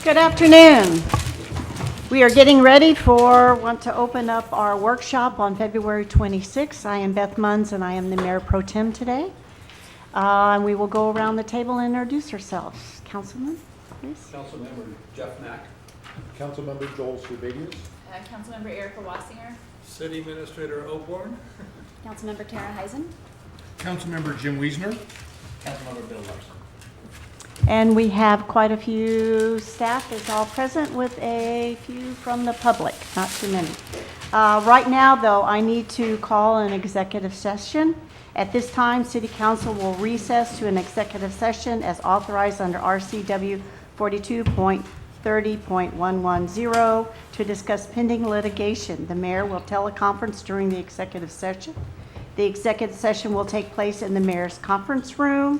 Good afternoon. We are getting ready want to open up our workshop on February 26th. I am Beth Munns, and I am the Mayor Pro Tem today. And we will go around the table and introduce ourselves. Councilman, please. Councilmember Jeff Mack. Councilmember Joel Servadius. Councilmember Erica Wassinger. City Administrator Oborn. Councilmember Tara Heisen. Councilmember Jim Wiesner. Councilmember Bill Larson. And we have quite a few staff is all present with a few from the public, not too many. Right now, though, I need to call an executive session. At this time, City Council will recess to an executive session as authorized under RCW 42.30.110 to discuss pending litigation. The mayor will teleconference during the executive session. The executive session will take place in the mayor's conference room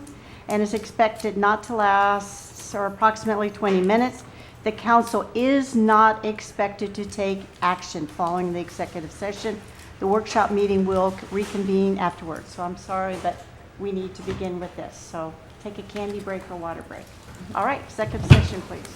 and is expected not to last approximately 20 minutes. The council is not expected to take action following the executive session. The workshop meeting will reconvene afterwards. So I'm sorry, but we need to begin with this. So take a candy break or water break. All right, executive session, please.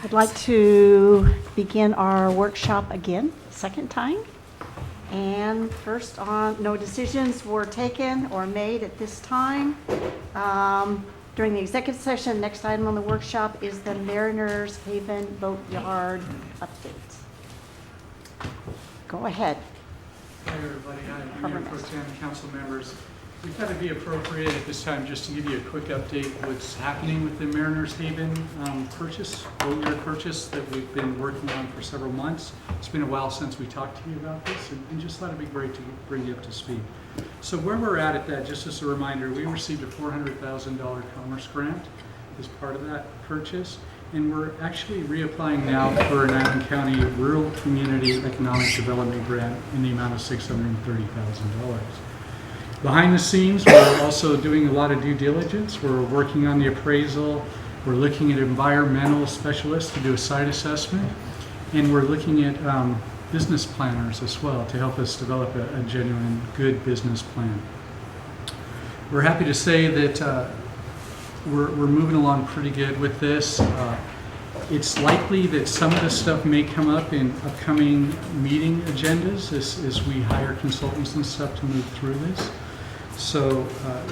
I'd like to begin our workshop again, second time. And first on, no decisions were taken or made at this time. During the executive session, next item on the workshop is the Mariners Haven Boatyard update. Go ahead. Hi, everybody. I'm Mayor Pro Tem, council members. We thought it'd be appropriate at this time just to give you a quick update what's happening with the Mariners Haven boatyard purchase that we've been working on for several months. It's been a while since we talked to you about this, and just thought it'd be great to bring you up to speed. So where we're at that, just as a reminder, we received a $400,000 Commerce grant as part of that purchase, and we're actually reapplying now for an Island County Rural Community Economic Development Grant in the amount of $630,000. Behind the scenes, we're also doing a lot of due diligence. We're working on the appraisal. We're looking at environmental specialists to do a site assessment. And we're looking at business planners as well to help us develop a genuine, good business plan. We're happy to say that we're moving along pretty good with this. It's likely that some of this stuff may come up in upcoming meeting agendas as we hire consultants and stuff to move through this. So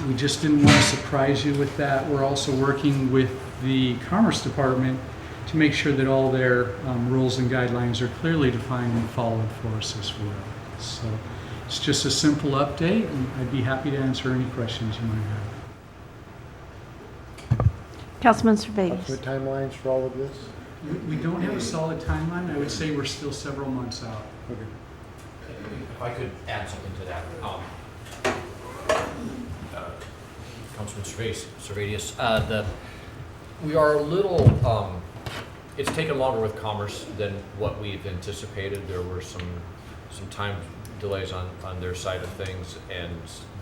we just didn't want to surprise you with that. We're also working with the Commerce Department to make sure that all their rules and guidelines are clearly defined and followed for us as well. So it's just a simple update, and I'd be happy to answer any questions you might have. Councilman Servais. Approximate timelines for all of this? We don't have a solid timeline. I would say we're still several months out. Okay. If I could add something to that. Councilman Servais, we are a little, it's taken longer with Commerce than what we've anticipated. There were some time delays on their side of things, and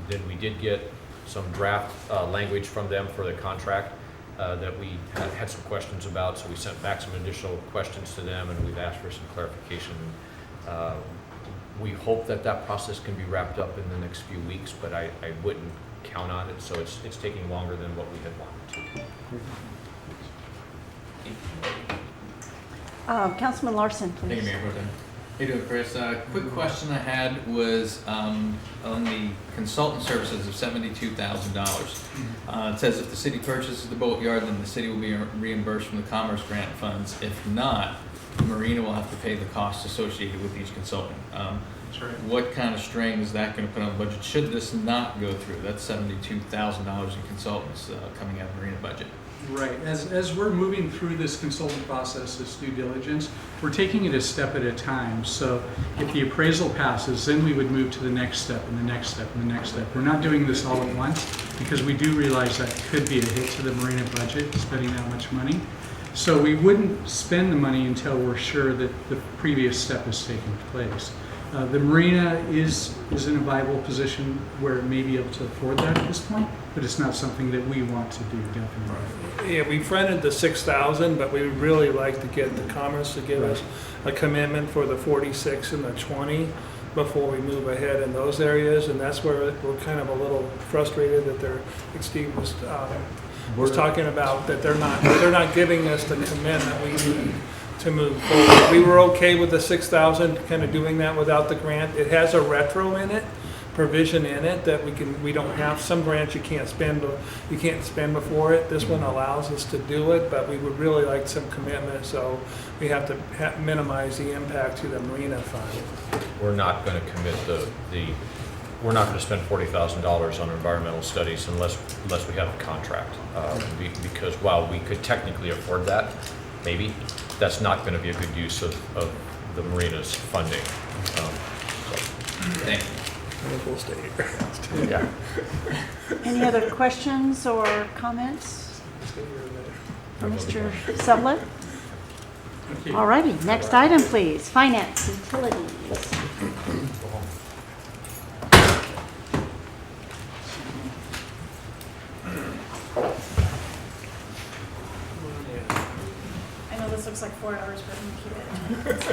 then we did get some draft language from them for the contract that we had some questions about, so we sent back some additional questions to them, and we've asked for some clarification. We hope that process can be wrapped up in the next few weeks, but I wouldn't count on it, so it's taking longer than what we had wanted to. Councilman Larson, Thank you, please. Mayor Pro Tem. How you doing, Chris? Quick question I had was on the consultant services of $72,000. It says if the city purchases the boatyard, then the city will be reimbursed from the Commerce grant funds. If not, the marina will have to pay the costs associated with each consultant. That's right. What kind of strain is that going to put on the budget should this not go through? That's $72,000 in consultants coming out of the marina budget. Right. As we're moving through this consultant process, this due diligence, we're taking it a step at a time. So if the appraisal passes, then we would move to the next step and the next step and the next step. We're not doing this all at once because we do realize that could be a hit to the marina budget, spending that much money. So we wouldn't spend the money until we're sure that the previous step has taken place. The marina is in a viable position where it may be able to afford that at this point, but it's not something that we want to do, definitely. Yeah, we fronted the 6,000, but we would really like to get the Commerce to give us a commitment for the 46 and the 20 before we move ahead in those areas, and that's where we're kind of a little frustrated that Steve was talking about that they're not giving us the commitment we need to move forward. We were okay with the 6,000, kind of doing that without the grant. It has a retro in it, provision in it that we don't have. Some grants you can't spend before it. This one allows us to do it, but we would really like some commitment, so we have to minimize the impact to the marina fund. We're not going to commit we're not going to spend $40,000 on environmental studies unless we have the contract. Because while we could technically afford that, maybe, that's not going to be a good use of the marina's funding. Thank you. I think we'll stay here. Yeah. Any other questions or comments Stay here a minute. for Mr. Sublett? Thank you. All righty, next item, please. Finance, utilities. I know this looks like 4 hours, but I'm gonna keep it.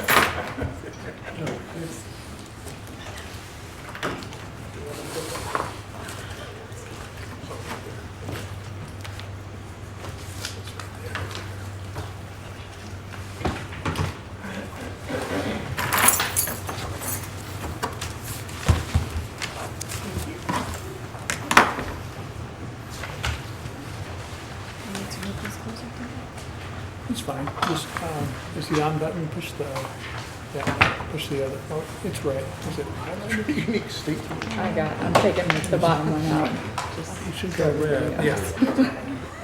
Is the on button, push the other, oh, it's red. Is it highlighted? Unique statement. I got it. I'm taking the bottom one out. Just, You should go red, yeah.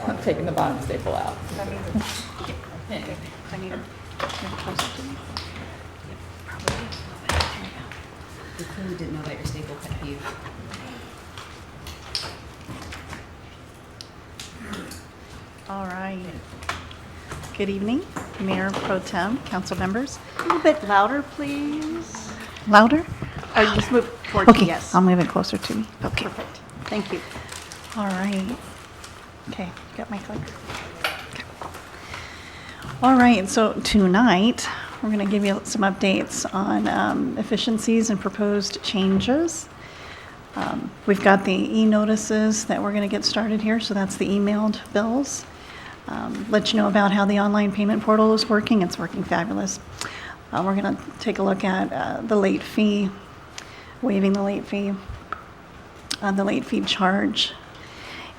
I'm taking the bottom staple out. We clearly didn't know about your staple pet peeve. All right. Good evening, Mayor Pro Tem, council members. A little bit louder, please. Louder? Or just move towards Okay, yes. I'll move it closer to me. Okay. Perfect. Thank you. All right. Okay, got my clicker. Okay. All right, so tonight, we're going to give you some updates on efficiencies and proposed changes. We've got the e-notices that we're going to get started here, so that's the emailed bills. Let you know about how the online payment portal is working. It's working fabulous. We're going to take a look at the late fee, waiving the late fee charge,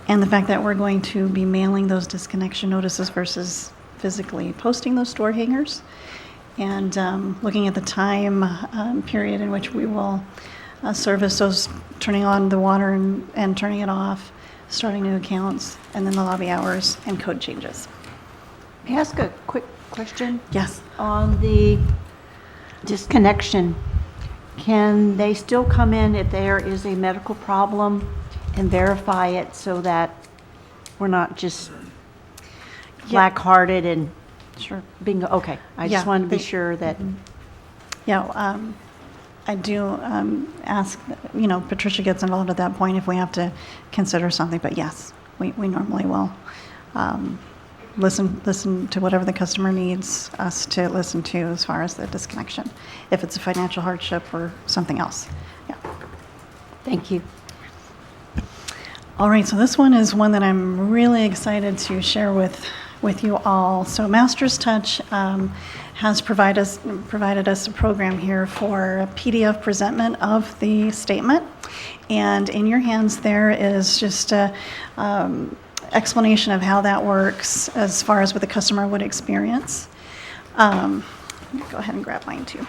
and the fact that we're going to be mailing those disconnection notices versus physically posting those store hangers, and looking at the time period in which we will service those, turning on the water and turning it off, starting new accounts, and then the lobby hours and code changes. May I ask a quick question? Yes. On the disconnection, can they still come in if there is a medical problem and verify it so that we're not just black-hearted and Sure. bingo? Okay, I Yeah, just wanted to be they- sure that, Yeah, I do ask, Patricia gets involved at that point if we have to consider something, but yes, we normally will listen to whatever the customer needs us to listen to as far as the disconnection, if it's a financial hardship or something else. Yeah. thank you. All right, so this one is one that I'm really excited to share with you all. So Masters Touch has provided us a program here for a PDF presentment of the statement. And in your hands there is just a explanation of how that works as far as what the customer would experience. Let me go ahead and grab mine too.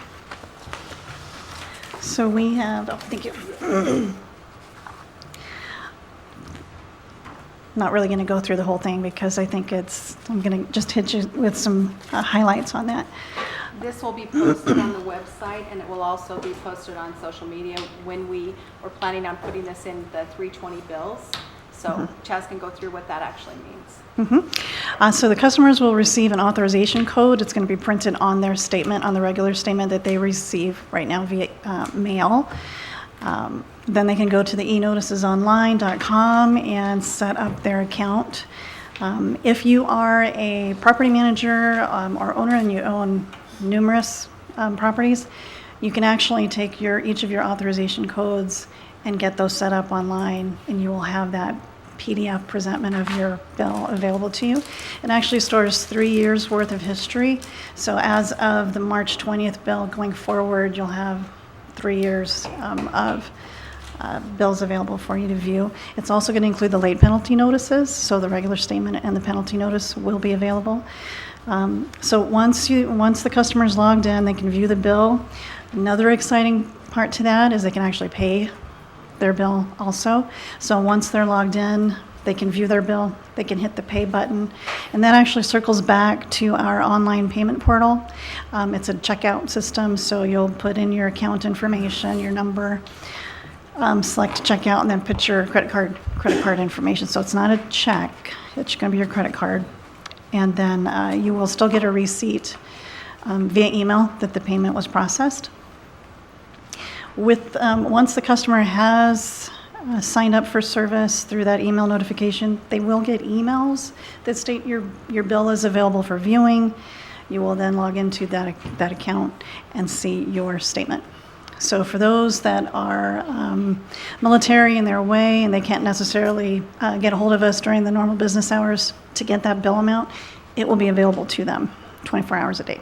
So we have, oh, thank you. Not really going to go through the whole thing because I think I'm going to just hit you with some highlights on that. This will be posted on the website, and it will also be posted on social media when we were planning on putting this in the 320 bills. So Chaz can go through what that actually means. So the customers will receive an authorization code. It's going to be printed on their statement, on the regular statement that they receive right now via mail. Then they can go to the enoticesonline.com and set up their account. If you are a property manager or owner and you own numerous properties, you can actually take each of your authorization codes and get those set up online, and you will have that PDF presentment of your bill available to you. It actually stores 3 years worth of history. So as of the March 20th bill going forward, you'll have 3 years of bills available for you to view. It's also going to include the late penalty notices, so the regular statement and the penalty notice will be available. So once the customer is logged in, they can view the bill. Another exciting part to that is they can actually pay their bill also. So once they're logged in, they can view their bill, they can hit the pay button, and that actually circles back to our online payment portal. It's a checkout system, so you'll put in your account information, your number, select checkout, and then put your credit card information. So it's not a check, it's going to be your credit card. And then you will still get a receipt via email that the payment was processed. Once the customer has signed up for service through that email notification, they will get emails that state your bill is available for viewing. You will then log into that account and see your statement. So for those that are military and they're away and they can't necessarily get a hold of us during the normal business hours to get that bill amount, it will be available to them 24 hours a day.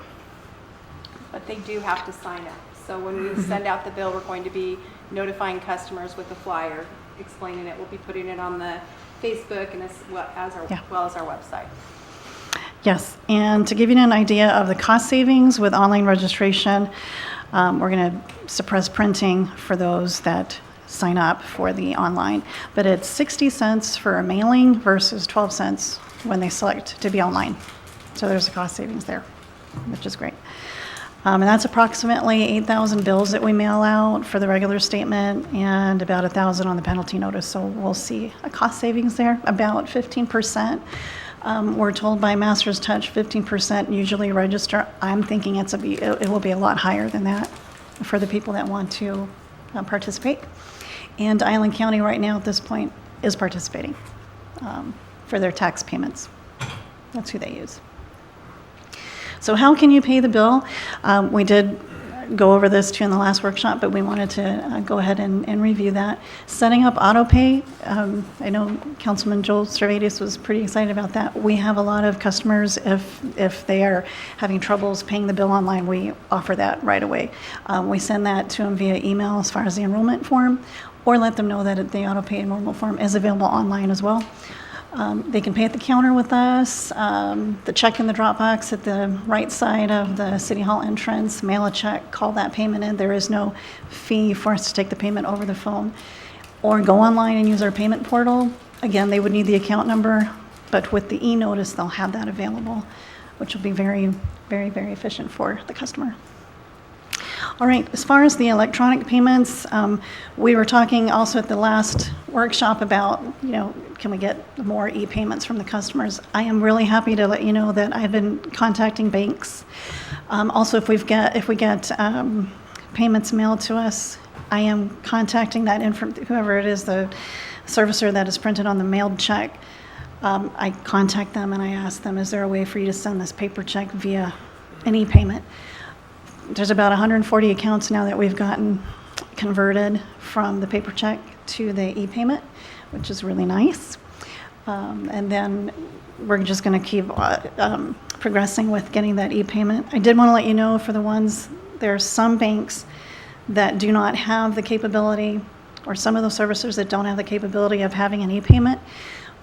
But they do have to sign up. So when we send out the bill, we're going to be notifying customers with a flyer explaining it. We'll be putting it on the Facebook and well as our website. Yes, and to give you an idea of the cost savings with online registration, we're going to suppress printing for those that sign up for the online, but it's 60 cents for a mailing versus 12 cents when they select to be online. So there's a cost savings there, which is great. And that's approximately 8,000 bills that we mail out for the regular statement and about 1,000 on the penalty notice. So we'll see a cost savings there, about 15%. We're told by Masters Touch 15% usually register. I'm thinking it will be a lot higher than that for the people that want to participate. And Island County right now at this point is participating for their tax payments. That's who they use. So how can you pay the bill? We did go over this too in the last workshop, but we wanted to go ahead and review that. Setting up auto pay, I know Councilman Joel Servatius was pretty excited about that. We have a lot of customers, if they are having troubles paying the bill online, we offer that right away. We send that to them via email as far as the enrollment form, or let them know that the auto pay enrollment form is available online as well. They can pay at the counter with us, the check in the drop box at the right side of the City Hall entrance, mail a check, call that payment in. There is no fee for us to take the payment over the phone. Or go online and use our payment portal. Again, they would need the account number, but with the e-notice, they'll have that available, which will be very, very, very efficient for the customer. All right, as far as the electronic payments, we were talking also at the last workshop about, can we get more e-payments from the customers? I am really happy to let you know that I've been contacting banks. Also, if we get payments mailed to us, I am contacting whoever it is, the servicer that is printed on the mailed check. I contact them and I ask them, is there a way for you to send this paper check via an e-payment? There's about 140 accounts now that we've gotten converted from the paper check to the e-payment, which is really nice. And then we're just going to keep progressing with getting that e-payment. I did want to let you know for the ones, there are some banks that do not have the capability, or some of those servicers that don't have the capability of having an e-payment.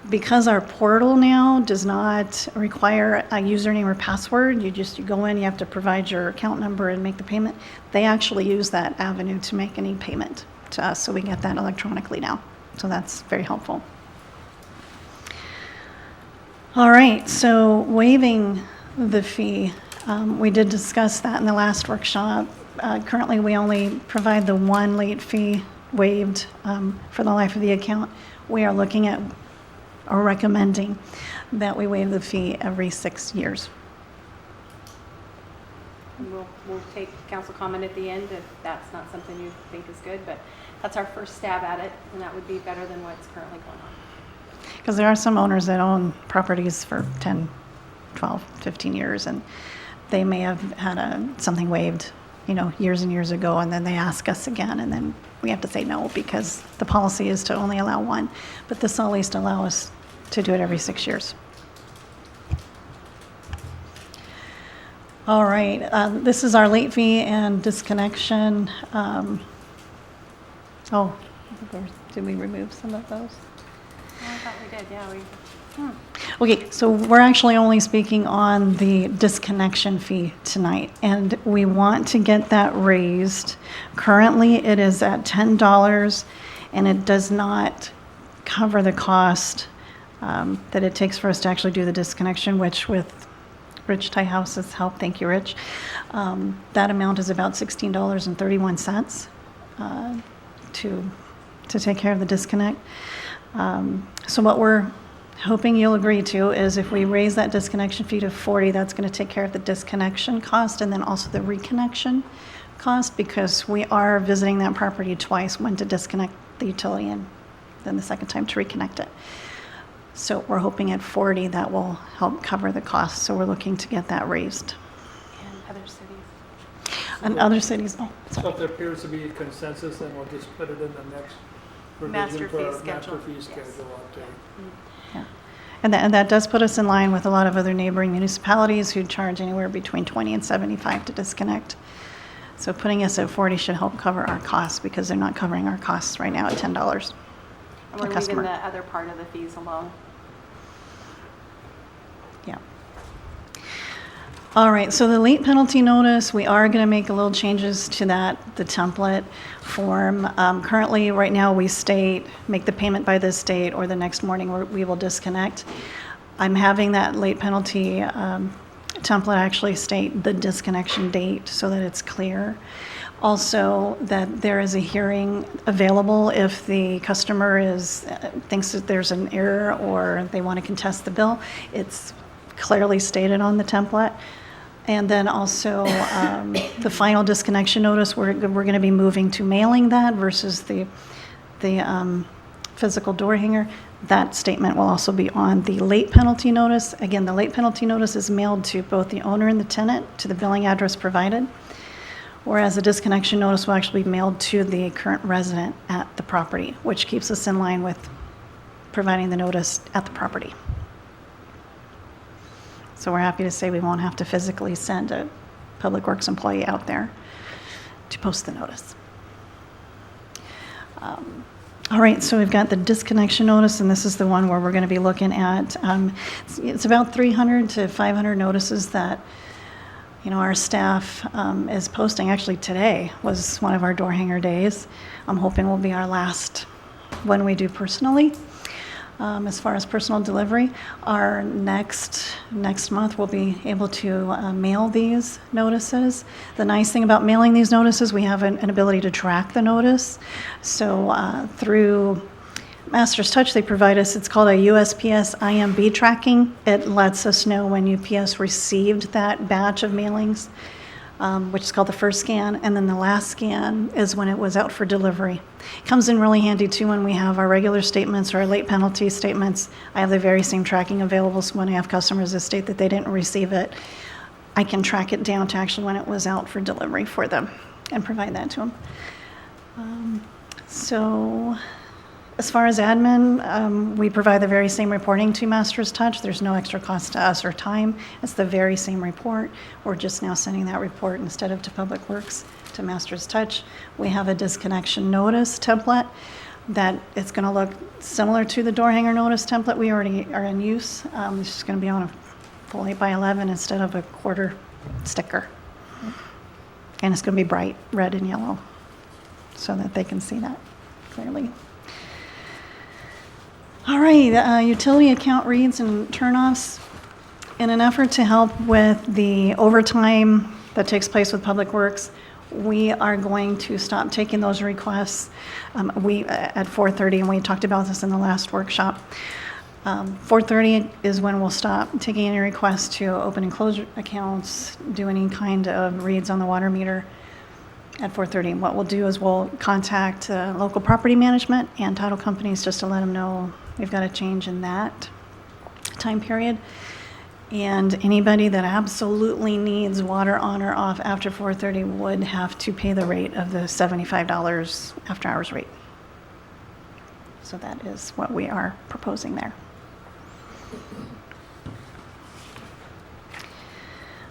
Because our portal now does not require a username or password, you go in, you have to provide your account number and make the payment. They actually use that avenue to make any payment to us, so we get that electronically now. So that's very helpful. All right, so waiving the fee, we did discuss that in the last workshop. Currently, we only provide the one late fee waived for the life of the account. We are looking at or recommending that we waive the fee every 6 years. And we'll take council comment at the end if that's not something you think is good, but that's our first stab at it, and that would be better than what's currently going on. Because there are some owners that own properties for 10, 12, 15 years, and they may have had something waived, years and years ago, and then they ask us again, and then we have to say no because the policy is to only allow one. But this will at least allow us to do it every 6 years. All right, this is our late fee and disconnection. Did we remove some of those? Oh, I thought we did, yeah. Okay, so we're actually only speaking on the disconnection fee tonight, and we want to get that raised. Currently, it is at $10, and it does not cover the cost that it takes for us to actually do the disconnection, which with Rich Tyhouse's help, thank you, Rich, that amount is about $16.31 to take care of the disconnect. So what we're hoping you'll agree to is if we raise that disconnection fee to $40, that's going to take care of the disconnection cost and then also the reconnection cost, because we are visiting that property twice, one to disconnect the utility and then the second time to reconnect it. So we're hoping at $40 that will help cover the cost. So we're looking to get that raised. And other cities. And other cities, So if there appears to be a consensus, then we'll just put it in the next Master revision for fee our schedule. master fee Yes. schedule update. yeah. And that does put us in line with a lot of other neighboring municipalities who charge anywhere between $20 and $75 to disconnect. So putting us at $40 should help cover our costs because they're not covering our costs right now at $10 And we're a leaving customer. the other part of the fees alone. Yeah. All right, so the late penalty notice, we are going to make a little changes to that, the template form. Currently, right now, we state, make the payment by this date, or the next morning we will disconnect. I'm having that late penalty template actually state the disconnection date so that it's clear. Also, that there is a hearing available if the customer thinks that there's an error or they want to contest the bill. It's clearly stated on the template. And then also, the final disconnection notice, we're going to be moving to mailing that versus the physical door hanger. That statement will also be on the late penalty notice. Again, the late penalty notice is mailed to both the owner and the tenant to the billing address provided, whereas the disconnection notice will actually be mailed to the current resident at the property, which keeps us in line with providing the notice at the property. So we're happy to say we won't have to physically send a Public Works employee out there to post the notice. All right, so we've got the disconnection notice, and this is the one where we're going to be looking at. It's about 300 to 500 notices that, our staff is posting. Actually, today was one of our door hanger days. I'm hoping will be our last one we do personally. As far as personal delivery, our next month we'll be able to mail these notices. The nice thing about mailing these notices, we have an ability to track the notice. So through Masters Touch, they provide us, it's called a USPS IMB tracking. It lets us know when UPS received that batch of mailings, which is called the first scan, and then the last scan is when it was out for delivery. It comes in really handy too when we have our regular statements or our late penalty statements. I have the very same tracking available, so when I have customers that state that they didn't receive it, I can track it down to actually when it was out for delivery for them and provide that to them. So as far as admin, we provide the very same reporting to Masters Touch. There's no extra cost to us or time. It's the very same report. We're just now sending that report instead of to Public Works to Masters Touch. We have a disconnection notice template that it's going to look similar to the door hanger notice template we already are in use. It's just going to be on a full 8x11 instead of a quarter sticker. And it's going to be bright red and yellow so that they can see that clearly. All right, utility account reads and turnoffs. In an effort to help with the overtime that takes place with Public Works, we are going to stop taking those requests. We at 4:30, and we talked about this in the last workshop. 4:30 is when we'll stop taking any requests to open and close accounts, do any kind of reads on the water meter at 4:30. And what we'll do is we'll contact local property management and title companies just to let them know we've got a change in that time period. And anybody that absolutely needs water on or off after 4:30 would have to pay the rate of the $75 after hours rate. So that is what we are proposing there.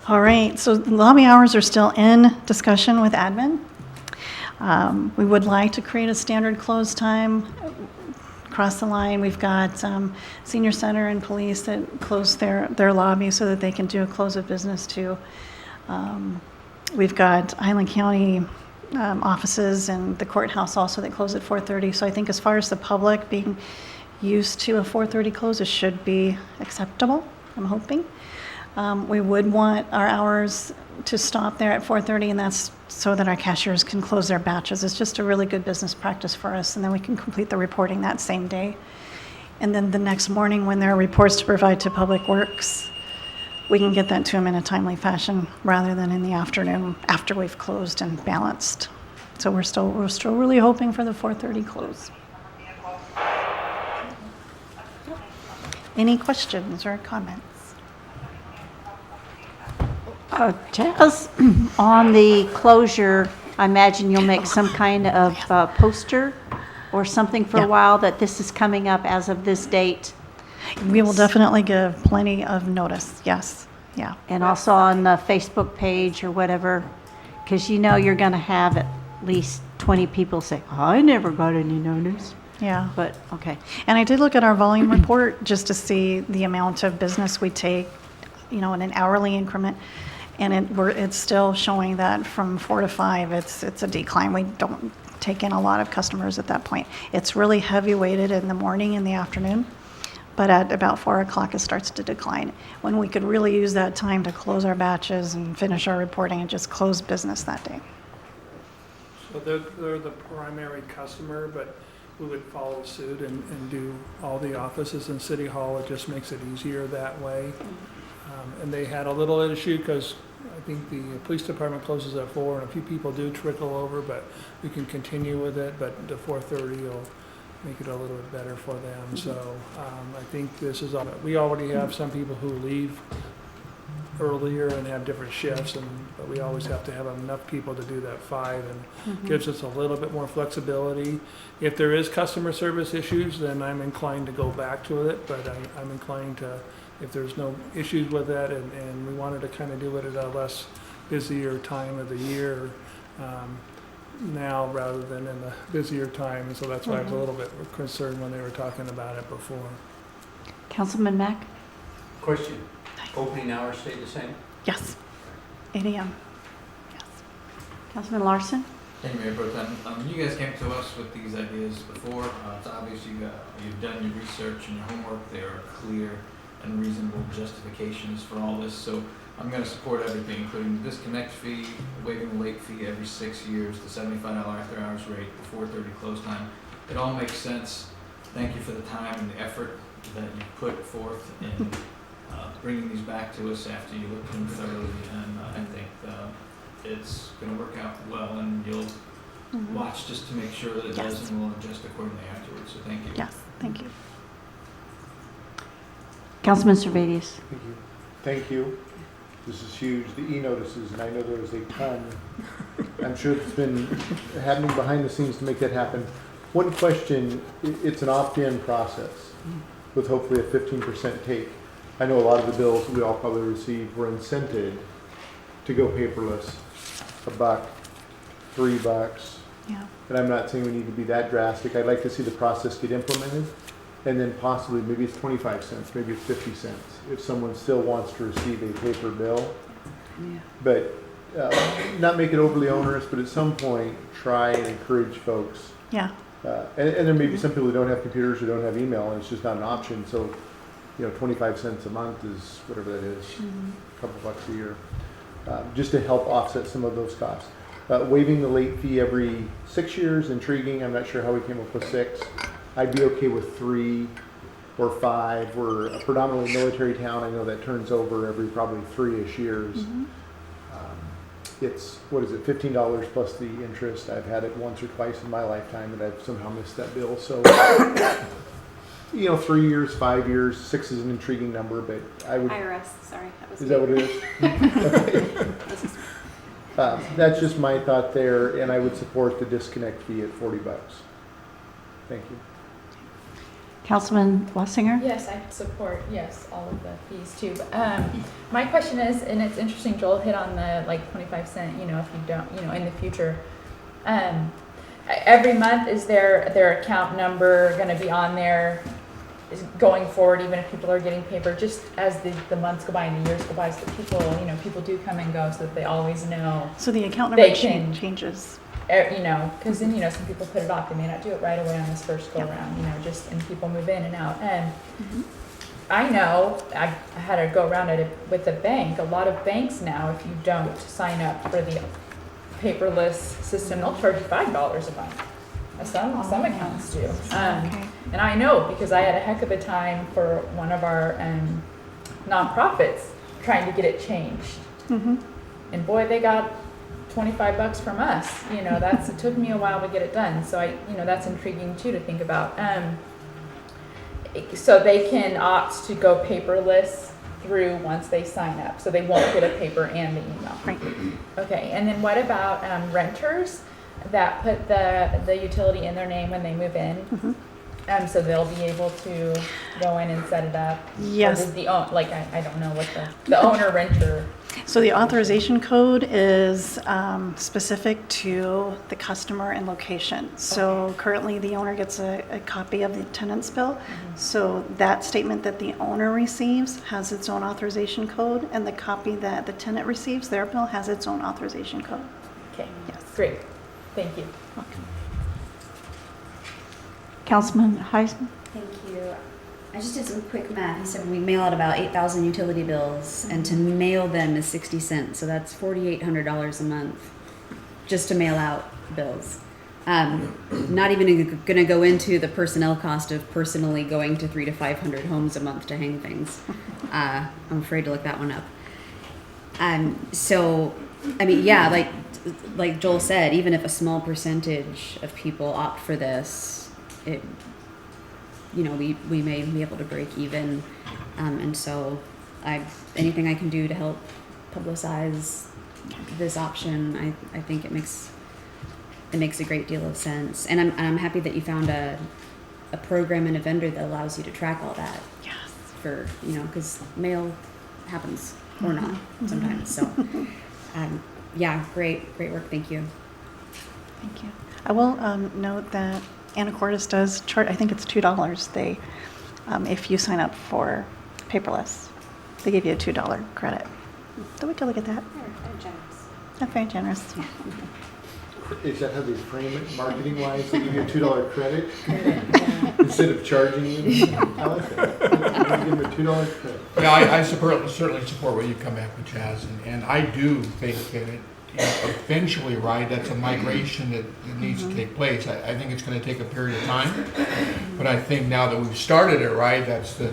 All right, so lobby hours are still in discussion with admin. We would like to create a standard close time across the line. We've got senior center and police that close their lobby so that they can do a close of business too. We've got Highland County offices and the courthouse also that close at 4:30. So I think as far as the public being used to a 4:30 close, it should be acceptable, I'm hoping. We would want our hours to stop there at 4:30, and that's so that our cashiers can close their batches. It's just a really good business practice for us, and then we can complete the reporting that same day. And then the next morning, when there are reports to provide to Public Works, we can get that to them in a timely fashion rather than in the afternoon after we've closed and balanced. So we're still really hoping for the 4:30 close. Any questions or comments? Chaz, on the closure, I imagine you'll make some kind of poster or something for a while that this is coming up as of this date. We will definitely give plenty of notice, yes, yeah. And also on the Facebook page or whatever, because you're going to have at least 20 people say, I never got any notice. Yeah. But, okay. And I did look at our volume report just to see the amount of business we take, in an hourly increment. And it's still showing that from 4 to 5, it's a decline. We don't take in a lot of customers at that point. It's really heavy weighted in the morning and the afternoon, but at about 4 o'clock it starts to decline, when we could really use that time to close our batches and finish our reporting and just close business that day. So they're the primary customer, but we would follow suit and do all the offices in City Hall. It just makes it easier that way. And they had a little issue because I think the police department closes at 4 and a few people do trickle over, but we can continue with it. But the 4:30 will make it a little bit better for them. So I think this is all, we already have some people who leave earlier and have different shifts, but we always have to have enough people to do that 5, and gives us a little bit more flexibility. If there is customer service issues, then I'm inclined to go back to it, but I'm inclined to, if there's no issues with that, and we wanted to kind of do it at a less busier time of the year now rather than in the busier time, and so that's why I was a little bit concerned when they were talking about it before. Councilman Mack? Question, opening hours stay the same? Yes, 8 a.m. Yes. Councilman Larson? Thank you, Mayor Pro Tem. You guys came to us with these ideas before. It's obvious you've done your research and your homework. There are clear and reasonable justifications for all this. So I'm going to support everything, including the disconnect fee, waiving the late fee every 6 years, the $75 after hours rate, the 4:30 close time. It all makes sense. Thank you for the time and the effort that you put forth in bringing these back to us after you looked at them thoroughly. And I think it's going to work out well, and you'll watch just to make sure that it does, and we'll adjust accordingly afterwards. So thank you. Yes, thank you. Councilman Servadius? Thank you. Thank you. This is huge, the e-notices, and I know there was a ton. I'm sure it's been happening behind the scenes to make that happen. One question, it's an opt-in process with hopefully a 15% take. I know a lot of the bills we all probably received were incented to go paperless. $1, $3. Yeah. And I'm not saying we need to be that drastic. I'd like to see the process get implemented, and then possibly maybe it's 25 cents, maybe it's 50 cents if someone still wants to receive a paper bill. Yeah. But not make it overly onerous, but at some point try and encourage folks. Yeah. And there may be some people who don't have computers or don't have email, and it's just not an option. So, 25 cents a month is whatever that is, a couple bucks a year, just to help offset some of those costs. Waiving the late fee every 6 years, intriguing. I'm not sure how we came up with 6. I'd be okay with 3 or 5. We're a predominantly military town. I know that turns over every probably 3-ish years. It's, $15 plus the interest. I've had it once or twice in my lifetime, and I've somehow missed that bill. So, 3 years, 5 years, 6 is an intriguing number, but I would. IRS, sorry. That was Is that what it is? That's just my thought there, and I would support the disconnect fee at $40. Thank you. Councilman Wassinger? Yes, I support, all of the fees too. But, my question is, and it's interesting, Joel hit on the 25 cent, if you don't, in the future. Every month, is their account number going to be on there going forward, even if people are getting paper, just as the months go by and the years go by, so people do come and go, so that they always know. So the account They number can- changes. Because then, some people put it off. They may not do it right away on this first go around, and people move in and out. And I know I had to go around it with the bank. A lot of banks now, if you don't sign up for the paperless system, they'll charge you $5 a month. Some accounts do. And I know, because I had a heck of a time for one of our nonprofits trying to get it changed. And boy, they got $25 from us. It took me a while to get it done. So that's intriguing too to think about. So they can opt to go paperless through once they sign up. So they won't get a paper and the email. Right. Okay. And then what about renters that put the utility in their name when they move in? So they'll be able to go in and set it up. Yes. Or does I don't know what the owner renter. So the authorization code is specific to the customer and location. So currently, the owner gets a copy of the tenant's bill. So that statement that the owner receives has its own authorization code, and the copy that the tenant receives, their bill, has its own authorization code. Okay, Yes. great. Thank you. Councilman Heisman? Thank you. I just did some quick math. He said we mail out about 8,000 utility bills, and to mail them is 60 cents. So that's $4,800 a month just to mail out bills. Not even going to go into the personnel cost of personally going to 300 to 500 homes a month to hang things. I'm afraid to look that one up. So, I mean, yeah, like Joel said, even if a small percentage of people opt for this, it, you know, we may be able to break even. And so anything I can do to help publicize this option, I think it makes a great deal of sense. And I'm happy that you found a program and a vendor that allows you to track all that. Yes. For, you know, because mail happens or not sometimes. So, yeah, great work. Thank you. Thank you. I will note that Anacortes does charge, I think it's $2. They, if you sign up for paperless, they give you a $2 credit. So we can look at that. Very generous. That's very generous. Is that how they frame it, marketing wise? They give you a $2 credit instead of charging you? I like that. They give them a $2 credit. Yeah, I certainly support what you come back with, Chaz, and I do think that it, you know, eventually, right, that's a migration that needs to take place. I think it's going to take a period of time, but I think now that we've started it, right, that's the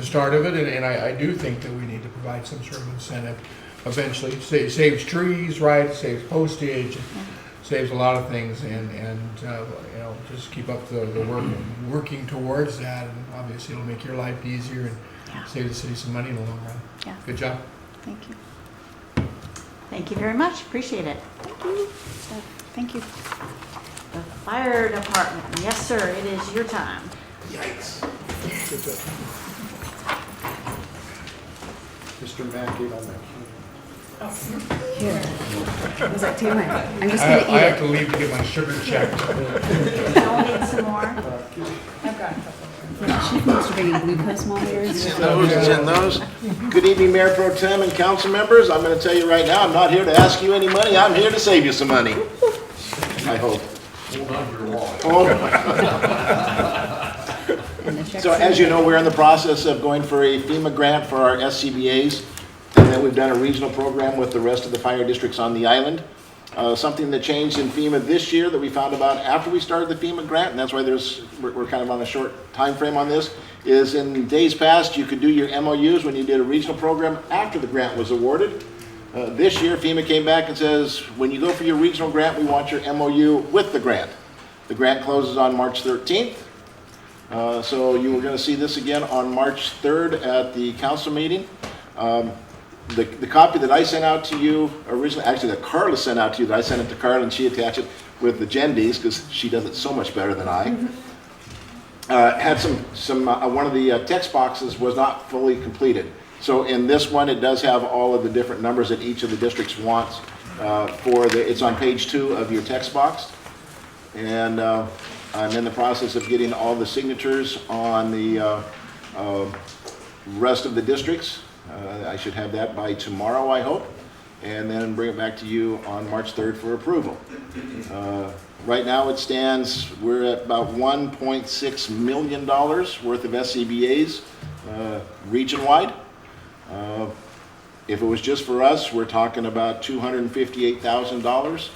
start of it, and I do think that we need to provide some sort of incentive eventually. It saves trees, right, it saves postage, saves a lot of things, and you know, just keep up the work, working towards that, and obviously it'll make your life easier and save the city some money in the long run. Yeah. Good job. Thank you. Thank you very much. Appreciate it. Thank you. The fire department. Yes, sir. It is your time. Yikes. Good job. Mr. Mack ate all that candy. Here. I was like, take mine. I'm just I gonna eat have it. to leave to get my sugar checked. Don't need some more. I've got a couple. She wants to bring in glucose monitors. Those. Good evening, Mayor Pro Tem and council members. I'm going to tell you right now, I'm not here to ask you any money. I'm here to save you some money. I hope. Hold on to your wallet. And the checks So as you know, we're in the process of going for a FEMA grant for our SCBA's. And then we've done a regional program with the rest of the fire districts on the island. Something that changed in FEMA this year that we found about after we started the FEMA grant, and that's why we're kind of on a short time frame on this, is in days past you could do your MOUs when you did a regional program after the grant was awarded. This year FEMA came back and says, when you go for your regional grant, we want your MOU with the grant. The grant closes on March 13th. So you are going to see this again on March 3rd at the council meeting. The copy that I sent out to you originally, actually that Carla sent out to you, that I sent it to Carla and she attached it with the Gendies because she does it so much better than I. Had one of the text boxes was not fully completed. So in this one, it does have all of the different numbers that each of the districts wants it's on page 2 of your text box. And I'm in the process of getting all the signatures on the rest of the districts. I should have that by tomorrow, I hope, and then bring it back to you on March 3rd for approval. Right now it stands, we're at about $1.6 million worth of SCBA's region-wide. If it was just for us, we're talking about $258,000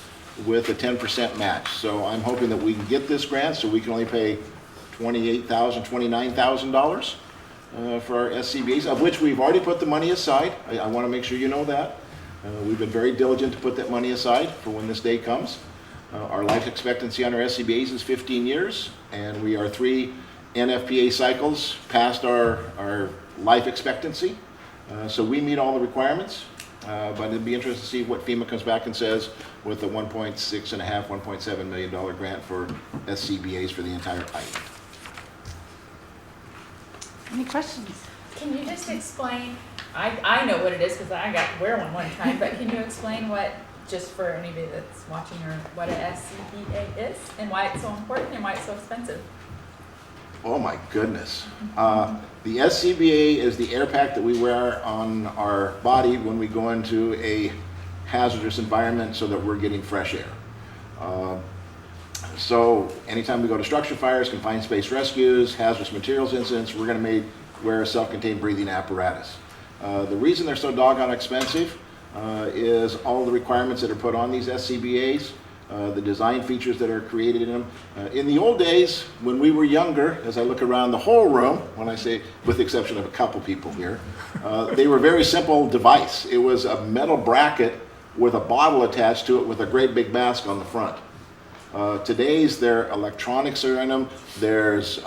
with a 10% match. So I'm hoping that we can get this grant so we can only pay $28,000, $29,000 for our SCBA's, of which we've already put the money aside. I want to make sure you know that. We've been very diligent to put that money aside for when this day comes. Our life expectancy on our SCBA's is 15 years, and we are 3 NFPA cycles past our life expectancy. So we meet all the requirements, but it'd be interesting to see what FEMA comes back and says with the $1.7 million grant for SCBA's for the entire island. Any questions? Can you just explain, I know what it is because I got to wear one time, but can you explain what, just for anybody that's watching, or what a SCBA is and why it's so important and why it's so expensive? Oh my goodness. The SCBA is the air pack that we wear on our body when we go into a hazardous environment so that we're getting fresh air. So anytime we go to structure fires, confined space rescues, hazardous materials incidents, we're going to wear a self-contained breathing apparatus. The reason they're so doggone expensive is all the requirements that are put on these SCBAs, the design features that are created in them. In the old days, when we were younger, as I look around the whole room, when I say with the exception of a couple people here, they were a very simple device. It was a metal bracket with a bottle attached to it with a great big mask on the front. Today's, there electronics are in them. There's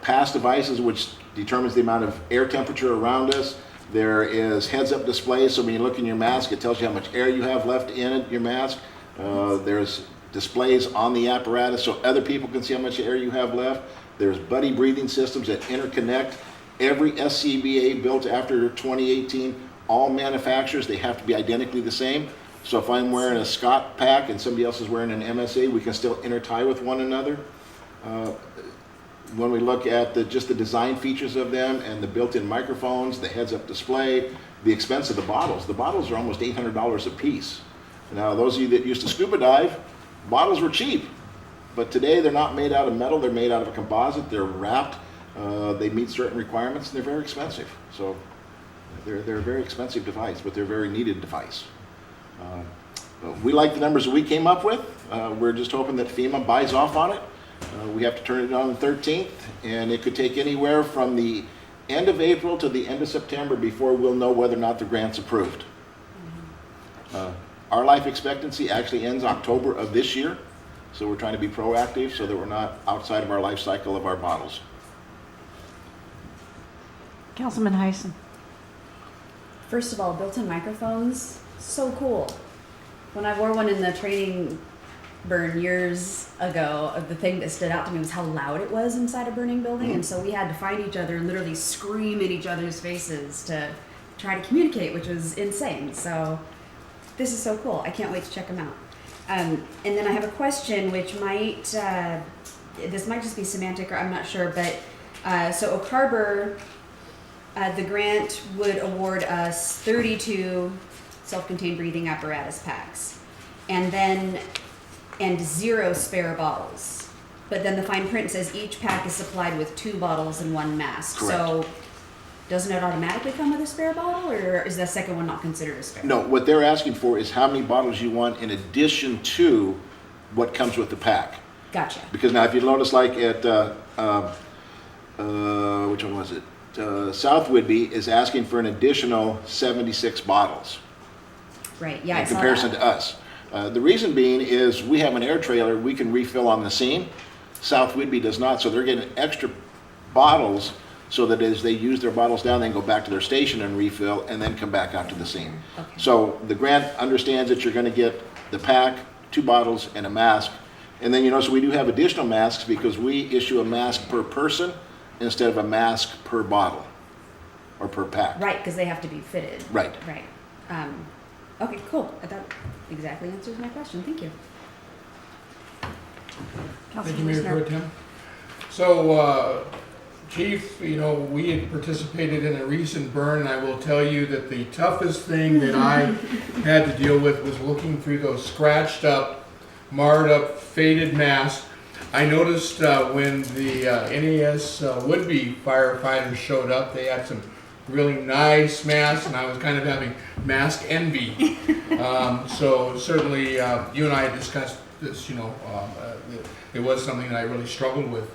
pass devices which determines the amount of air temperature around us. There is heads-up display, so when you look in your mask, it tells you how much air you have left in it, your mask. There's displays on the apparatus so other people can see how much air you have left. There's buddy breathing systems that interconnect. Every SCBA built after 2018, all manufacturers, they have to be identically the same. So if I'm wearing a Scott pack and somebody else is wearing an MSA, we can still intertie with one another. When we look at just the design features of them and the built-in microphones, the heads-up display, the expense of the bottles are almost $800 a piece. Now, those of you that used to scuba dive, bottles were cheap, but today they're not made out of metal, they're made out of a composite, they're wrapped, they meet certain requirements, and they're very expensive. So they're a very expensive device, but they're a very needed device. We like the numbers that we came up with. We're just hoping that FEMA buys off on it. We have to turn it on the 13th, and it could take anywhere from the end of April to the end of September before we'll know whether or not the grant's approved. Our life expectancy actually ends October of this year, so we're trying to be proactive so that we're not outside of our life cycle of our bottles. Councilman Heisen. First of all, built-in microphones, so cool. When I wore one in the training burn years ago, the thing that stood out to me was how loud it was inside a burning building, and so we had to find each other and literally scream in each other's faces to try to communicate, which was insane. So this is so cool. I can't wait to check them out. And then I have a question, which might, this might just be semantic, or I'm not sure, but so Oak Harbor, the grant would award us 32 self-contained breathing apparatus packs, and 0 spare bottles. But then the fine print says each pack is supplied with 2 bottles and 1 mask. Correct. So doesn't it automatically come with a spare bottle, or is the second one not considered a spare? No, what they're asking for is how many bottles you want in addition to what comes with the pack. Gotcha. Because now if you notice, like at, which one was it? South Whidbey is asking for an additional 76 bottles. Right, yeah, I in saw comparison that. to us. The reason being is we have an air trailer we can refill on the scene. South Whidbey does not, so they're getting extra bottles so that as they use their bottles down, they can go back to their station and refill and then come back out to the scene. Okay. So the grant understands that you're going to get the pack, 2 bottles, and a mask. And then you notice we do have additional masks because we issue a mask per person instead of a mask per bottle or per pack. Right, because they have to be fitted. Right. Right. Okay, cool. That exactly answers my question. Thank you. Thank you, Mayor Pro Tem. So, Chief, we had participated in a recent burn, and I will tell you that the toughest thing that I had to deal with was looking through those scratched up, marred up, faded masks. I noticed when the NAS Whidbey firefighters showed up, they had some really nice masks, and I was kind of having mask envy. So certainly, you and I had discussed this, it was something that I really struggled with,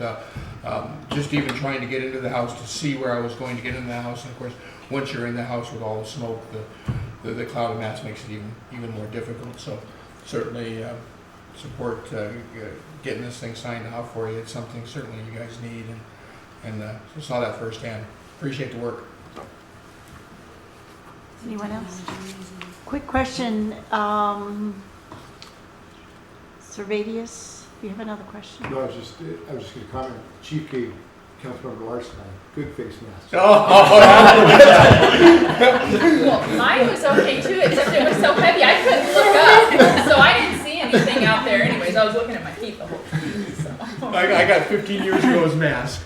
just even trying to get into the house to see where I was going to get into the house. And of course, once you're in the house with all the smoke, the cloud of masks makes it even more difficult. So certainly support getting this thing signed off for you. It's something certainly you guys need, and so saw that firsthand. Appreciate the work. Anyone else? Quick question, Servadius, do you have another question? No, I was just going to comment. Chief gave Councilmember Larson, good face mask. Well, mine was okay too, except it was so heavy I couldn't look up. So I didn't see anything out there anyways. I was looking at my feet the whole time. So. I got 15 years ago's mask.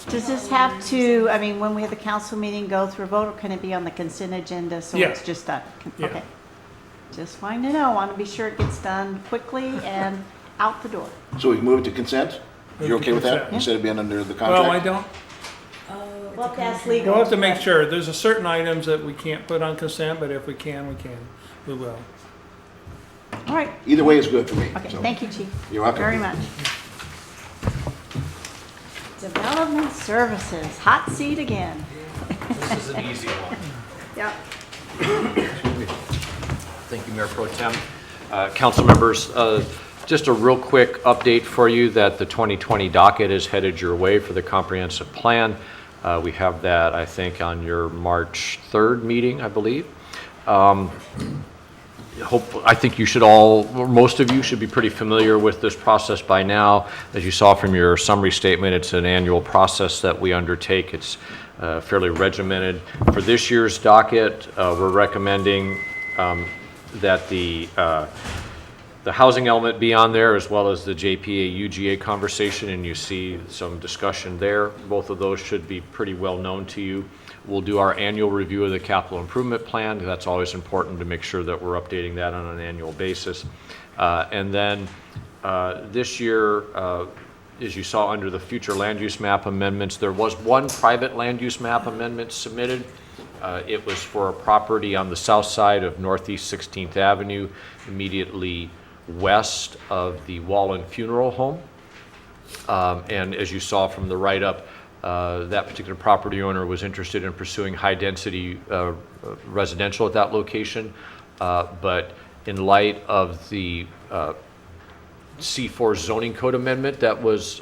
Does this have to, I mean, when we have the council meeting, go through a vote, or can it be on the consent agenda, so Yeah. it's just done? Yeah. Okay. Just fine to know, want to be sure it gets done quickly and out the door. So we can move it to consent? You're okay with that? Consent. Instead of being under the Well, I contract? don't, We'll have to ask legal. we'll have to make sure, there's a certain items that we can't put on consent, but if we can, we will. All right, Either way is good for me. okay, so. thank you, Chief. You're welcome. Very much. Development Services, hot seat again. This is an easy one. Yep. Thank you, Mayor Pro Tem. Council members, just a real quick update for you that the 2020 docket is headed your way for the comprehensive plan. We have that, I think, on your March 3rd meeting, I believe. I think you should all, or most of you should be pretty familiar with this process by now. As you saw from your summary statement, it's an annual process that we undertake. It's fairly regimented. For this year's docket, we're recommending that the housing element be on there, as well as the JPA UGA conversation, and you see some discussion there. Both of those should be pretty well known to you. We'll do our annual review of the capital improvement plan. That's always important to make sure that we're updating that on an annual basis. And then this year, as you saw under the future land use map amendments, there was one private land use map amendment submitted. It was for a property on the south side of Northeast 16th Avenue, immediately west of the Wallen Funeral Home. And as you saw from the write-up, that particular property owner was interested in pursuing high-density residential at that location. But in light of the C4 zoning code amendment that was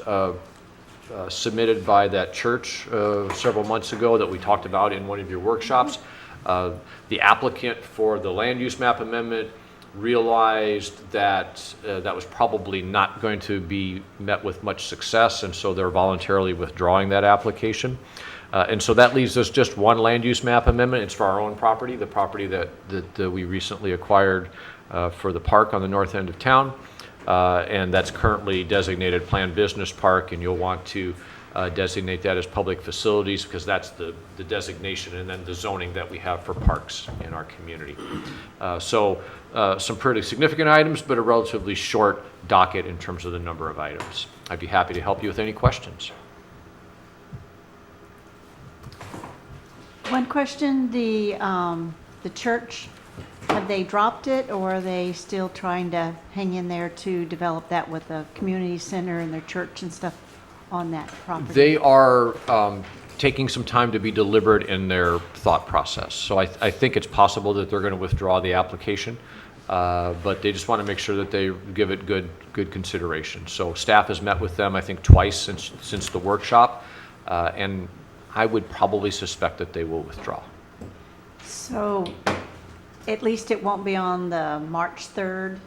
submitted by that church several months ago that we talked about in one of your workshops, the applicant for the land use map amendment realized that that was probably not going to be met with much success, and so they're voluntarily withdrawing that application. And so that leaves us just one land use map amendment. It's for our own property, the property that we recently acquired for the park on the north end of town. And that's currently designated planned business park, and you'll want to designate that as public facilities, because that's the designation and then the zoning that we have for parks in our community. So some pretty significant items, but a relatively short docket in terms of the number of items. I'd be happy to help you with any questions. One question, the church, have they dropped it, or are they still trying to hang in there to develop that with the community center and their church and stuff on that property? They are taking some time to be deliberate in their thought process. So I think it's possible that they're going to withdraw the application, but they just want to make sure that they give it good consideration. So staff has met with them, I think, twice since the workshop, and I would probably suspect that they will withdraw. So at least it won't be on the March 3rd?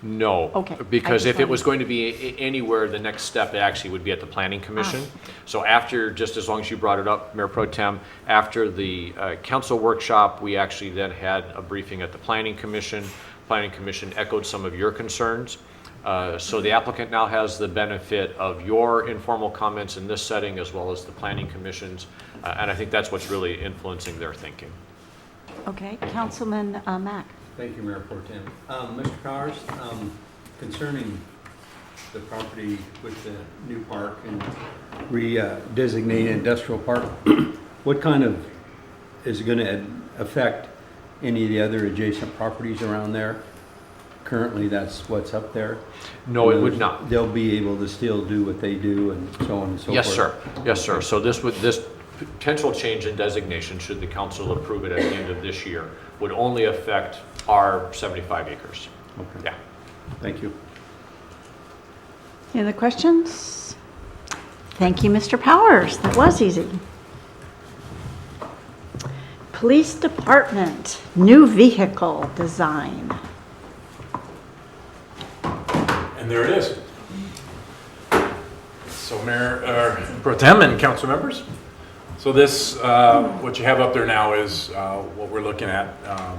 No. Okay. Because I if just it was going to be anywhere, the next step actually would be at the Planning Commission. So after, just as long as you brought it up, Mayor Pro Tem, after the council workshop, we actually then had a briefing at the Planning Commission. Planning Commission echoed some of your concerns. So the applicant now has the benefit of your informal comments in this setting, as well as the Planning Commission's, and I think that's what's really influencing their thinking. Okay, Councilman Mack. Thank you, Mayor Pro Tem. Mr. Powers, concerning the property with the new park and re-designated industrial park, what kind of, is it going to affect any of the other adjacent properties around there? Currently, that's what's up there. No, it would not. They'll be able to still do what they do and so on and so forth? Yes, sir. Yes, sir. So this potential change in designation, should the council approve it at the end of this year, would only affect our 75 acres. Okay. Yeah. Thank you. Any other questions? Thank you, Mr. Powers. That was easy. Police Department, new vehicle design. And there it is. So Mayor Pro Tem and council members. So this, what you have up there now is what we're looking at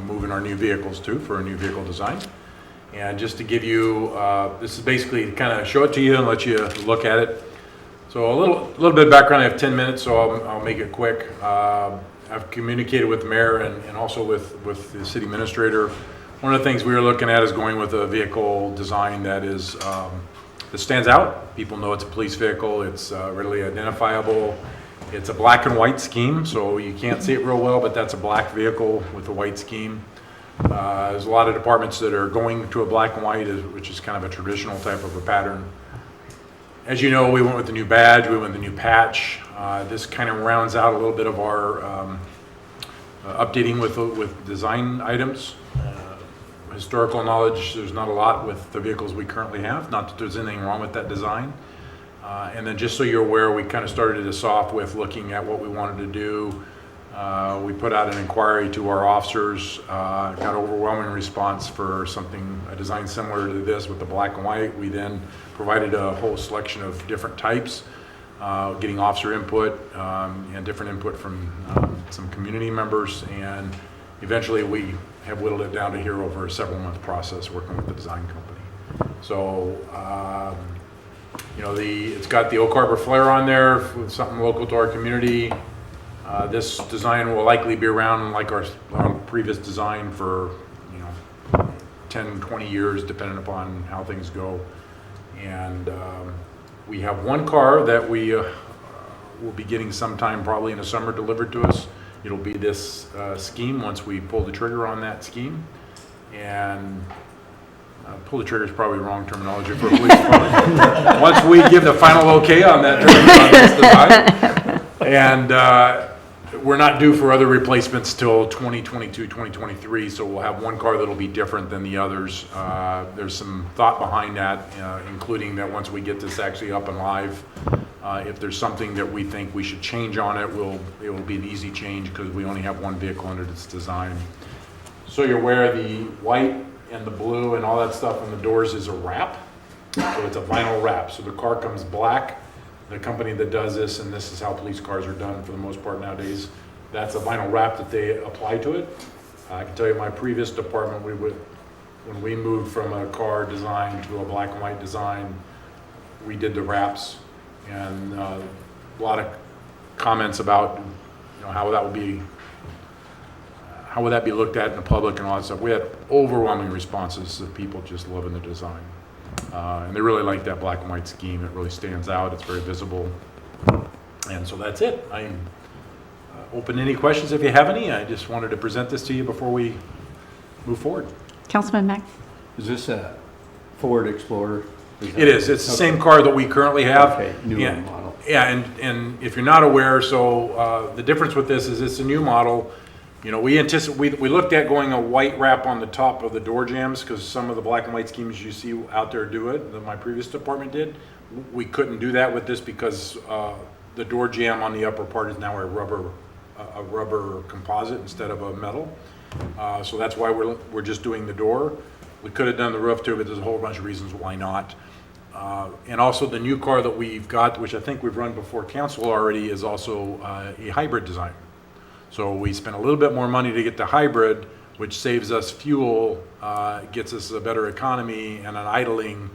moving our new vehicles to for a new vehicle design. And just to give you, this is basically to kind of show it to you and let you look at it. So a little bit of background. I have 10 minutes, so I'll make it quick. I've communicated with the mayor and also with the city administrator. One of the things we were looking at is going with a vehicle design that is that stands out. People know it's a police vehicle. It's readily identifiable. It's a black and white scheme, so you can't see it real well, but that's a black vehicle with a white scheme. There's a lot of departments that are going to a black and white, which is kind of a traditional type of a pattern. As you know, we went with the new badge, we went with the new patch. This kind of rounds out a little bit of our updating with design items. Historical knowledge, there's not a lot with the vehicles we currently have, not that there's anything wrong with that design. And then just so you're aware, we kind of started this off with looking at what we wanted to do. We put out an inquiry to our officers, got overwhelming response for a design similar to this with the black and white. We then provided a whole selection of different types, getting officer input and different input from some community members. And eventually we have whittled it down to here over a several-month process working with the design company. So, it's got the Oak Harbor flair on there, with something local to our community. This design will likely be around like our previous design for 10, 20 years, depending upon how things go. And we have one car that we will be getting sometime probably in the summer delivered to us. It'll be this scheme once we pull the trigger on that scheme. And pull the trigger is probably wrong terminology for a police department. Once we give the final okay on that design, and we're not due for other replacements till 2022, 2023, so we'll have one car that'll be different than the others. There's some thought behind that, including that once we get this actually up and live, if there's something that we think we should change on it, it will be an easy change because we only have one vehicle under this design. So you're aware the white and the blue and all that stuff on the doors is a wrap. So it's a vinyl wrap. So the car comes black. The company that does this, and this is how police cars are done for the most part nowadays, that's a vinyl wrap that they apply to it. I can tell you my previous department, when we moved from a car design to a black and white design, we did the wraps, and a lot of comments about how that would be, how would that be looked at in the public and all that stuff. We had overwhelming responses of people just loving the design. And they really like that black and white scheme. It really stands out. It's very visible. And so that's it. I'm open to any questions if you have any. I just wanted to present this to you before we move forward. Councilman Mack? Is this a Ford Explorer? It is. It's the same car that we currently have. Okay, newer model. Yeah, and if you're not aware, so the difference with this is it's a new model. We looked at going a white wrap on the top of the door jambs because some of the black and white schemes you see out there do it, that my previous department did. We couldn't do that with this because the door jamb on the upper part is now a rubber composite instead of a metal. So that's why we're just doing the door. We could have done the roof too, but there's a whole bunch of reasons why not. And also the new car that we've got, which I think we've run before council already, is also a hybrid design. So we spent a little bit more money to get the hybrid, which saves us fuel, gets us a better economy, and on idling,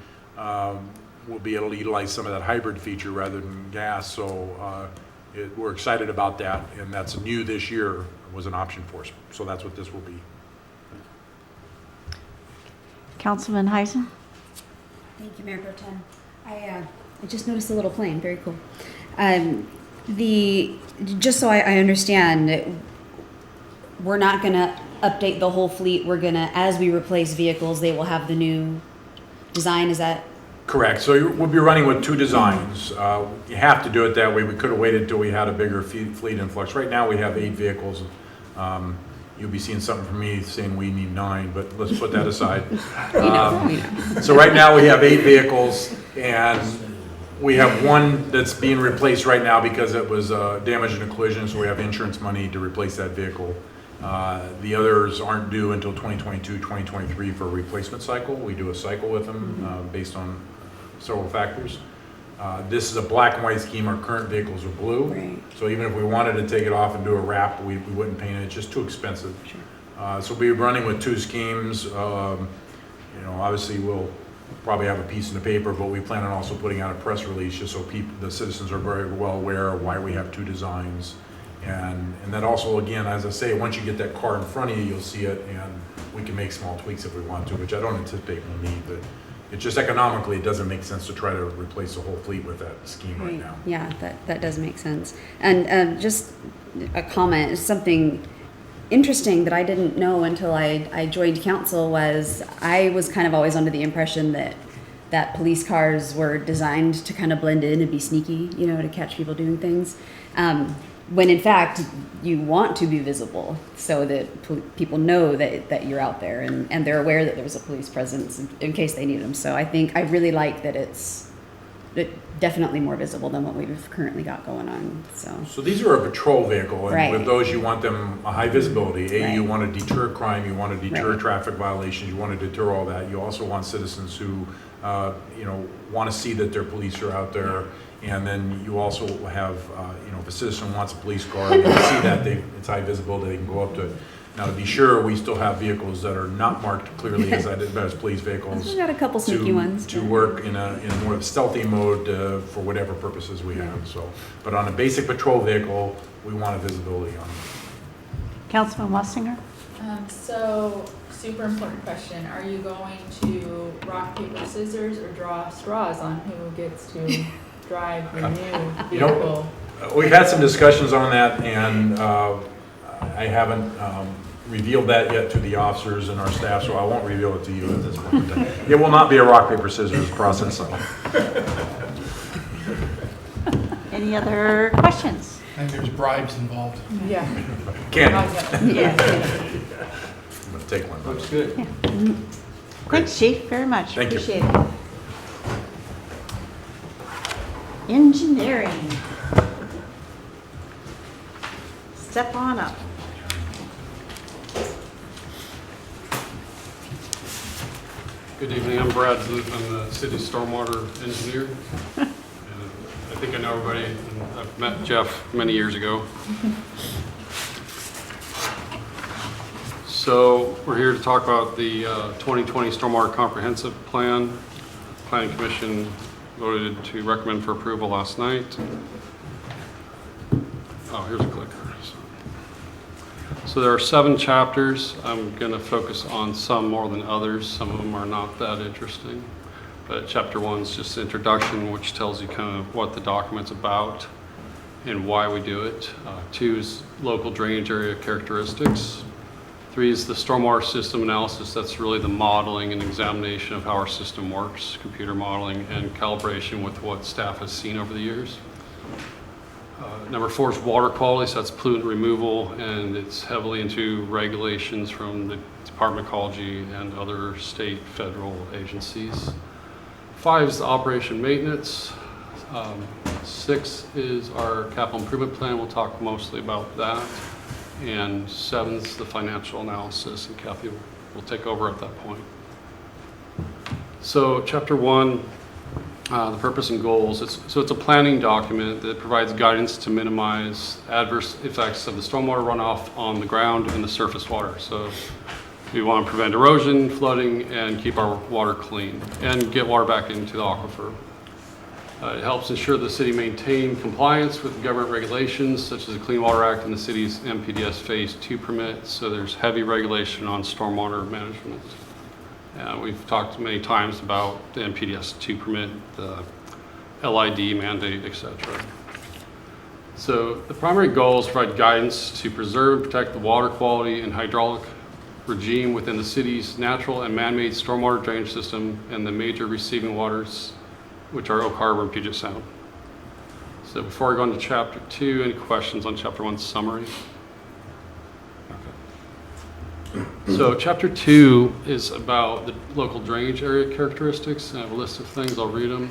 we'll be able to utilize some of that hybrid feature rather than gas. So we're excited about that, and that's new this year, was an option for us. So that's what this will be. Councilman Heisen? Thank you, Mayor Pro Tem. I just noticed a little plane. Very cool. Just so I understand, we're not going to update the whole fleet. We're going to, as we replace vehicles, they will have the new design. Is that? Correct. So we'll be running with two designs. You have to do it that way. We could have waited until we had a bigger fleet influx. Right now we have 8 vehicles. You'll be seeing something from me saying we need 9, but let's put that aside. So right now we have 8 vehicles, and we have one that's being replaced right now because it was damaged in a collision, so we have insurance money to replace that vehicle. The others aren't due until 2022, 2023 for a replacement cycle. We do a cycle with them based on several factors. This is a black and white scheme, our current vehicles are blue. Right. So even if we wanted to take it off and do a wrap, we wouldn't paint it, it's just too expensive. So we'll be running with 2 schemes. You know, obviously we'll probably have a piece in the paper, but we plan on also putting out a press release just so the citizens are very well aware of why we have 2 designs. And that also, again, as I say, once you get that car in front of you, you'll see it, and we can make small tweaks if we want to, which I don't anticipate we'll need, but it's just economically, it doesn't make sense to try to replace the whole fleet with that scheme right now. Yeah, that does make sense. And just a comment, something interesting that I didn't know until I joined council was I was kind of always under the impression that police cars were designed to kind of blend in and be sneaky, you know, to catch people doing things. When in fact you want to be visible so that people know that you're out there and they're aware that there's a police presence in case they need them. So I really like that it's definitely more visible than what we've currently got going on. So these are a patrol vehicle, and Right. with those you want them a high visibility. You Right. want to deter crime, you want to deter Right. traffic violations, you want to deter all that. You also want citizens who, you know, want to see that their police are out there. And then you also have, you know, if a citizen wants a police car, they can see that it's high visibility, they can go up to it. Now, to be sure, we still have vehicles that are not marked clearly as police vehicles. We've got a couple sneaky ones. To work in a more stealthy mode for whatever purposes we have, so. But on a basic patrol vehicle, we want a visibility on it. Councilman Wassinger? So, super important question. Are you going to rock, paper, scissors, or draw straws on who gets to drive your new You know, vehicle? we've had some discussions on that, and I haven't revealed that yet to the officers and our staff, so I won't reveal it to you at this point. It will not be a rock, paper, scissors process, though. Any other questions? I think there's bribes involved. Yeah. Candy. Yeah. I'm gonna take one. Looks good. Thanks, Chief, very much. Thank you. Appreciate it. Engineering. Step on up. Good evening, I'm Brad Zoot, I'm the city stormwater engineer. And I think I know everybody, and I've met Jeff many years ago. So we're here to talk about the 2020 Stormwater Comprehensive Plan. Planning Commission voted to recommend for approval last night. Oh, here's a clicker. So there are 7 chapters. I'm going to focus on some more than others. Some of them are not that interesting. But chapter 1 is just the introduction, which tells you kind of what the document's about and why we do it. 2 is local drainage area characteristics. 3 is the stormwater system analysis. That's really the modeling and examination of how our system works, computer modeling and calibration with what staff has seen over the years. Number 4 is water quality, so that's pollutant removal, and it's heavily into regulations from the Department of Ecology and other state, federal agencies. 5 is the operation maintenance. 6 is our capital improvement plan. We'll talk mostly about that. And 7 is the financial analysis, and Kathy will take over at that point. So chapter 1, the purpose and goals. It's a planning document that provides guidance to minimize adverse effects of the stormwater runoff on the ground and the surface water. So we want to prevent erosion, flooding, and keep our water clean and get water back into the aquifer. It helps ensure the city maintain compliance with government regulations such as the Clean Water Act and the city's MPDS Phase 2 permit. So there's heavy regulation on stormwater management. We've talked many times about the MPDS 2 permit, the LID mandate, etc. So the primary goal is to provide guidance to preserve and protect the water quality and hydraulic regime within the city's natural and man-made stormwater drainage system and the major receiving waters, which are Oak Harbor and Puget Sound. So before I go into chapter 2, any questions on chapter 1 summary? So chapter 2 is about the local drainage area characteristics. I have a list of things, I'll read them.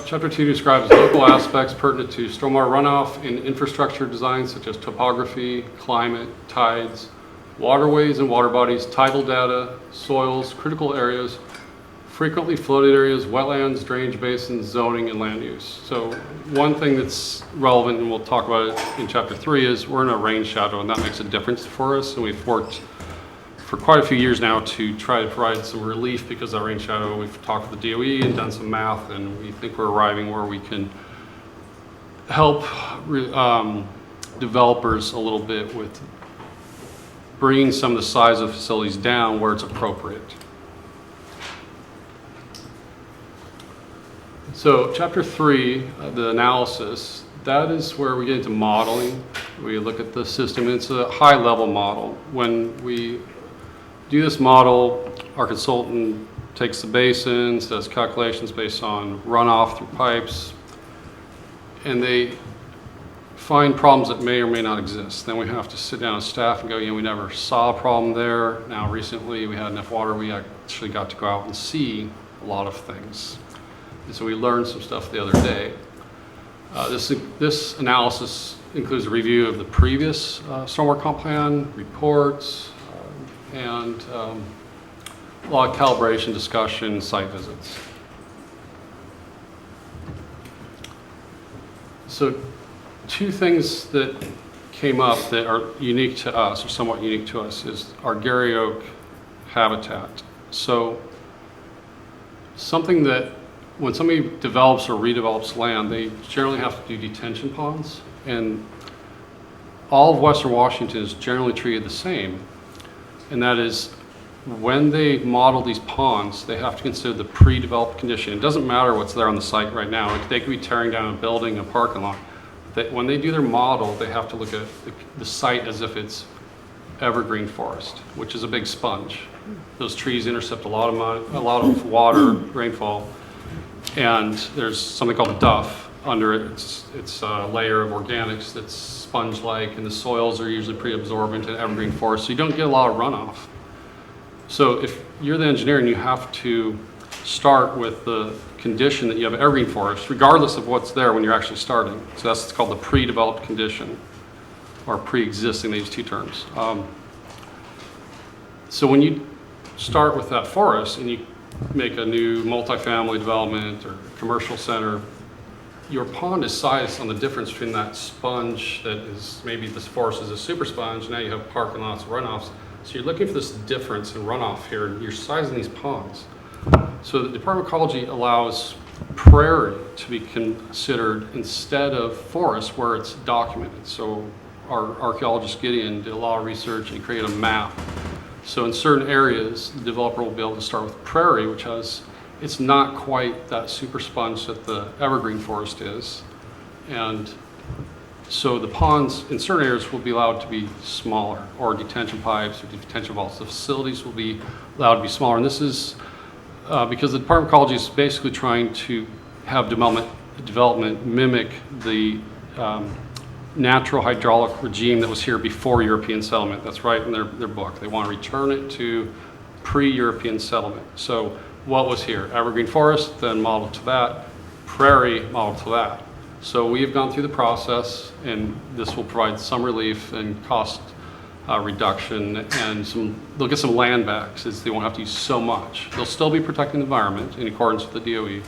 Chapter 2 describes local aspects pertinent to stormwater runoff and infrastructure design such as topography, climate, tides, waterways and water bodies, tidal data, soils, critical areas, frequently flooded areas, wetlands, drainage basins, zoning, and land use. So one thing that's relevant, and we'll talk about it in chapter 3, is we're in a rain shadow, and that makes a difference for us. And we've worked for quite a few years now to try to provide some relief because of that rain shadow. We've talked with the DOE and done some math, and we think we're arriving where we can help developers a little bit with bringing some of the size of facilities down where it's appropriate. So chapter 3, the analysis, that is where we get into modeling. We look at the system. It's a high level model. When we do this model, our consultant takes the basins, does calculations based on runoff through pipes, and they find problems that may or may not exist. Then we have to sit down as staff and go, we never saw a problem there. Now recently we had enough water, we actually got to go out and see a lot of things. And so we learned some stuff the other day. This analysis includes a review of the previous stormwater comp plan, reports, and a lot of calibration, discussion, site visits. So 2 things that came up that are unique to us, or somewhat unique to us, is our Gary Oak habitat. So something that when somebody develops or redevelops land, they generally have to do detention ponds, and all of Western Washington is generally treated the same. And that is, when they model these ponds, they have to consider the pre-developed condition. It doesn't matter what's there on the site right now. They could be tearing down a building, a parking lot. When they do their model, they have to look at the site as if it's evergreen forest, which is a big sponge. Those trees intercept a lot of water, rainfall, and there's something called duff under it. It's a layer of organics that's sponge-like, and the soils are usually pretty absorbent in evergreen forest, so you don't get a lot of runoff. So if you're the engineer and you have to start with the condition that you have evergreen forest, regardless of what's there when you're actually starting. So that's called the pre-developed condition, or pre-existing, they use 2 terms. So when you start with that forest and you make a new multifamily development or commercial center, your pond is sized on the difference between that sponge that is, maybe this forest is a super sponge, now you have parking lots, runoffs. So you're looking for this difference in runoff here, and you're sizing these ponds. So the Department of Ecology allows prairie to be considered instead of forest where it's documented. So our archaeologist Gideon did a lot of research and created a map. So in certain areas, the developer will be able to start with prairie, which has, it's not quite that super sponge that the evergreen forest is. And so the ponds in certain areas will be allowed to be smaller, or detention pipes or detention vaults. The facilities will be allowed to be smaller. And this is because the Department of Ecology is basically trying to have development mimic the natural hydraulic regime that was here before European settlement. That's right in their book. They want to return it to pre-European settlement. So what was here? Evergreen forest, then modeled to that. Prairie, modeled to that. So we have gone through the process, and this will provide some relief and cost reduction, and they'll get some land backs, as they won't have to use so much. They'll still be protecting the environment in accordance with the DOE.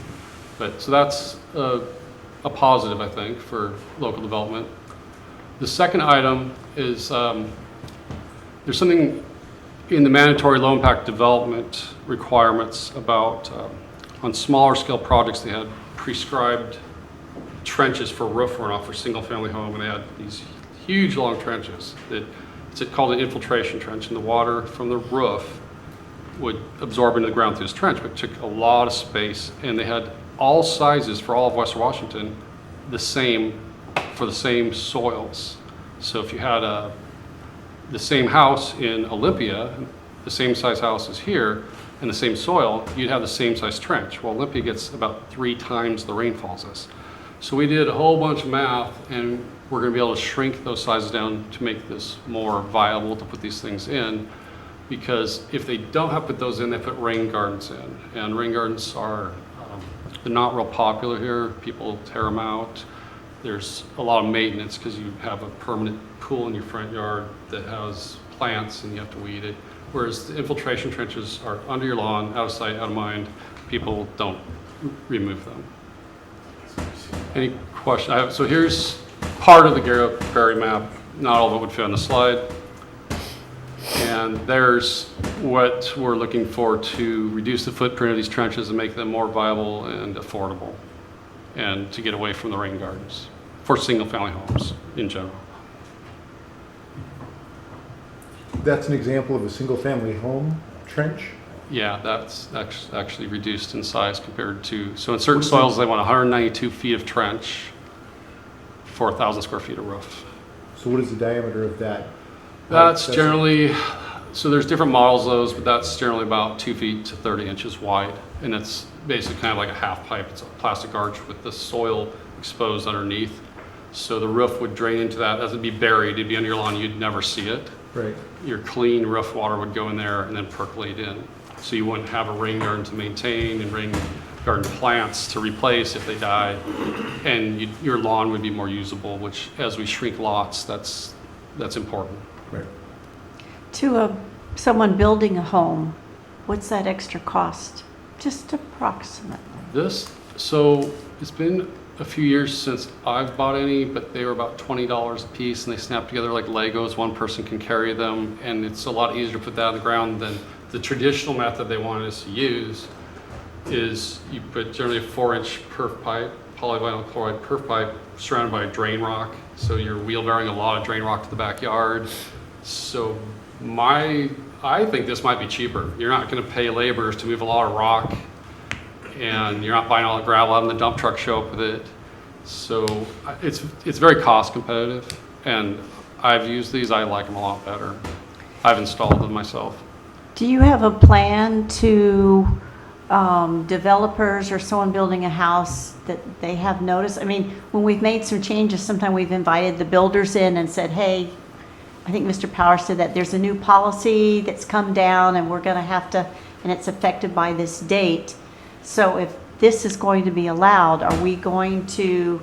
So that's a positive, I think, for local development. The second item is there's something in the mandatory low impact development requirements about on smaller scale projects. They had prescribed trenches for roof runoff for single family home, and they had these huge long trenches that it's called an infiltration trench, and the water from the roof would absorb into the ground through this trench, but it took a lot of space, and they had all sizes for all of Western Washington the same for the same soils. So if you had the same house in Olympia, the same size house as here, and the same soil, you'd have the same size trench. Well, Olympia gets about 3 times the rainfall as this. So we did a whole bunch of math, and we're going to be able to shrink those sizes down to make this more viable to put these things in, because if they don't have to put those in, they put rain gardens in, and rain gardens are they're not real popular here. People tear them out. There's a lot of maintenance because you have a permanent pool in your front yard that has plants and you have to weed it. Whereas the infiltration trenches are under your lawn, out of sight, out of mind. People don't remove them. Any question? So here's part of the Garrett Berry map. Not all of it would fit on the slide. And there's what we're looking for to reduce the footprint of these trenches and make them more viable and affordable, and to get away from the rain gardens for single-family homes in general. That's an example of a single-family home trench? Yeah, that's actually reduced in size compared to, so in certain soils, they want 192 feet of trench for 1,000 square feet of roof. So what is the diameter of that? That's generally, so there's different models of those, but that's generally about 2 feet to 30 inches wide. And it's basically kind of like a half pipe. It's a plastic arch with the soil exposed underneath. So the roof would drain into that. As it'd be buried, it'd be under your lawn, you'd never see it. Right. Your clean roof water would go in there and then percolate in. So you wouldn't have a rain garden to maintain and rain garden plants to replace if they died. And your lawn would be more usable, which as we shrink lots, that's important. Right. To someone building a home, what's that extra cost? Just approximately. So it's been a few years since I've bought any, but they were about $20 a piece and they snap together like Legos. One person can carry them, and it's a lot easier to put that on the ground than the traditional method they wanted us to use. Is you put generally a 4-inch perf pipe, polyvinyl chloride perf pipe, surrounded by drain rock. So you're wheelbarrowing a lot of drain rock to the backyard. So I think this might be cheaper. You're not going to pay laborers to move a lot of rock, and you're not buying all the gravel, having the dump truck show up with it. So it's very cost competitive, and I've used these. I like them a lot better. I've installed them myself. Do you have a plan to developers or someone building a house that they have notice? I mean, when we've made some changes, sometimes we've invited the builders in and said, hey, I think Mr. Power said that there's a new policy that's come down and we're going to have to, and it's effective by this date. So if this is going to be allowed, are we going to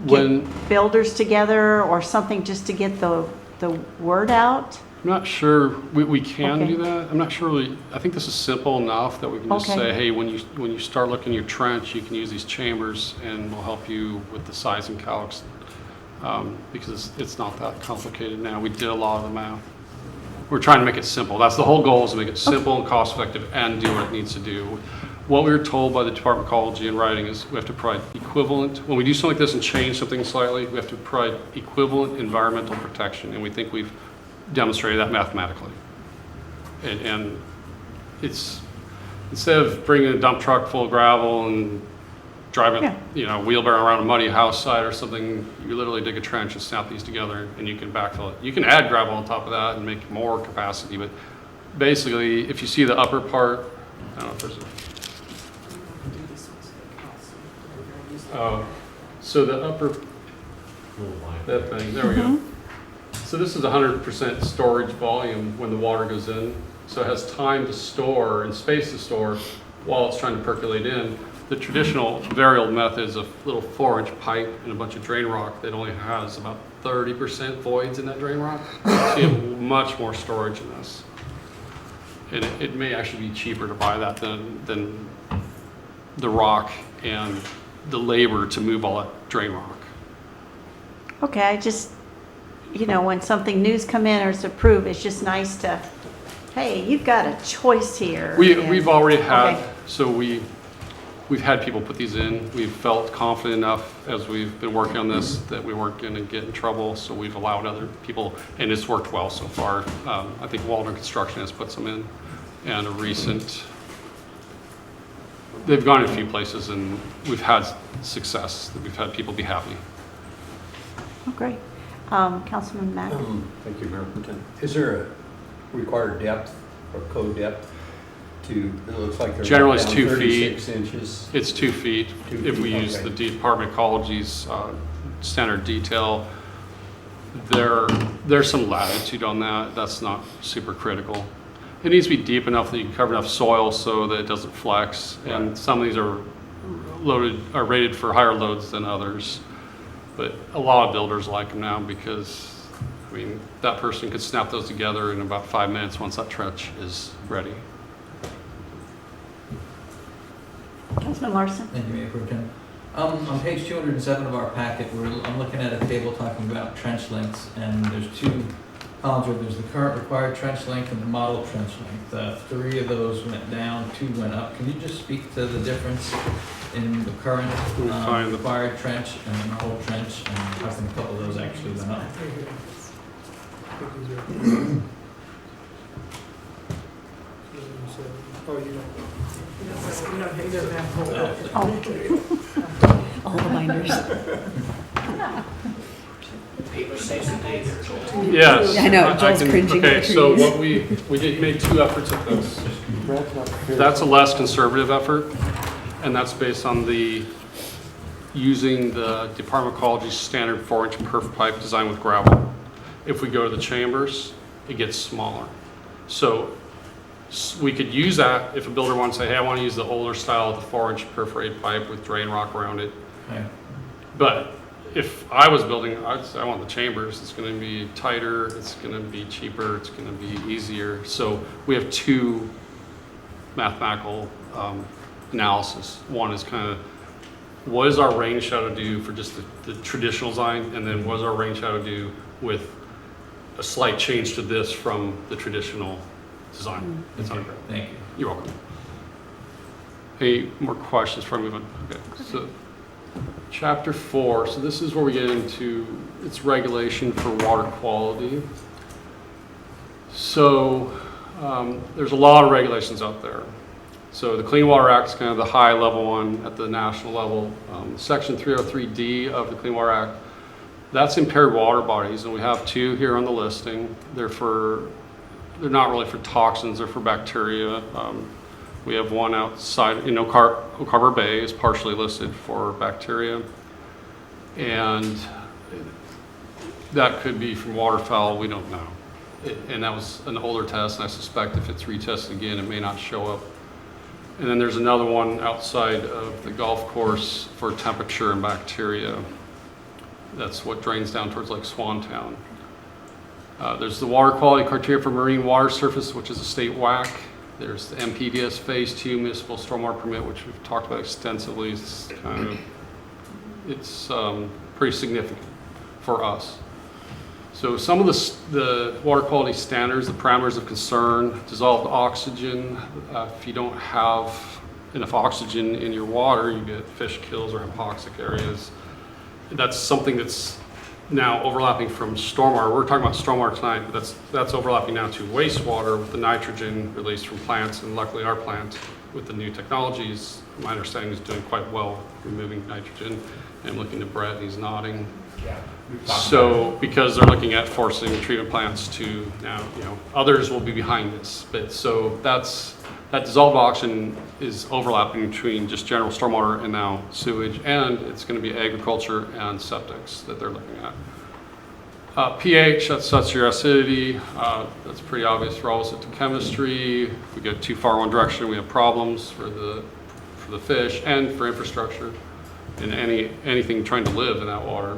get builders together or something just to get the word out? I'm not sure we can do that. I'm not sure I think this is simple enough that we can just say, hey, when you start looking at your trench, you can use these chambers and we'll help you with the size and calcs, because it's not that complicated now. We did a lot of the math. We're trying to make it simple. That's the whole goal, is to make it simple and cost effective and do what it needs to do. What we were told by the Department of Ecology in writing is we have to provide equivalent, when we do something like this and change something slightly, we have to provide equivalent environmental protection, and we think we've demonstrated that mathematically. And it's, instead of bringing a dump truck full of gravel and driving, wheelbarrow around a muddy house site or something, you literally dig a trench and snap these together and you can backfill it. You can add gravel on top of that and make more capacity, but basically, if you see the upper part, I don't know if there's so the upper, that thing, there we go. So this is 100% storage volume when the water goes in. So it has time to store and space to store while it's trying to percolate in. The traditional variable method is a little 4-inch pipe and a bunch of drain rock that only has about 30% voids in that drain rock. So you have much more storage in this. And it may actually be cheaper to buy that than the rock and the labor to move all that drain rock. Okay, I just, when something new's come in or is approved, it's just nice to, hey, you've got a choice here. We've already had, so we've had people put these in. We've felt confident enough as we've been working on this that we weren't going to get in trouble, so we've allowed other people, and it's worked well so far. I think Waldron Construction has put some in, and a recent, they've gone in a few places, and we've had success. We've had people be happy. Oh, great. Councilman Mack? Thank you, Mayor Pro Tem. Is there a required depth or code depth to, it looks like they're generally it's down 2 36 feet. inches? It's 2 feet. If we use the Department of Ecology's standard detail, there's some latitude on that. That's not super critical. It needs to be deep enough that you can cover enough soil so that it doesn't flex. Right. And some of these are rated for higher loads than others. But a lot of builders like them now because I mean, that person could snap those together in about 5 minutes once that trench is ready. Councilman Larson? Thank you, Mayor Pro Tem. On page 207 of our packet, I'm looking at a table talking about trench lengths, and there's two columns where there's the current required trench length and the model trench length. 3 of those went down, 2 went up. Can you just speak to the difference in the current required trench and the model trench, and how come a couple of those actually went up? Oh, you don't. All the binders. Yes. I know, Joel's cringing Okay, at the so trees. what we made 2 efforts at this. That's a less conservative effort, and that's based on using the Department of Ecology standard 4-inch perf pipe designed with gravel. If we go to the chambers, it gets smaller. So we could use that if a builder wants to say, hey, I want to use the older style of the 4-inch perforated pipe with drain rock around it. Okay. But if I was building, I'd say I want the chambers. It's going to be tighter, it's going to be cheaper, it's going to be easier. So we have 2 mathematical analysis. One is kind of, what does our rain shadow do for just the traditional design? And then what does our rain shadow do with a slight change to this from the traditional design? It's Okay. under. Thank you. You're welcome. Hey, more questions before I move on? Okay. So chapter 4, so this is where we get into its regulation for water quality. So there's a lot of regulations out there. So the Clean Water Act is kind of the high level one at the national level. Section 303D of the Clean Water Act, that's impaired water bodies, and we have 2 here on the listing. They're not really for toxins, they're for bacteria. We have one outside in Oak Harbor Bay is partially listed for bacteria. And that could be from waterfowl, we don't know. And that was an older test, and I suspect if it's retested again, it may not show up. And then there's another one outside of the golf course for temperature and bacteria. That's what drains down towards Lake Swantown. There's the water quality criteria for marine water surface, which is a state WAC. There's the MPDS Phase 2 municipal stormwater permit, which we've talked about extensively. It's pretty significant for us. So some of the water quality standards, the parameters of concern, dissolved oxygen. If you don't have enough oxygen in your water, you get fish kills or hypoxic areas. That's something that's now overlapping from stormwater. We're talking about stormwater tonight, but that's overlapping now to wastewater with the nitrogen released from plants, and luckily our plant with the new technologies, my understanding, is doing quite well removing nitrogen. And I'm looking at Brett, he's nodding. Yeah. So because they're looking at forcing treatment plants to now, others will be behind this. But so that dissolved oxygen is overlapping between just general stormwater and now sewage, and it's going to be agriculture and septics that they're looking at. pH, that's your acidity. That's pretty obvious for all of us at chemistry. If we get too far one direction, we have problems for the fish and for infrastructure and anything trying to live in that water.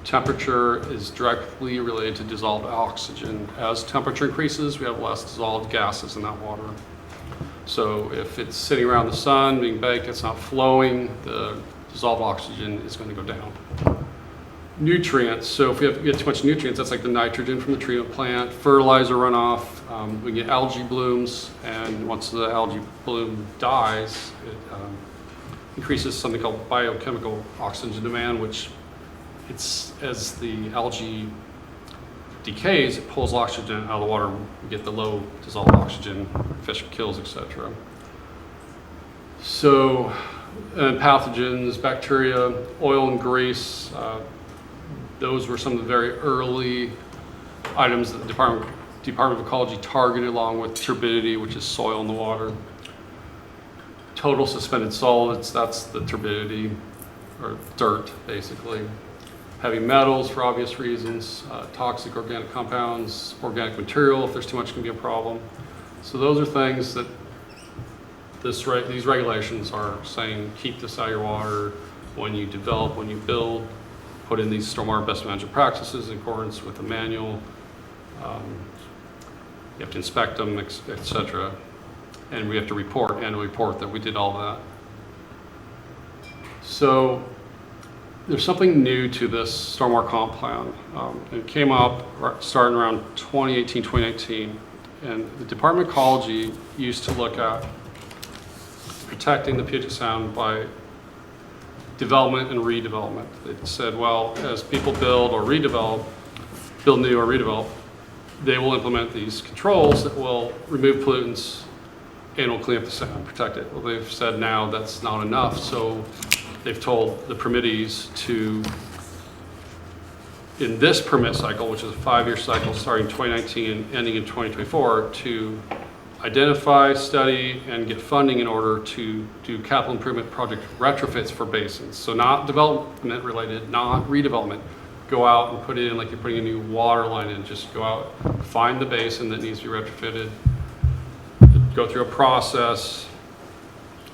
Temperature is directly related to dissolved oxygen. As temperature increases, we have less dissolved gases in that water. So if it's sitting around the sun, being baked, it's not flowing, the dissolved oxygen is going to go down. Nutrients, so if we get too much nutrients, that's like the nitrogen from the treatment plant, fertilizer runoff, we get algae blooms, and once the algae bloom dies, it increases something called biochemical oxygen demand, which as the algae decays, it pulls oxygen out of the water. We get the low dissolved oxygen, fish kills, etc. So, pathogens, bacteria, oil and grease, those were some of the very early items that the Department of Ecology targeted, along with turbidity, which is soil in the water. Total suspended solids, that's the turbidity, or dirt, basically. Heavy metals for obvious reasons, toxic organic compounds, organic material, if there's too much, can be a problem. So those are things that these regulations are saying, keep this out of your water when you develop, when you build, put in these stormwater best management practices in accordance with the manual, You have to inspect them, et cetera. And we have to annual report that we did all that. So there's something new to this stormwater comp plan. It came up starting around 2018, 2019. And the Department of Ecology used to look at protecting the Puget Sound by development and redevelopment. It said, well, as people build new or redevelop, they will implement these controls that will remove pollutants and will clean up the sound, protect it. Well, they've said now that's not enough, so they've told the permittees to, in this permit cycle, which is a 5-year cycle starting 2019 and ending in 2024, to identify, study, and get funding in order to do capital improvement project retrofits for basins. So not development related, not redevelopment. Go out and put it in like you're putting a new water line in. Just go out, find the basin that needs to be retrofitted, go through a process,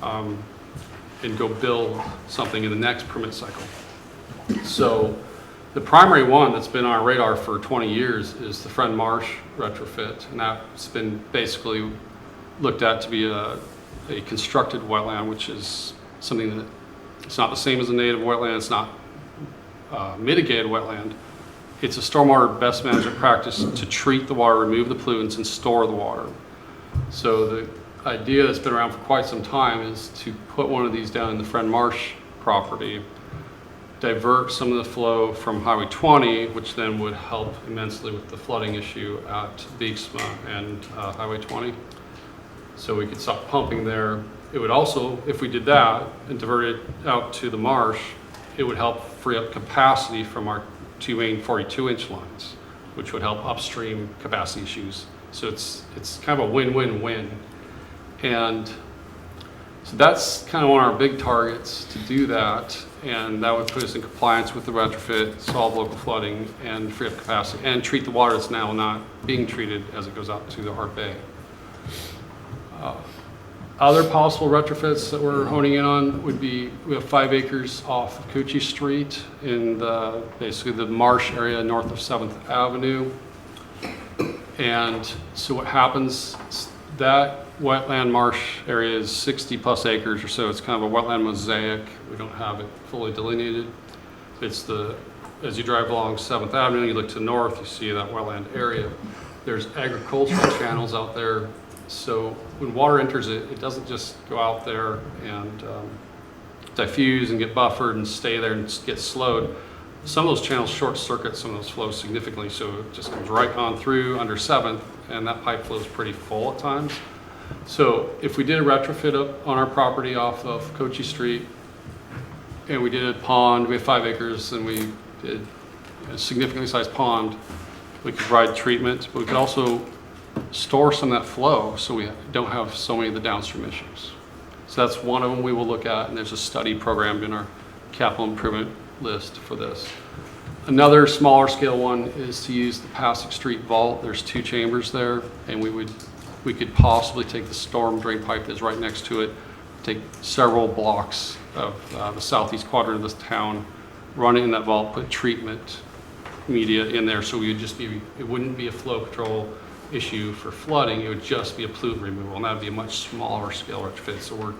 and go build something in the next permit cycle. So the primary one that's been on our radar for 20 years is the Friend Marsh retrofit, and that's been basically looked at to be a constructed wetland, which is something that it's not the same as a native wetland, it's not mitigated wetland. It's a stormwater best management practice to treat the water, remove the pollutants, and store the water. So the idea that's been around for quite some time is to put one of these down in the Friend Marsh property, divert some of the flow from Highway 20, which then would help immensely with the flooding issue at Beeksma and Highway 20. So we could stop pumping there. It would also, if we did that and diverted it out to the marsh, it would help free up capacity from our two main 42-inch lines, which would help upstream capacity issues. So it's kind of a win-win-win. And so that's kind of one of our big targets, to do that. And that would put us in compliance with the retrofit, solve local flooding, and free up capacity, and treat the water that's now not being treated as it goes out to the Hart Bay. Other possible retrofits that we're honing in on would be, we have 5 acres off of Coochie Street in basically the marsh area north of 7th Avenue. And so what happens, that wetland marsh area is 60 plus acres or so. It's kind of a wetland mosaic. We don't have it fully delineated. It's as you drive along 7th Avenue, you look to the north, you see that wetland area. There's agricultural channels out there. So when water enters it, it doesn't just go out there and diffuse and get buffered and stay there and get slowed. Some of those channels short circuit some of those flows significantly, so it just comes right on through under 7th, and that pipe flow is pretty full at times. So if we did a retrofit up on our property off of Coochie Street, and we did a pond, we have 5 acres, and we did a significantly sized pond, we could provide treatment, but we could also store some of that flow so we don't have so many of the downstream issues. So that's one of them we will look at, and there's a study programmed in our capital improvement list for this. Another smaller scale one is to use the Pasek Street vault. There's 2 chambers there, and we could possibly take the storm drain pipe that's right next to it, take several blocks of the southeast quadrant of this town, run it in that vault, put treatment media in there, so it wouldn't be a flow control issue for flooding, it would just be a pollutant removal, and that would be a much smaller scale retrofit. So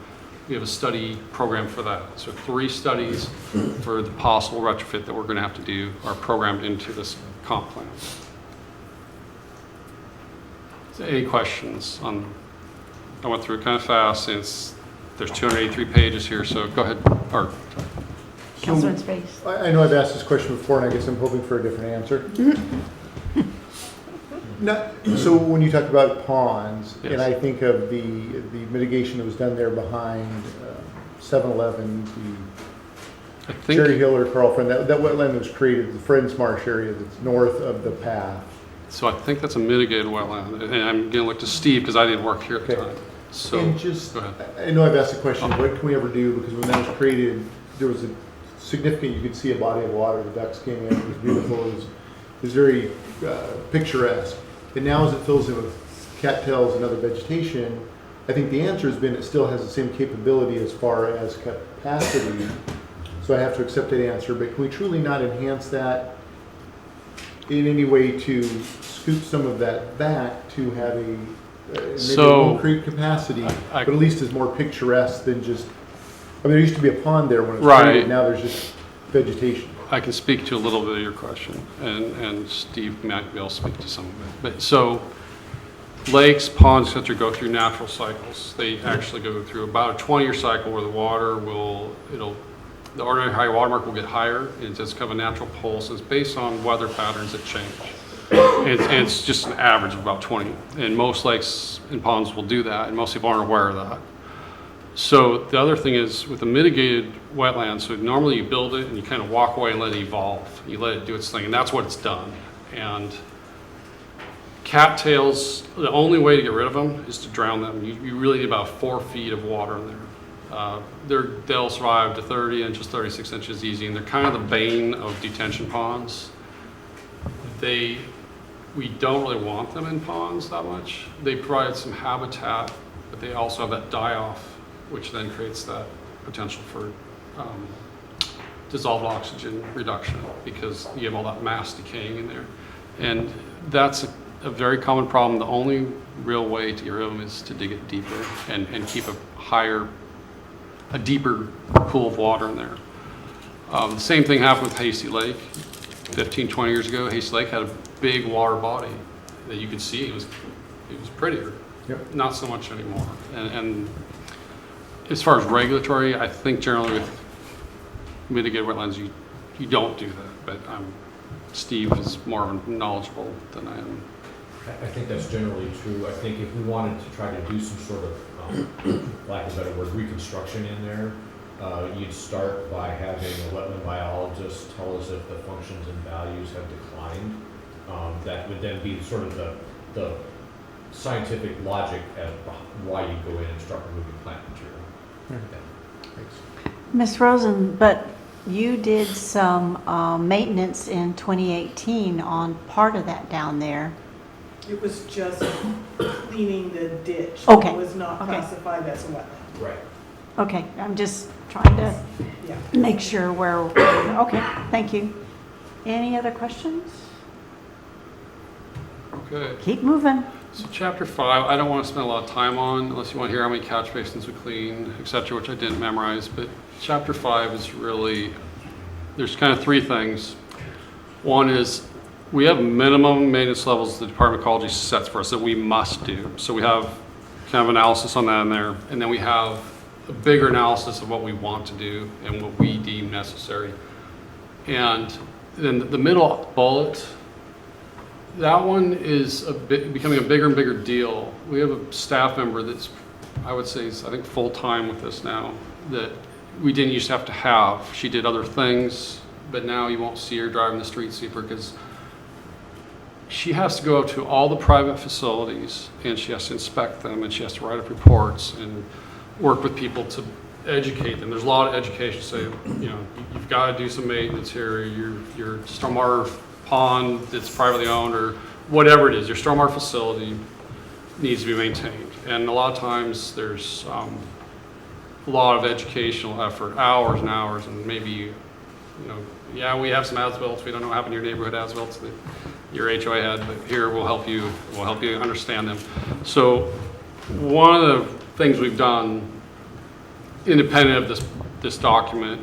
we have a study program for that. So 3 studies for the possible retrofit that we're going to have to do are programmed into this comp plan. So any questions on? I went through it kind of fast, since there's 283 pages here, so go ahead, Art. Councilman Space. I know I've asked this question before, and I guess I'm hoping for a different answer. So when you talk about ponds, Yes. and I think of the mitigation that was done there behind 7-Eleven, the Cherry Hill or Carl Friend, that wetland was created, the Friends Marsh area that's north of the path. So I think that's a mitigated wetland, and I'm going to look to Steve because I didn't work here at the time. So And just, go ahead. I know I've asked the question, what can we ever do? Because when that was created, there was a significant, you could see a body of water, the ducks came in, it was beautiful, it was very picturesque. And now as it fills in with cattails and other vegetation, I think the answer has been it still has the same capability as far as capacity. So I have to accept that answer, but can we truly not enhance that in any way to scoop some of that back to have a maybe So, a Lone Creek capacity, I- but at least is more picturesque than just. I mean, there used to be a pond there when it was Right. created. Now there's just vegetation. I can speak to a little bit of your question, and Steve might be able to speak to some of it. But so, lakes, ponds, et cetera, go through natural cycles. They actually go through about a 20-year cycle where the water the ordinary high water mark will get higher. It's just kind of a natural pulse. It's based on weather patterns that change. And it's just an average of about 20. And most lakes and ponds will do that, and most people aren't aware of that. So the other thing is with a mitigated wetland, so normally you build it and you kind of walk away and let it evolve. You let it do its thing, and that's what it's done. And cattails, the only way to get rid of them is to drown them. You really need about 4 feet of water in there. They'll survive to 30 inches, 36 inches easy, and they're kind of the bane of detention ponds. We don't really want them in ponds that much. They provide some habitat, but they also have that die-off, which then creates that potential for dissolved oxygen reduction because you have all that mass decaying in there. And that's a very common problem. The only real way to get rid of them is to dig it deeper and keep a deeper pool of water in there. The same thing happened with Hasty Lake. 15, 20 years ago, Hasty Lake had a big water body that you could see. It was prettier. Yep. Not so much anymore. And as far as regulatory, I think generally with mitigated wetlands, you don't do that. But Steve is more knowledgeable than I am. I think that's generally true. I think if we wanted to try to do some sort of, lack of a better word, reconstruction in there, you'd start by having a wetland biologist tell us if the functions and values have declined. That would then be sort of the scientific logic at why you go in and start removing plant material. Thanks. Ms. Rosen, but you did some maintenance in 2018 on part of that down there. It was just cleaning the ditch. Okay. It was not Okay. classified as a wetland. Right. Okay, I'm just trying to Yeah. make sure okay, thank you. Any other questions? Okay. Keep moving. So chapter 5, I don't want to spend a lot of time on unless you want to hear how many catch basins we clean, et cetera, which I didn't memorize. But chapter 5 is really, there's kind of 3 things. One is we have minimum maintenance levels the Department of Ecology sets for us that we must do. So we have kind of analysis on that in there. And then we have a bigger analysis of what we want to do and what we deem necessary. And then the middle bullet, that one is becoming a bigger and bigger deal. We have a staff member that's, I would say, is, I think, full-time with us now that we didn't used to have. She did other things, but now you won't see her driving the street sweeper because she has to go to all the private facilities and she has to inspect them and she has to write up reports and work with people to educate them. There's a lot of education. Say, you've got to do some maintenance here. Your stormwater pond that's privately owned or whatever it is, your stormwater facility needs to be maintained. And a lot of times there's a lot of educational effort, hours and hours, and maybe, we have some as-built. We don't know what happened to your neighborhood as-built that your HOA had, but here we'll help you understand them. So one of the things we've done independent of this document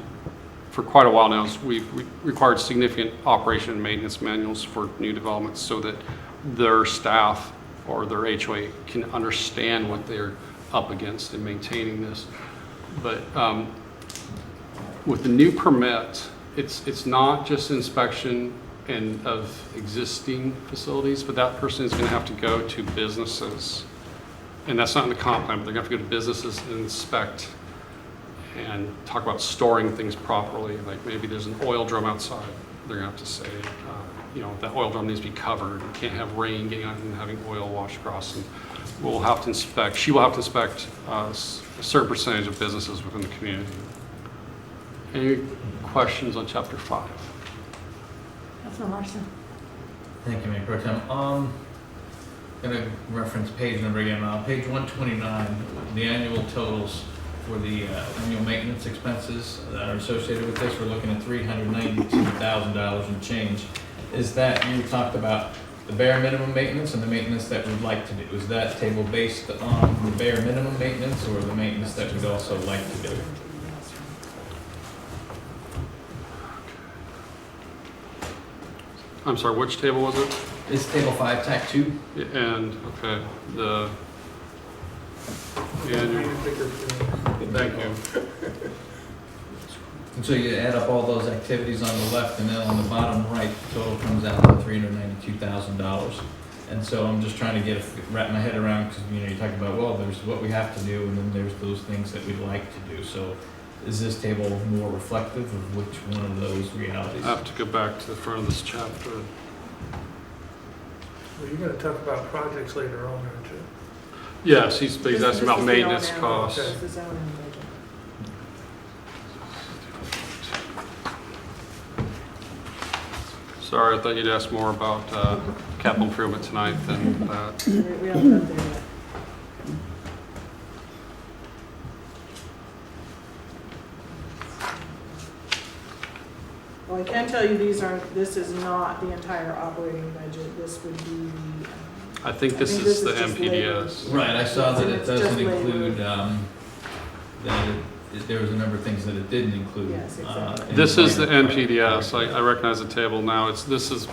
for quite a while now is we've required significant operation and maintenance manuals for new developments so that their staff or their HOA can understand what they're up against in maintaining this. But with the new permit, it's not just inspection of existing facilities, but that person is going to have to go to businesses. And that's not in the comp plan, but they're going to have to go to businesses and inspect and talk about storing things properly. Like maybe there's an oil drum outside. They're going to have to say, that oil drum needs to be covered. You can't have rain getting on and having oil wash across. And she will have to inspect a certain percentage of businesses within the community. Any questions on chapter 5? Councilman Larson. Thank you, Mayor Pro Tem. I'm going to reference page number again. Page 129, the annual totals for the annual maintenance expenses that are associated with this. We're looking at $392,000 and change. is that you talked about the bare minimum maintenance and the maintenance that we'd like to do. Is that table based on the bare minimum maintenance or the maintenance that we'd also like to do? I'm sorry, which table was it? It's table 5, TAC 2. And, okay, annual, thank you. And so you add up all those activities on the left, and then on the bottom right, the total comes out to $392,000. And so I'm just trying to wrap my head around, because you're talking about, well, there's what we have to do, and then there's those things that we'd like to do. So is this table more reflective of which one of those realities? I have to go back to the front of this chapter. Well, you're gonna talk about projects later on, aren't you? Yes, he's asking This about is the maintenance O&M. costs. This is the zoning budget. Sorry, I thought you'd ask more about capital improvement tonight than that. We haven't got there yet. Well, I can tell you this is not the entire operating budget. This would be I think this is the just MPDS. labor. Right, I saw that it It's just doesn't labor. include, there was a number of things that it didn't include. Yes, exactly. in This is the plan. MPDS. I recognize the table now. This has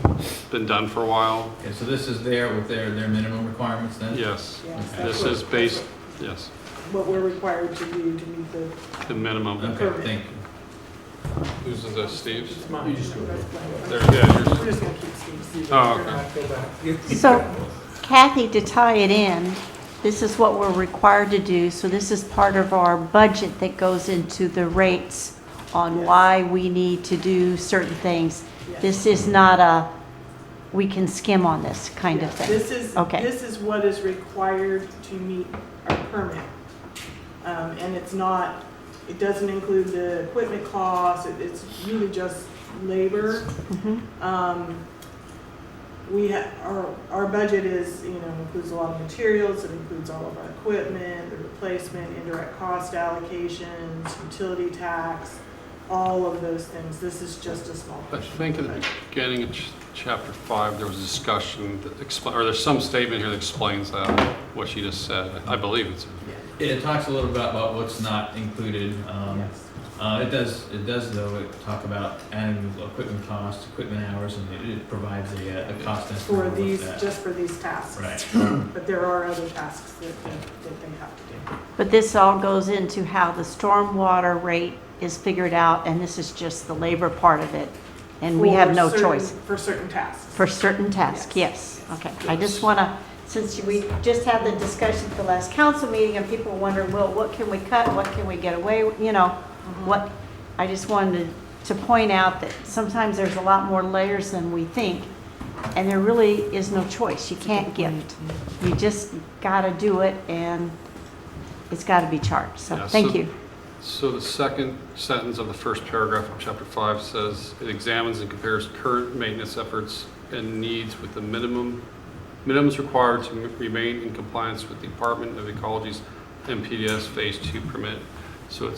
been done for a while. Okay, so this is there with their minimum requirements then? Yes. Yes, Okay. that's This what- is based, yes, What we're required to do to meet the the minimum. Okay, thank you. Whose is this, Steve's? It's mine. There, yeah, yours. We're just gonna keep Steve's. Oh, Go back. So Kathy, to tie it in, this is what we're required to do, so this is part of our budget that goes into the rates on why we need to do certain things. Yes. This is not we can skim on this kind of thing. Okay. This is what is required to meet our permit. And it's not, it doesn't include the equipment costs, it's really just labor. Mhm. Our budget is, includes a lot of materials, it includes all of our equipment, the replacement, indirect cost allocations, utility tax, all of those things. This is just a small I portion. think at the beginning of chapter 5, there was a discussion that or there's some statement here that explains that, what she just said. I believe it's. It talks a little bit about what's not included. Yes. It does though, talk about adding equipment costs, equipment hours, and it provides a cost estimate. For of these, that. just for these tasks. Right. But there are other tasks that they have to do. But this all goes into how the stormwater rate is figured out, and this is just the labor part of it. And we have no choice. For certain tasks. For certain tasks, yes. Okay, I just want to, since we just had the discussion at the last council meeting and people wonder, well, what can we cut, what can we get away with, what, I just wanted to point out that sometimes there's a lot more layers than we think, and there really is no choice. You can't gift. You just got to do it, and it's got to be charged. So, Yeah, thank you. So the second sentence of the first paragraph of chapter 5 says, it examines and compares current maintenance efforts and needs with the minimums required to remain in compliance with the Department of Ecology's MPDS Phase 2 permit. So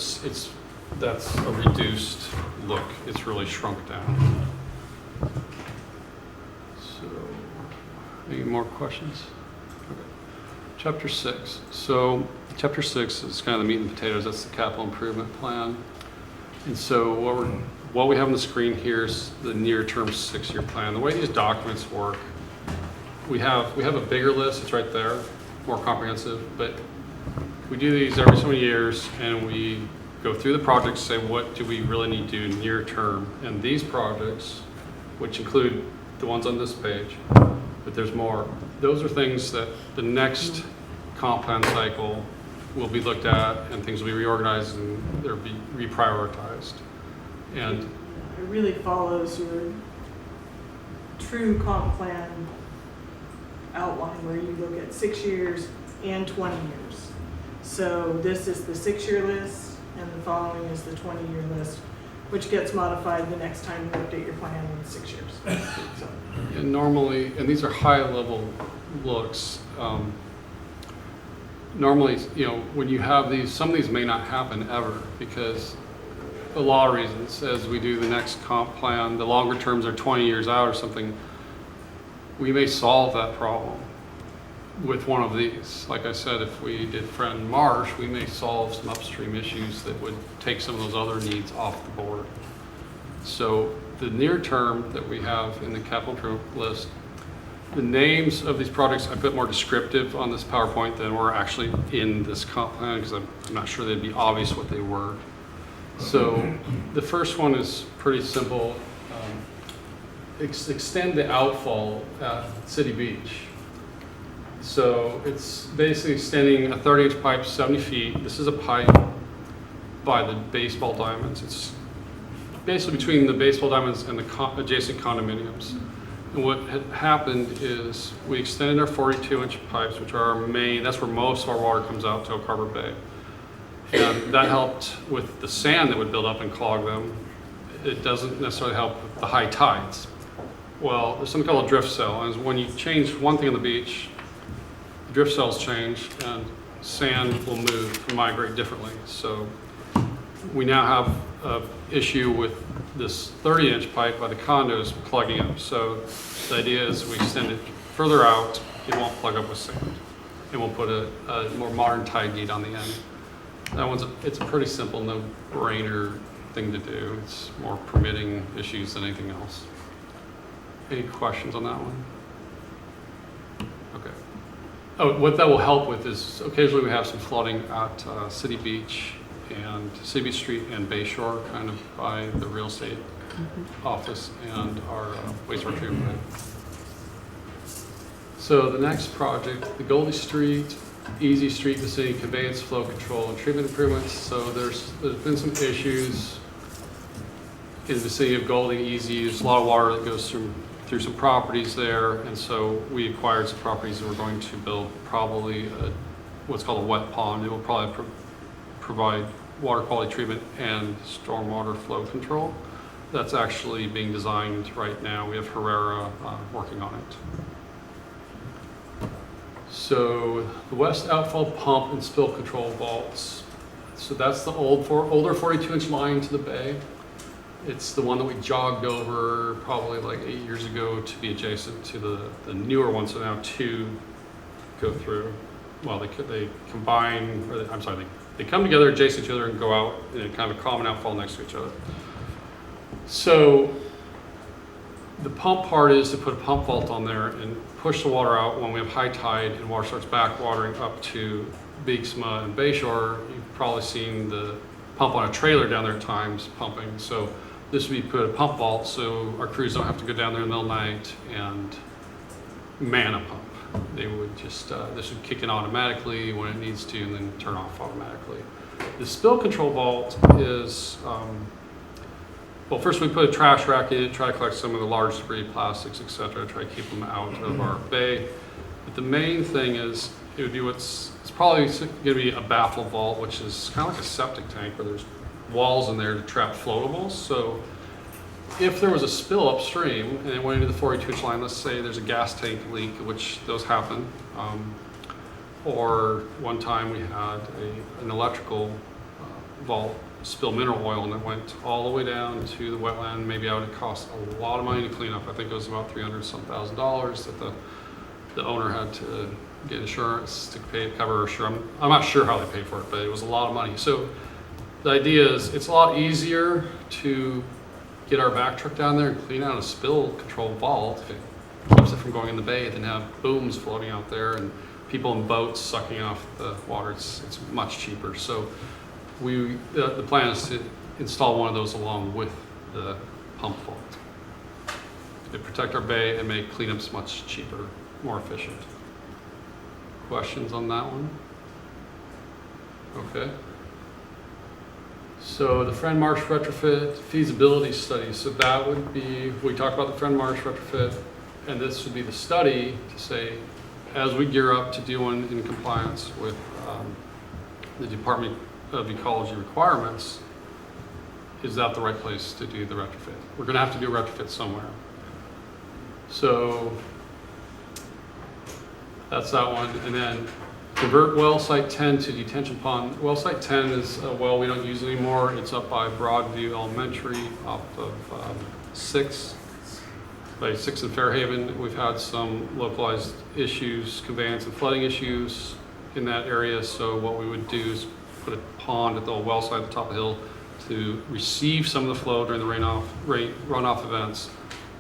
that's a reduced look. It's really shrunk down. So, any more questions? Okay. Chapter 6. So chapter 6 is kind of the meat and potatoes. That's the capital improvement plan. And so what we have on the screen here is the near-term 6-year plan. The way these documents work, we have a bigger list. It's right there, more comprehensive. But we do these every so many years, and we go through the projects, say what do we really need to do near term. And these projects, which include the ones on this page, but there's more. Those are things that the next comp plan cycle will be looked at, and things will be reorganized and they'll be reprioritized. And It really follows your true comp plan outline where you look at 6 years and 20 years. So this is the 6-year list, and the following is the 20-year list, which gets modified the next time you update your plan in 6 years. So, And normally, and these are high-level looks, normally, when you have these, some of these may not happen ever, because a lot of reasons. As we do the next comp plan, the longer terms are 20 years out or something, we may solve that problem with one of these. Like I said, if we did Friend Marsh, we may solve some upstream issues that would take some of those other needs off the board. So the near term that we have in the capital improvement list, the names of these projects I put more descriptive on this PowerPoint than were actually in this comp plan, because I'm not sure they'd be obvious what they were. So the first one is pretty simple. Extend the outfall at City Beach. So it's basically extending a 30-inch pipe 70 feet. This is a pipe by the baseball diamonds. It's basically between the baseball diamonds and the adjacent condominiums. And what had happened is we extended our 42-inch pipes, which are our main, that's where most of our water comes out to Oak Harbor Bay. And that helped with the sand that would build up and clog them. It doesn't necessarily help with the high tides. Well, there's something called a drift cell, and when you change one thing on the beach, the drift cells change and sand will move and migrate differently. So we now have an issue with this 30-inch pipe by the condos plugging up. So the idea is we extend it further out, it won't plug up with sand. And we'll put a more modern tide gate on the end. That one's it's a pretty simple, no-brainer thing to do. It's more permitting issues than anything else. Any questions on that one? Okay. Oh, what that will help with is occasionally we have some flooding at City Beach and City Beach Street and Bayshore, kind of by the real estate office and our wastewater treatment plant. So the next project, the Goldie Street, Easy Street vicinity conveyance flow control and treatment improvements. So there's been some issues in the vicinity of Goldie, Easy. There's a lot of water that goes through some properties there, and so we acquired some properties and we're going to build probably what's called a wet pond. It will probably provide water quality treatment and stormwater flow control. That's actually being designed right now. We have Herrera working on it. So the west outfall pump and spill control vaults. So that's the older 42-inch line to the bay. It's the one that we jogged over probably like 8 years ago to be adjacent to the newer one. So now two go through. Well, they combine, or they come together adjacent to each other and go out in a kind of a common outfall next to each other. So the pump part is to put a pump vault on there and push the water out when we have high tide and water starts backwatering up to Beeksma and Bayshore. You've probably seen the pump on a trailer down there at times pumping. So this would be put a pump vault so our crews don't have to go down there in the middle of the night and man a pump. They would just, this would kick in automatically when it needs to and then turn off automatically. The spill control vault is, well, first we put a trash rack in it, try to collect some of the large debris, plastics, etc., try to keep them out of our bay. But the main thing is, it would be it's probably going to be a baffle vault, which is kind of like a septic tank where there's walls in there to trap floatables. So if there was a spill upstream and it went into the 42-inch line, let's say there's a gas tank leak, which those happen, or one time we had an electrical vault spill mineral oil and it went all the way down to the wetland. Maybe out it cost a lot of money to clean up. I think it was about $300-some thousand that the owner had to get insurance to cover. I'm not sure how they paid for it, but it was a lot of money. So the idea is it's a lot easier to get our back truck down there and clean out a spill control vault. It keeps it from going in the bay than have booms floating out there and people in boats sucking off the water. It's much cheaper. So the plan is to install one of those along with the pump vault. They protect our bay and make cleanups much cheaper, more efficient. Questions on that one? Okay. So the Friend Marsh retrofit feasibility study. So that would be, we talked about the Friend Marsh retrofit, and this would be the study to say, as we gear up to do one in compliance with the Department of Ecology requirements, is that the right place to do the retrofit? We're going to have to do a retrofit somewhere. So that's that one. And then convert well site 10 to detention pond. Well site 10 is a well we don't use anymore. It's up by Broadview Elementary off of 6th. By 6th and Fairhaven. We've had some localized issues, conveyance and flooding issues in that area. So what we would do is put a pond at the well site at the top of the hill to receive some of the flow during the runoff events,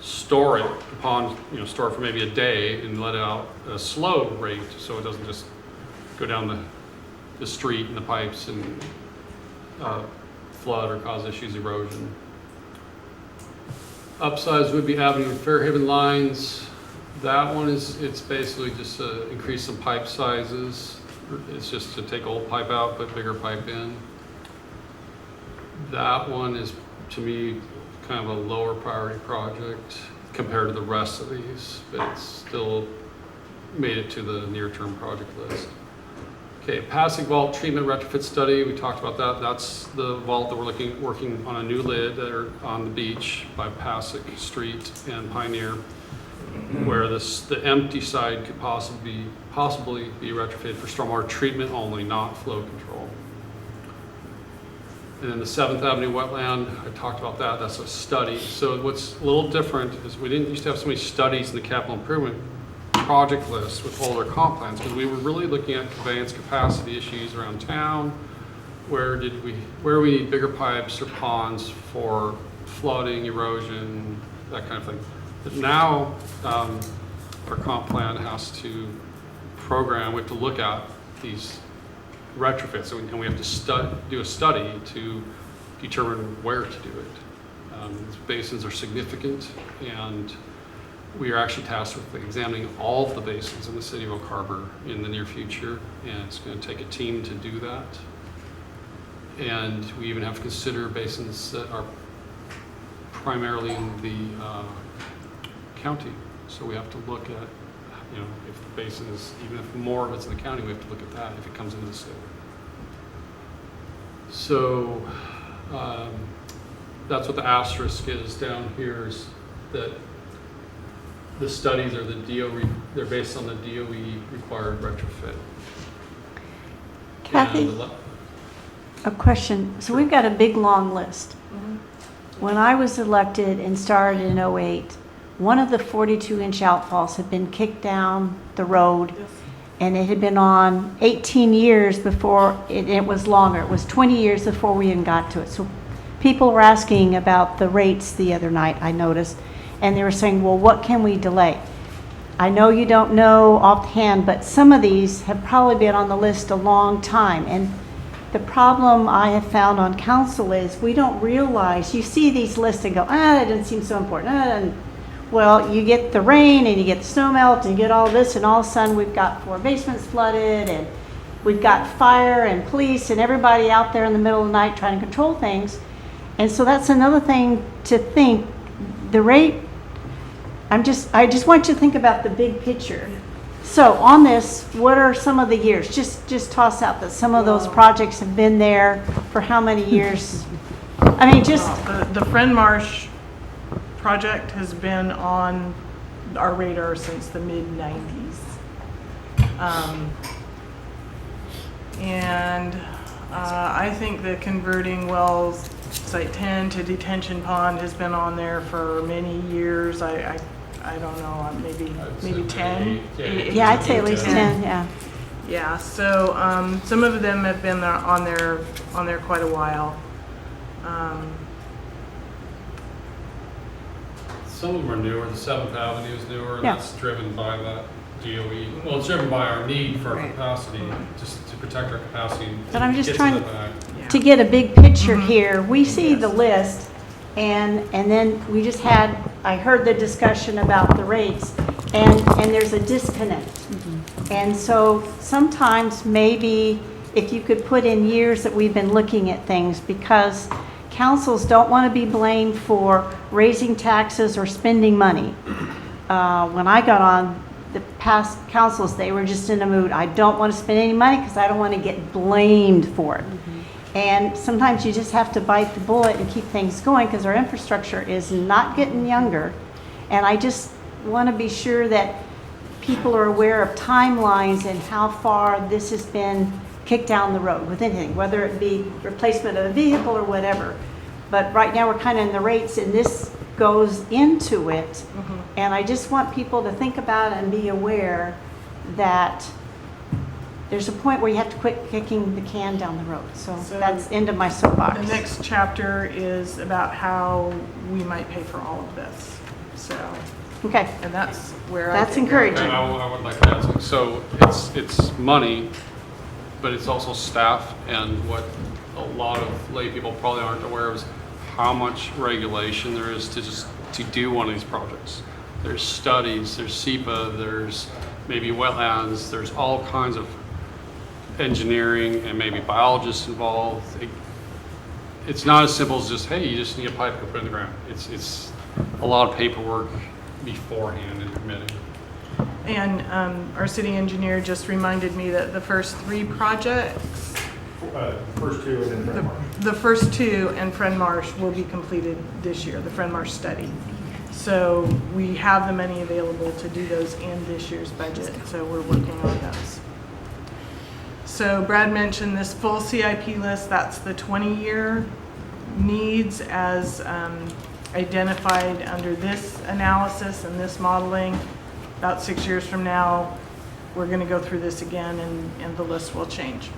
store it, the pond, store it for maybe a day and let it out a slow rate so it doesn't just go down the street and the pipes and flood or cause issues, erosion. Upsize would be Avenue and Fairhaven lines. That one it's basically just to increase some pipe sizes. It's just to take old pipe out, put bigger pipe in. That one is, to me, kind of a lower priority project compared to the rest of these, but it's still made it to the near-term project list. Okay, Passing Vault Treatment Retrofit Study, we talked about that. That's the vault that we're working on a new lid that are on the beach by Passaic Street and Pioneer, where the empty side could possibly be retrofitted for stormwater treatment only, not flow control. And then the 7th Avenue wetland, I talked about that. That's a study. So what's a little different is we didn't used to have so many studies in the capital improvement project list with all their comp plans, because we were really looking at conveyance capacity issues around town. Where we need bigger pipes or ponds for flooding, erosion, that kind of thing. But now our comp plan has to program. We have to look at these retrofits, and we have to do a study to determine where to do it. These basins are significant, and we are actually tasked with examining all of the basins in the city of Oak Harbor in the near future, and it's going to take a team to do that. And we even have to consider basins that are primarily in the county. So we have to look at, if the basin is, even if more of it's in the county, we have to look at that if it comes into the city. So that's what the asterisk is down here, is that the studies are they're based on the DOE required retrofit. Kathy, a question. So we've got a big, long list. When I was elected and started in '08, one of the 42-inch outfalls had been kicked down the road, and it had been on 18 years before it was longer. It was 20 years before we even got to it. So people were asking about the rates the other night, I noticed, and they were saying, well, what can we delay? I know you don't know offhand, but some of these have probably been on the list a long time. And the problem I have found on council is we don't realize, you see these lists and go, that doesn't seem so important. Well, you get the rain and you get the snow melt and you get all this, and all of a sudden we've got 4 basements flooded, and we've got fire and police and everybody out there in the middle of the night trying to control things. And so that's another thing to think. The rate, I just want you to think about the big picture. So on this, what are some of the years? Just toss out that some of those projects have been there for how many years? I mean, just the Friend Marsh project has been on our radar since the mid-90s. I think the converting wells, Site 10 to detention pond, has been on there for many years. I don't know, maybe 10. yeah, I'd say at least 10. Yeah. Yeah. So some of them have been on there quite a while. Some of them are newer. The 7th Avenue is newer, and Yeah. that's driven by that DOE. Well, it's driven by our need for our capacity, just to protect our capacity. But I'm just get trying to the back. to get a big picture here. We see the list, and then I heard the discussion about the rates, and there's a disconnect. And so sometimes maybe if you could put in years that we've been looking at things, because councils don't want to be blamed for raising taxes or spending money. When I got on the past councils, they were just in a mood, I don't want to spend any money because I don't want to get blamed for it. And sometimes you just have to bite the bullet and keep things going, because our infrastructure is not getting younger. And I just want to be sure that people are aware of timelines and how far this has been kicked down the road with anything, whether it be replacement of a vehicle or whatever. But right now, we're kind of in the rates, and this goes into it. And I just want people to think about and be aware that there's a point where you have to quit kicking the can down the road. So that's the end of my soapbox. The next chapter is about how we might pay for all of this. So, okay, and that's where that's think encouraging. And I would like to add something. So it's money, but it's also staff, and what a lot of lay people probably aren't aware of is how much regulation there is to do one of these projects. There's studies, there's SEPA, there's maybe wetlands, there's all kinds of engineering and maybe biologists involved. It's not as simple as just, hey, you just need a pipe to put in the ground. It's a lot of paperwork beforehand and permitting. And our city engineer just reminded me that the first 3 projects, First 2 and then Friend Marsh. the first 2 and Friend Marsh will be completed this year, the Friend Marsh study. So we have the money available to do those in this year's budget, so we're working on those. So Brad mentioned this full CIP list, that's the 20-year needs as identified under this analysis and this modeling. About 6 years from now, we're going to go through this again and the list will change.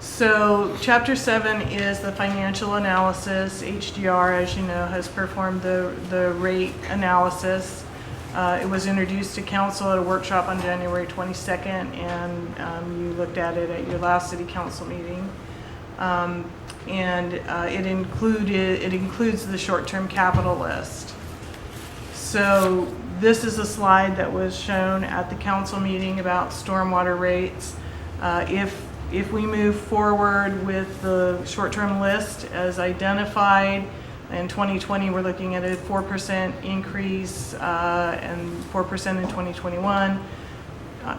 So Chapter 7 is the financial analysis. HDR, as you know, has performed the rate analysis. It was introduced to council at a workshop on January 22nd, and you looked at it at your last city council meeting. It includes the short-term capital list. So this is a slide that was shown at the council meeting about stormwater rates. If we move forward with the short-term list as identified, in 2020 we're looking at a 4% increase and 4% in 2021.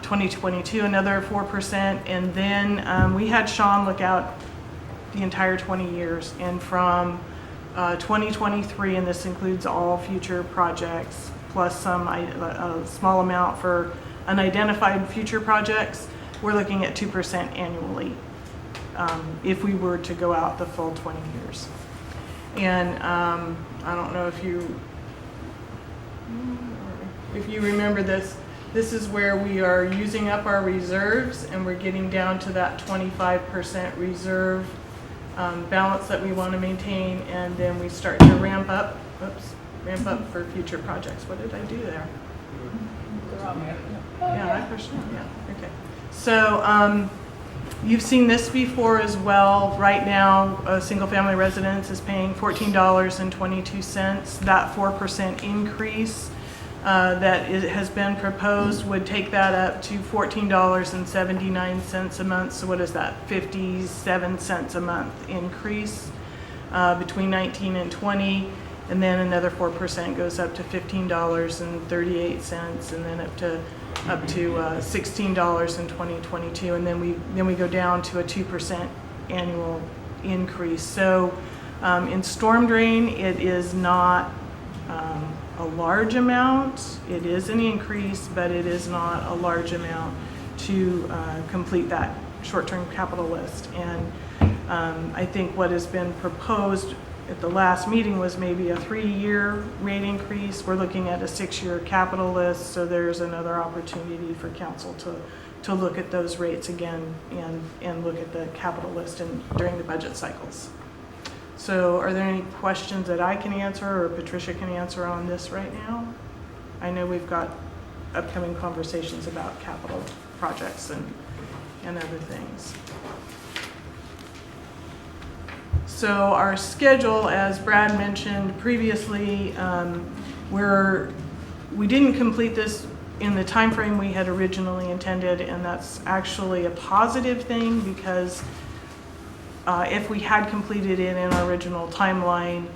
2022 another 4%, and then we had Sean look out the entire 20 years, and from 2023, and this includes all future projects plus some a small amount for unidentified future projects, we're looking at 2% annually if we were to go out the full 20 years. And I don't know if you remember this. This is where we are using up our reserves, and we're getting down to that 25% reserve balance that we want to maintain, and then we start to ramp up for future projects. What did I do there? Yeah, I pushed it. Yeah, okay. So you've seen this before as well. Right now, a single-family residence is paying $14.22. That 4% increase that has been proposed would take that up to $14.79 a month. So what is that? 57 cents a month increase between 19 and 20. And then another 4% goes up to $15.38, and then up to $16 in 2022, and then we go down to a 2% annual increase. So in storm drain, it is not a large amount. It is an increase, but it is not a large amount to complete that short-term capital list. And I think what has been proposed at the last meeting was maybe a 3-year rate increase. We're looking at a 6-year capital list, so there's another opportunity for council to look at those rates again and look at the capital list during the budget cycles. So are there any questions that I can answer or Patricia can answer on this right now? I know we've got upcoming conversations about capital projects and other things. So our schedule, as Brad mentioned previously, we didn't complete this in the time frame we had originally intended, and that's actually a positive thing, because if we had completed it in our original timeline,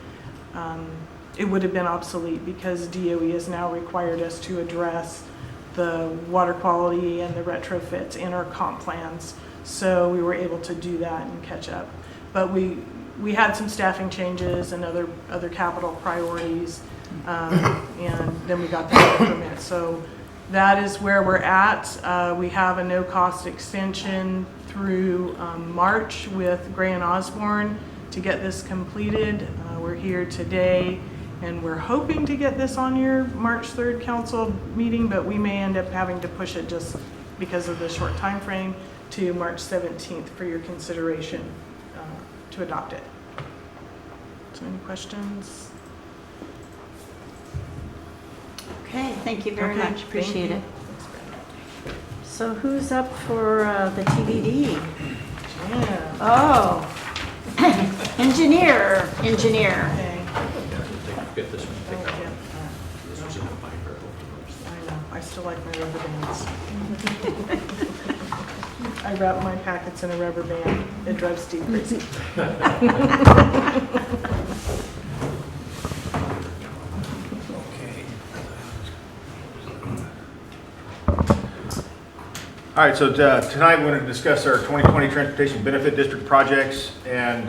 it would have been obsolete, because DOE has now required us to address the water quality and the retrofits in our comp plans. So we were able to do that and catch up. But we had some staffing changes and other capital priorities, and then we got the permit. So that is where we're at. We have a no-cost extension through March with Gray and Osborne to get this completed. We're here today, and we're hoping to get this on your March 3rd council meeting, but we may end up having to push it just because of the short time frame to March 17th for your consideration to adopt it. So any questions? Okay, thank you very Okay, much, appreciate thank it. So who's up for the TBD? Yeah. Oh, engineer. Okay. Get this one. Oh, yeah. This was in the binder. I know, I still like my rubber bands. I wrap my packets in a rubber band. It drives Steve crazy. All right, so tonight we're going to discuss our 2020 Transportation Benefit District projects, and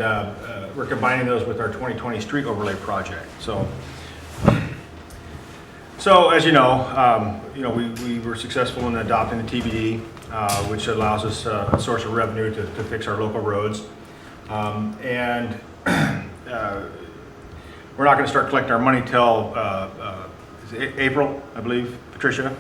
we're combining those with our 2020 Street Overlay project. So as you know, we were successful in adopting the TBD, which allows us a source of revenue to fix our local roads. And we're not going to start collecting our money till April, I believe, Patricia.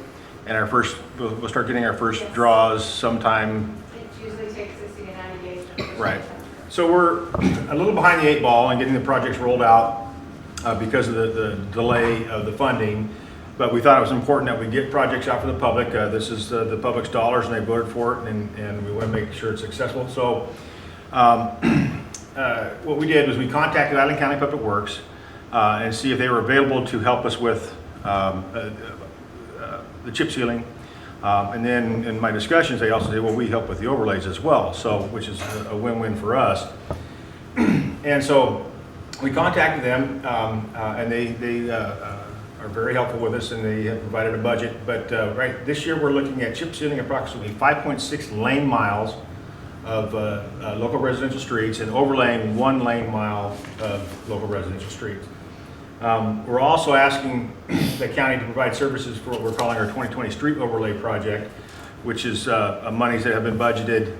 And we'll start getting our first draws sometime. It usually takes 60 to 90 days. Right. So we're a little behind the 8 ball in getting the projects rolled out because of the delay of the funding. But we thought it was important that we get projects out for the public. This is the public's dollars, and they voted for it, and we want to make sure it's successful. So what we did was we contacted Island County Public Works and see if they were available to help us with the chip sealing. And then in my discussions, they also said, well, we help with the overlays as well, so which is a win-win for us. And so we contacted them, and they are very helpful with us, and they have provided a budget. But right this year, we're looking at chip sealing approximately 5.6 lane miles of local residential streets and overlaying 1 lane mile of local residential streets. We're also asking the county to provide services for what we're calling our 2020 Street Overlay Project, which is monies that have been budgeted.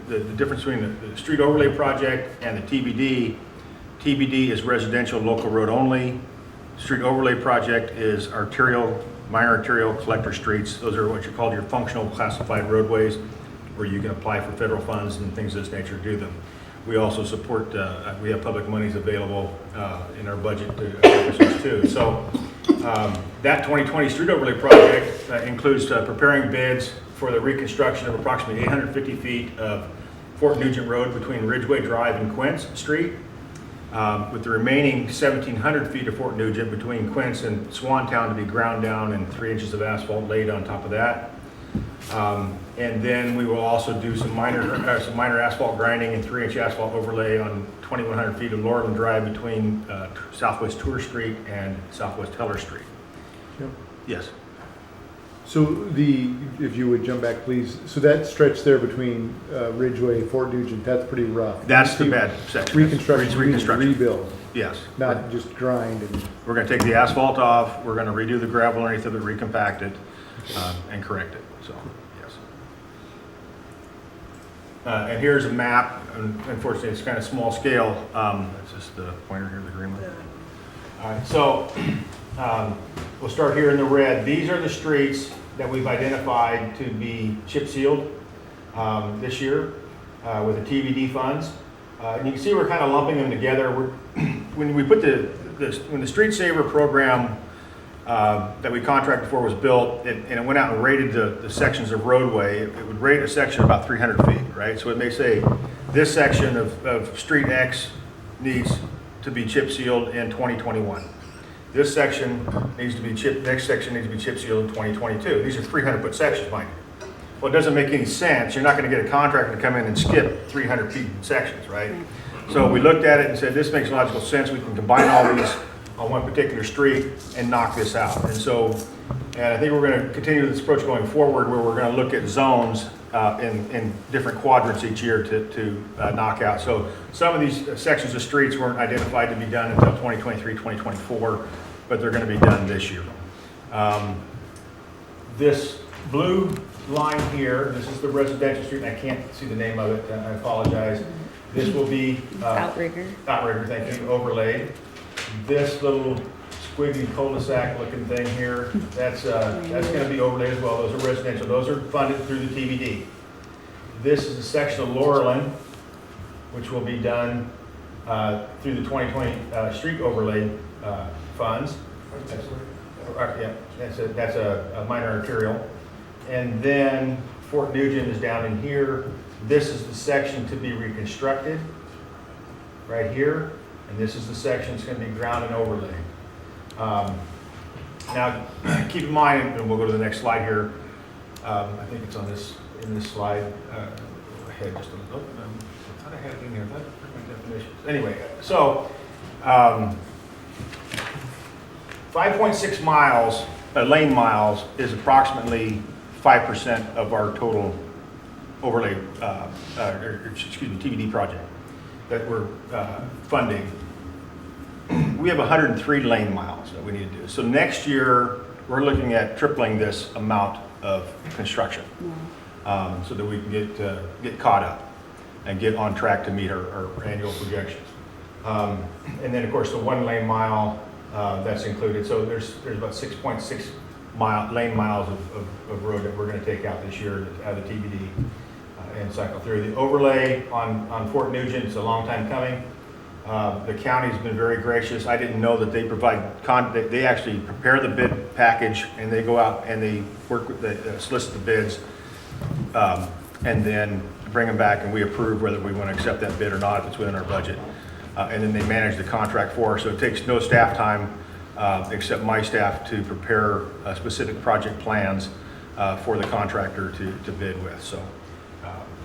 The difference between the Street Overlay Project and the TBD is residential local road only. Street Overlay Project is minor arterial collector streets. Those are what you call your functional classified roadways, where you can apply for federal funds and things of this nature to do them. We also support, we have public monies available in our budget to accomplish this too. So that 2020 Street Overlay Project includes preparing bids for the reconstruction of approximately 850 feet of Fort Nugent Road between Ridgeway Drive and Quince Street, with the remaining 1,700 feet of Fort Nugent between Quince and Swantown to be ground down and 3 inches of asphalt laid on top of that. And then we will also do some minor asphalt grinding and 3-inch asphalt overlay on 2,100 feet of Laurelland Drive between Southwest Tour Street and Southwest Heller Street. Yep. Yes. So if you would jump back, please. So that stretch there between Ridgeway and Fort Nugent, that's pretty rough. That's the bad section. Reconstruction, Reconstruction. rebuild, Yes. not just grind and. We're going to take the asphalt off, we're going to redo the gravel underneath of it, recompact it, and correct it, so, yes. And here's a map, and unfortunately, it's kind of small scale. It's just the pointer here, the green one. All right, so we'll start here in the red. These are the streets that we've identified to be chip sealed this year with the TBD funds. And you can see we're kind of lumping them together. When we put when the Street Saver program that we contracted for was built, and it went out and rated the sections of roadway, it would rate a section about 300 feet, right? So it may say this section of Street X needs to be chip sealed in 2021. This section needs to be next section needs to be chip sealed in 2022. These are 300-foot sections, mind you. Well, it doesn't make any sense. You're not going to get a contractor to come in and skip 300 feet sections, right? So we looked at it and said, this makes logical sense. We can combine all these on one particular street and knock this out. And I think we're going to continue this approach going forward, where we're going to look at zones in different quadrants each year to knock out. So some of these sections of streets weren't identified to be done until 2023, 2024, but they're going to be done this year. This blue line here, this is the residential street, and I can't see the name of it, I apologize. This will be. Outrigger. Outrigger, thank you, overlaid. This little squiggly cul-de-sac looking thing here, that's gonna be overlaid as well. Those are residential, those are funded through the TBD. This is a section of Laurelin, which will be done through the 2020 street overlay funds. That's a minor arterial. And then Fort Nugent is down in here. This is the section to be reconstructed, right here. And this is the section that's going to be ground and overlaid. Now, keep in mind, and we'll go to the next slide here. I think it's on this, in this slide. Ahead just a little. I thought I had it in here. I thought I put my definitions. Anyway, so 5.6 miles, lane miles, is approximately 5% of our total overlay, TBD project that we're funding. We have 103 lane miles that we need to do. So next year, we're looking at tripling this amount of construction so that we can get caught up and get on track to meet our annual projections. And then, of course, the 1 lane mile, that's included. So there's about 6.6 lane miles of road that we're going to take out this year out of the TBD and cycle through. The overlay on Fort Nugent is a long time coming. The county's been very gracious. I didn't know that they provide, they actually prepare the bid package and they go out and they work with solicit the bids and then bring them back and we approve whether we want to accept that bid or not if it's within our budget. And then they manage the contract for us. So it takes no staff time except my staff to prepare specific project plans for the contractor to bid with. So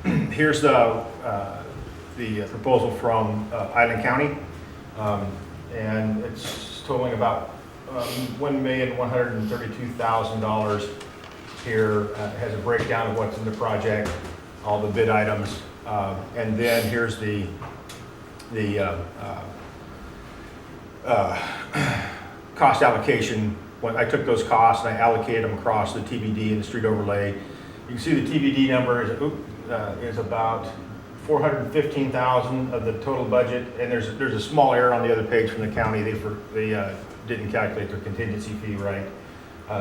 here's the proposal from Island County, and it's totaling about $1,132,000 here. It has a breakdown of what's in the project, all the bid items, and then here's the cost allocation. When I took those costs and I allocated them across the TBD and the street overlay, you can see the TBD number is about $415,000 of the total budget, and there's a small error on the other page from the county. They didn't calculate their contingency fee right.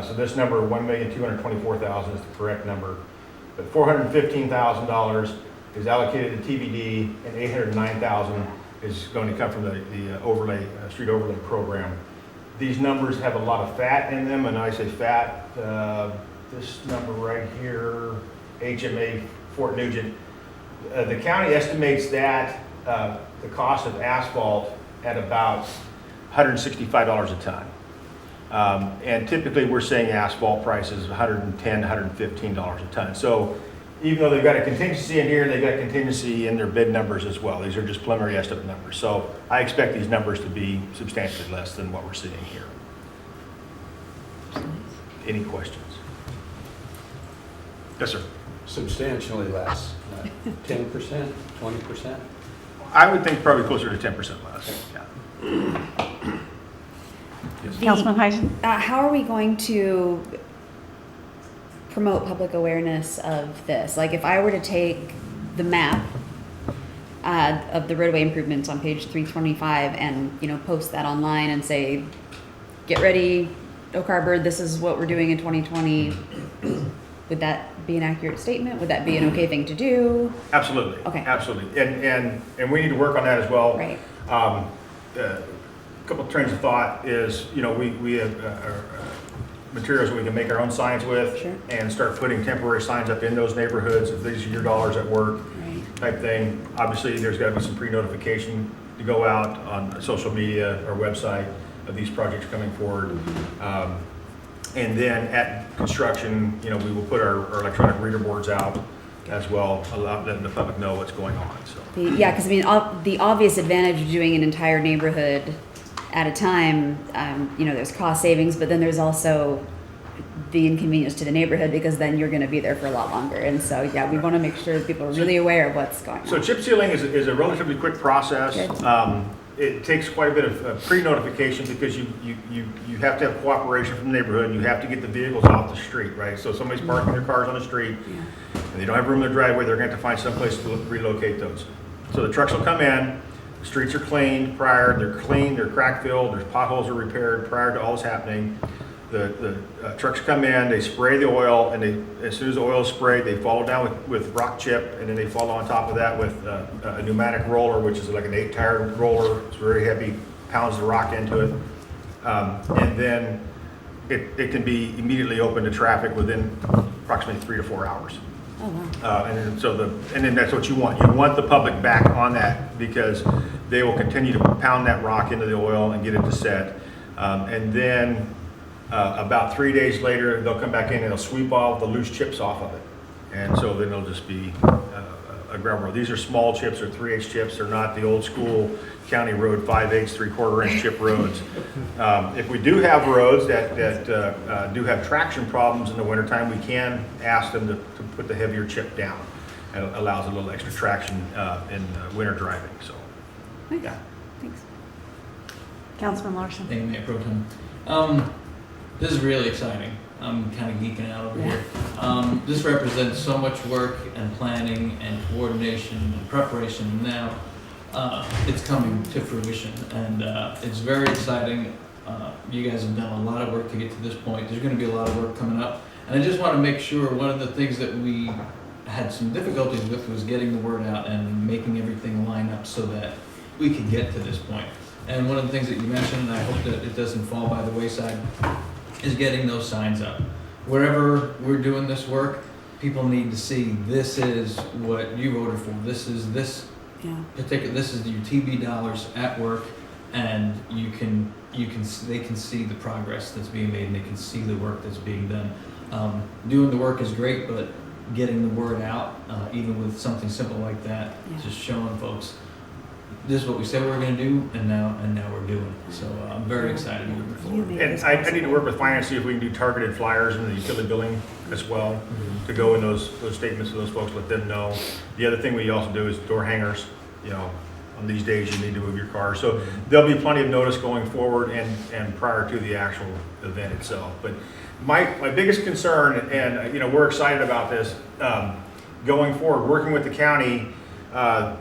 So this number, $1,224,000, is the correct number. But $415,000 is allocated to TBD, and $809,000 is going to come from the overlay street overlay program. These numbers have a lot of fat in them, and I say fat. This number right here, HMA Fort Nugent. The county estimates that the cost of asphalt at about $165 a ton. And typically we're saying asphalt prices $110, $115 a ton. So even though they've got a contingency in here, they've got contingency in their bid numbers as well. These are just preliminary estimate numbers. So I expect these numbers to be substantially less than what we're seeing here. Any questions? Yes, sir. Substantially less, 10%, 20%? I would think probably closer to 10% less. Yeah. Yes. Councilman Heisen? How are we going to promote public awareness of this? Like, if I were to take the map of the roadway improvements on page 325 and, post that online and say, get ready, Oak Harbor, this is what we're doing in 2020, would that be an accurate statement? Would that be an okay thing to do? Absolutely. Okay. Absolutely. And we need to work on that as well. Right. A couple of trains of thought is, we have materials that we can make our own signs with. Sure. And start putting temporary signs up in those neighborhoods. If these are your dollars at work type thing. Obviously, there's got to be some pre-notification to go out on social media or website of these projects coming forward. And then at construction, we will put our electronic reader boards out as well, allow the public know what's going on. So. Yeah, because the obvious advantage of doing an entire neighborhood at a time, there's cost savings, but then there's also the inconvenience to the neighborhood because then you're going to be there for a lot longer. And so, yeah, we want to make sure that people are really aware of what's going on. So chip sealing is a relatively quick process. it takes quite a bit of pre-notification because you have to have cooperation from the neighborhood, and you have to get the vehicles off the street, right? So if somebody's parking their cars on the street, and they don't have room in their driveway, they're going to have to find someplace to relocate those. So the trucks will come in, the streets are cleaned prior, they're crack filled, their potholes are repaired prior to all this happening. The trucks come in, they spray the oil, and as soon as the oil is sprayed, they follow down with rock chip, and then they follow on top of that with a pneumatic roller, which is like an 8-tire roller. It's very heavy, pounds the rock into it. And then it can be immediately open to traffic within approximately 3 to 4 hours. Oh, wow. And then that's what you want. You want the public back on that because they will continue to pound that rock into the oil and get it to set. And then about 3 days later, they'll come back in and they'll sweep all the loose chips off of it. And so then it'll just be a gravel road. These are small chips, or 3/8 chips. They're not the old school county road 5/8, 3/4 inch chip roads. If we do have roads that do have traction problems in the wintertime, we can ask them to put the heavier chip down. It allows a little extra traction in winter driving. So, yeah. Thanks. Councilman Larson. Thank you, Mayor Pro Tem. This is really exciting. I'm kind of geeking out over here. This represents so much work and planning and coordination and preparation. Now it's coming to fruition, and it's very exciting. You guys have done a lot of work to get to this point. There's going to be a lot of work coming up, and I just want to make sure one of the things that we had some difficulties with was getting the word out and making everything line up so that we could get to this point. And one of the things that you mentioned, and I hope that it doesn't fall by the wayside, is getting those signs up. Wherever we're doing this work, people need to see this is what you voted for. This is this particular. This is your TB dollars at work, and they can see the progress that's being made, and they can see the work that's being done. Doing the work is great, but getting the word out, even with something simple like that, just showing folks this is what we said we were going to do, and now we're doing it. So I'm very excited moving forward. And I need to work with finance, see if we can do targeted flyers in the utility billing as well, to go in those statements to those folks, let them know. The other thing we also do is door hangers. You know, on these days you need to move your car. So there'll be plenty of notice going forward and prior to the actual event itself. But my biggest concern, and we're excited about this, going forward, working with the county,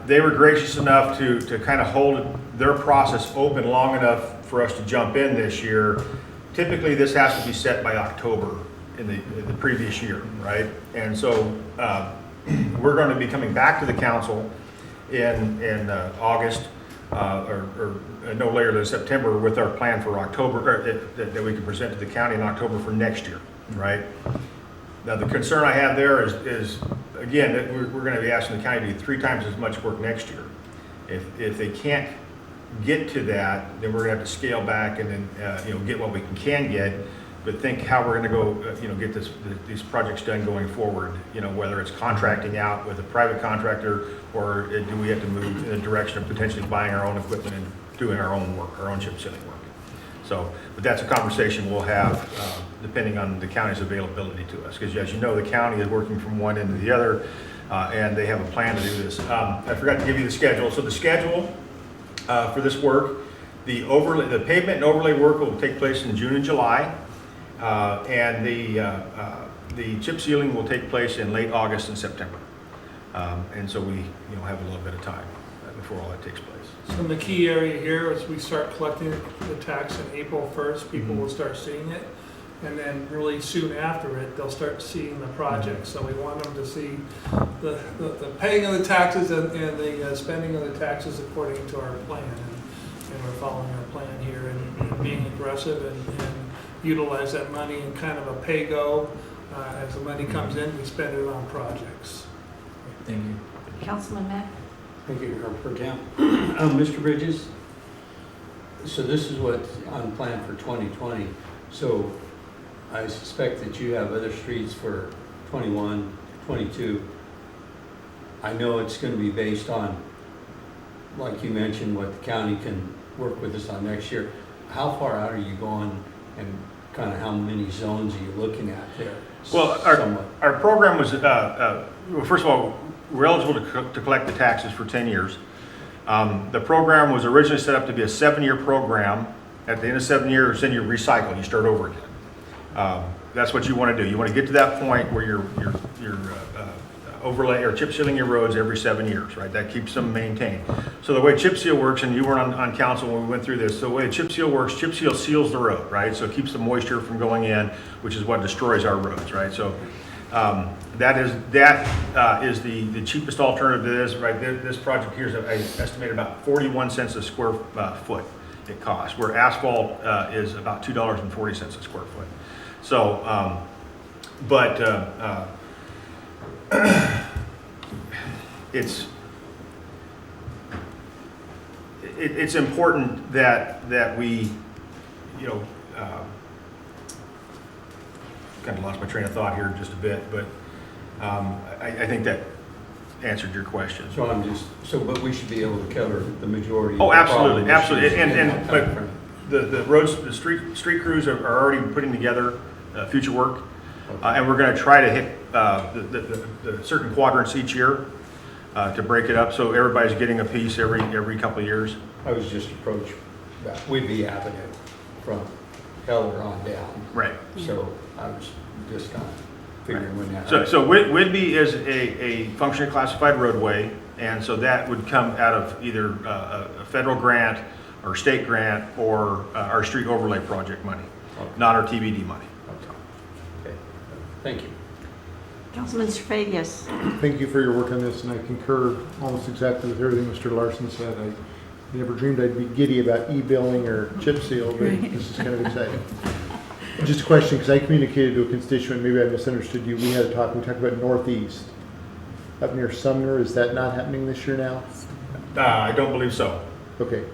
they were gracious enough to kind of hold their process open long enough for us to jump in this year. Typically, this has to be set by October in the previous year, right? And so we're going to be coming back to the council in August or no later than September with our plan for October that we can present to the county in October for next year, right? Now, the concern I have there is again, that we're going to be asking the county to do 3 times as much work next year. If they can't get to that, then we're going to have to scale back and then get what we can get, but think how we're going to go get these projects done going forward. Whether it's contracting out with a private contractor, or do we have to move in the direction of potentially buying our own equipment and doing our own work, our own chip sealing work. So, but that's a conversation we'll have depending on the county's availability to us. Because as you know, the county is working from one end to the other, and they have a plan to do this. I forgot to give you the schedule. So the schedule for this work, the pavement and overlay work will take place in June and July, and the chip sealing will take place in late August and September. And so we have a little bit of time before all that takes place. So the key area here is we start collecting the tax on April 1st, people will start seeing it. And then really soon after it, they'll start seeing the project. So we want them to see the paying of the taxes and the spending of the taxes according to our plan. And we're following our plan here and being aggressive and utilize that money in kind of a pay-go. As the money comes in, we spend it on projects. Thank you. Councilman Mack. Thank you, Mayor Pro Tem. Mr. Bridges, so this is what's on plan for 2020. So I suspect that you have other streets for 21, 22. I know it's going to be based on, like you mentioned, what the county can work with us on next year. How far out are you going, and kind of how many zones are you looking at there? Well, our program was, well, first of all, we're eligible to collect the taxes for 10 years. The program was originally set up to be a 7-year program. At the end of 7 years, then you recycle, you start over again. That's what you want to do. You want to get to that point where you're overlay or chip sealing your roads every 7 years, right? That keeps them maintained. So the way chip seal works, and you weren't on council when we went through this, so the way chip seal works, chip seal seals the road, right? So it keeps the moisture from going in, which is what destroys our roads, right? So that is the cheapest alternative to this, right? This project here is, I estimate, about 41 cents a square foot it costs, where asphalt is about $2.40 a square foot. So, it's important that we, kind of lost my train of thought here just a bit, but I think that answered your question. But we should be able to cover the majority. Oh, of the absolutely, problem absolutely. issues in that But timeframe. the roads, the street crews are already putting together future work. And we're going to try to hit the certain quadrants each year to break it up, so everybody's getting a piece every couple of years. I was just approached about Whidbey Avenue from Heller on down. Right. So I was just kind of figuring when that. So Whidbey is a functionally classified roadway, and so that would come out of either a federal grant or state grant or our street overlay project money, not our TBD money. Okay. Thank you. Councilman Servadius. Thank you for your work on this, and I concur almost exactly with everything Mr. Larson said. I never dreamed I'd be giddy about e-billing or chip seal, but this is kind of exciting. Just a question, because I communicated to a constituent, maybe I misunderstood you. We talked about Northeast up near Sumner. Is that not happening this year now? I don't believe so. Okay.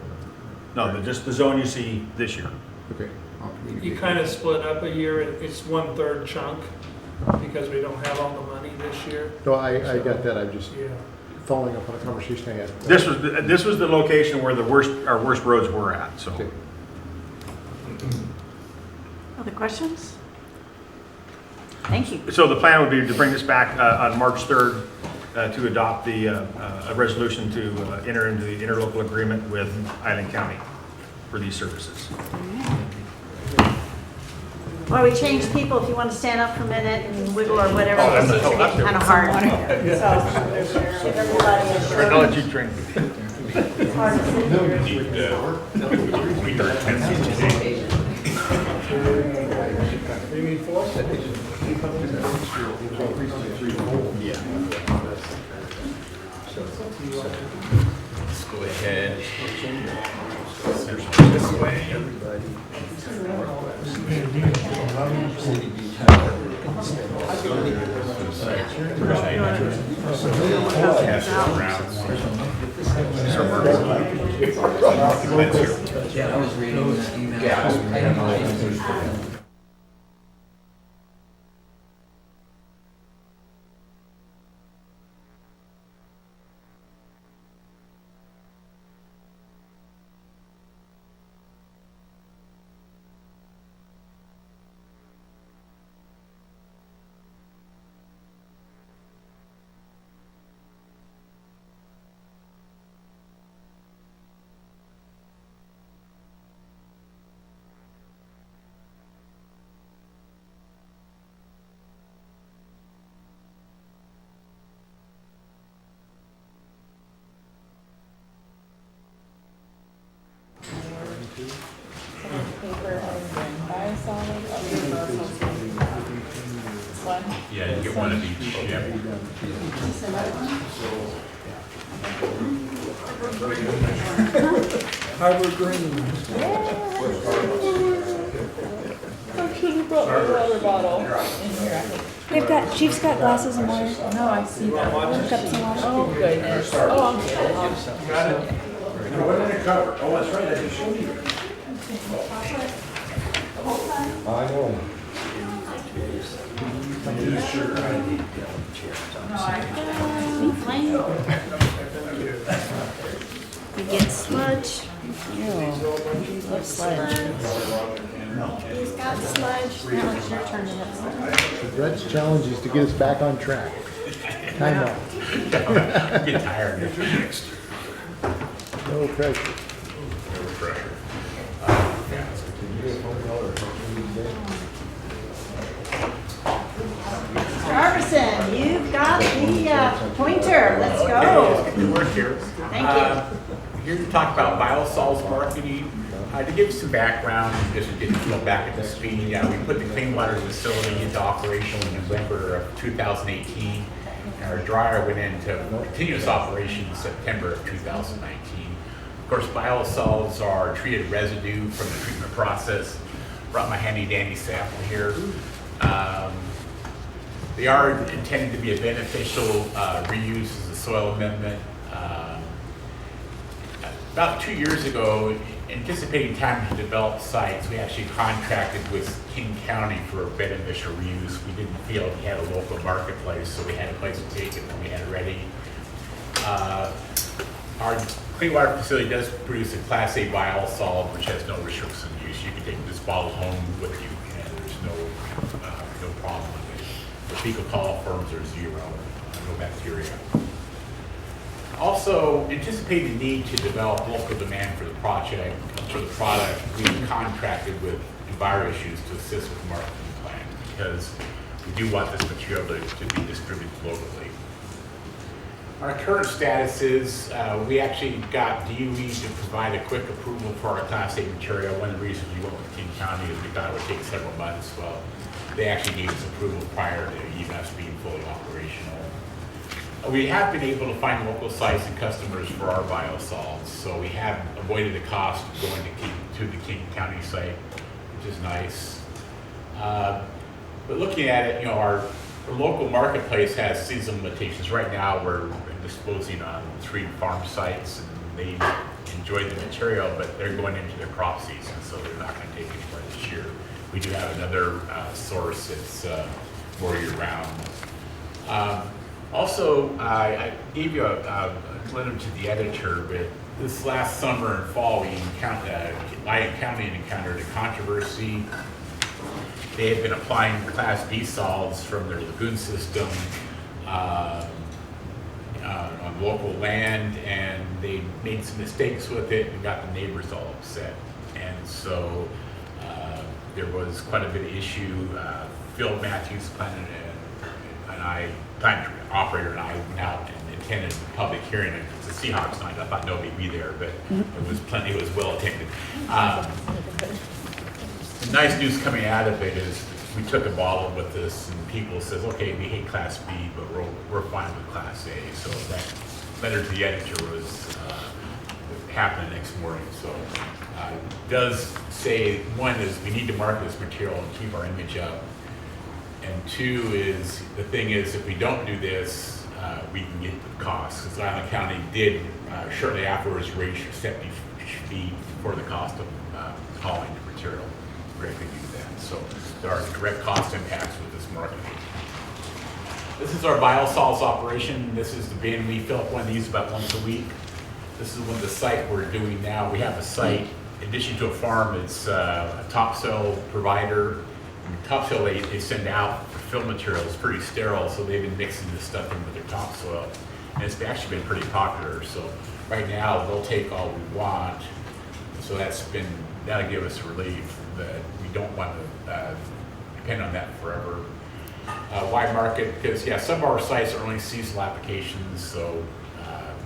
No, just the zone you see this year. Okay. You kind of split up a year, it's 1/3 chunk, because we don't have all the money this year. No, I got that. I'm just Yeah. following up on a conversation I had. This was the location where our worst roads were at, so. Okay. Other questions? Thank you. So the plan would be to bring this back on March 3rd to adopt a resolution to enter into the interlocal agreement with Island County for these services. While we change people, if you want to stand up for a minute and wiggle or whatever, the seats are getting kind of hard. So, give everybody a short. I'll let you drink. It's hard to sit here. Let's go ahead. This way. Yeah, I was reading the email. Yeah, you get one of each, yeah. Harbor Green. Brought my water bottle in here, I think. Chief's got glasses and water. No, I see that. Pick up some water. Oh, goodness. Oh, I'm good. Oh, that's right, I just showed you. I know. You get sludge. Love sludge. He's got sludge. Now it's your turn to have sludge. Brett's challenge is to get us back on track. Time out. Get tired. No pressure. No pressure. Mr. Arverson, you've got the pointer. Let's go. Good work here. Thank you. Here to talk about biosolids marketing. To give you some background, just to get people back at the speed, we put the clean water facility into operation in November of 2018. And our dryer went into continuous operation in September of 2019. Of course, biosolids are treated residue from the treatment process. Brought my handy dandy sample here. They are intended to be a beneficial reuse as a soil amendment. About 2 years ago, anticipating time to develop sites, we actually contracted with King County for a beneficial reuse. We didn't feel we had a local marketplace, so we had a place to take it when we had it ready. Our clean water facility does produce a Class A biosolids, which has no restriction on use. You can take this bottle home with you, and there's no problem with it. The fecal coliforms are zero, no bacteria. Also, anticipating the need to develop local demand for the product, we contracted with EnviroIssues to assist with the marketing plan because we do want this material to be distributed locally. Our current status is we actually got DOE to provide a quick approval for our Class A material. One of the reasons we went with King County is we thought it would take several months. Well, they actually gave us approval prior to EMS being fully operational. We have been able to find local sites and customers for our biosolids, so we have avoided the cost of going to the King County site, which is nice. But looking at it, our local marketplace has seasonal limitations. Right now, we're disposing on 3 farm sites, and they enjoy the material, but they're going into their crop season, so they're not going to take any more this year. We do have another source that's more year-round. Also, I gave you a letter to the editor, but this last summer and fall, Lyon County encountered a controversy. They had been applying Class B solids from their lagoon system on local land, and they made some mistakes with it and got the neighbors all upset. And so there was quite a bit of issue. Phil Matthews, operator and I went out and attended the public hearing. It's a Seahawks night. I thought nobody'd be there, but it was well attended. The nice news coming out of it is we took a bottle with this, and people says, okay, we hate Class B, but we're fine with Class A. So that letter to the editor was happened the next morning. So it does say, one is we need to market this material and keep our image up. And 2 is, the thing is, if we don't do this, we can get the costs. Because Island County did, shortly afterwards, raise your septic fee for the cost of hauling the material. We're going to do that. So there are direct cost impacts with this marketing. This is our biosolids operation. This is the bin. We fill up one of these about once a week. This is the site we're doing now. We have a site, in addition to a farm, it's a topsoil provider. Topsoil they send out for fill material is pretty sterile, so they've been mixing this stuff in with their topsoil, and it's actually been pretty popular. So right now they'll take all we want, so that'll give us relief that we don't want to depend on that forever. Why market? Because some of our sites are only seasonal applications, so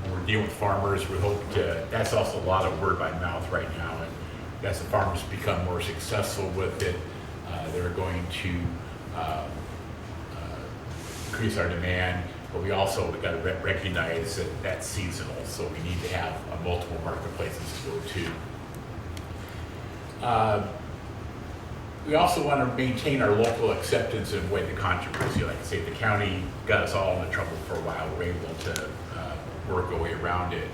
when we're dealing with farmers, we hope to. That's also a lot of word by mouth right now, and as the farmers become more successful with it, they're going to increase our demand, but we also got to recognize that that's seasonal, so we need to have multiple marketplaces to go to. We also want to maintain our local acceptance and avoid the controversy. Like I say, the county got us all into trouble for a while. We're able to work our way around it,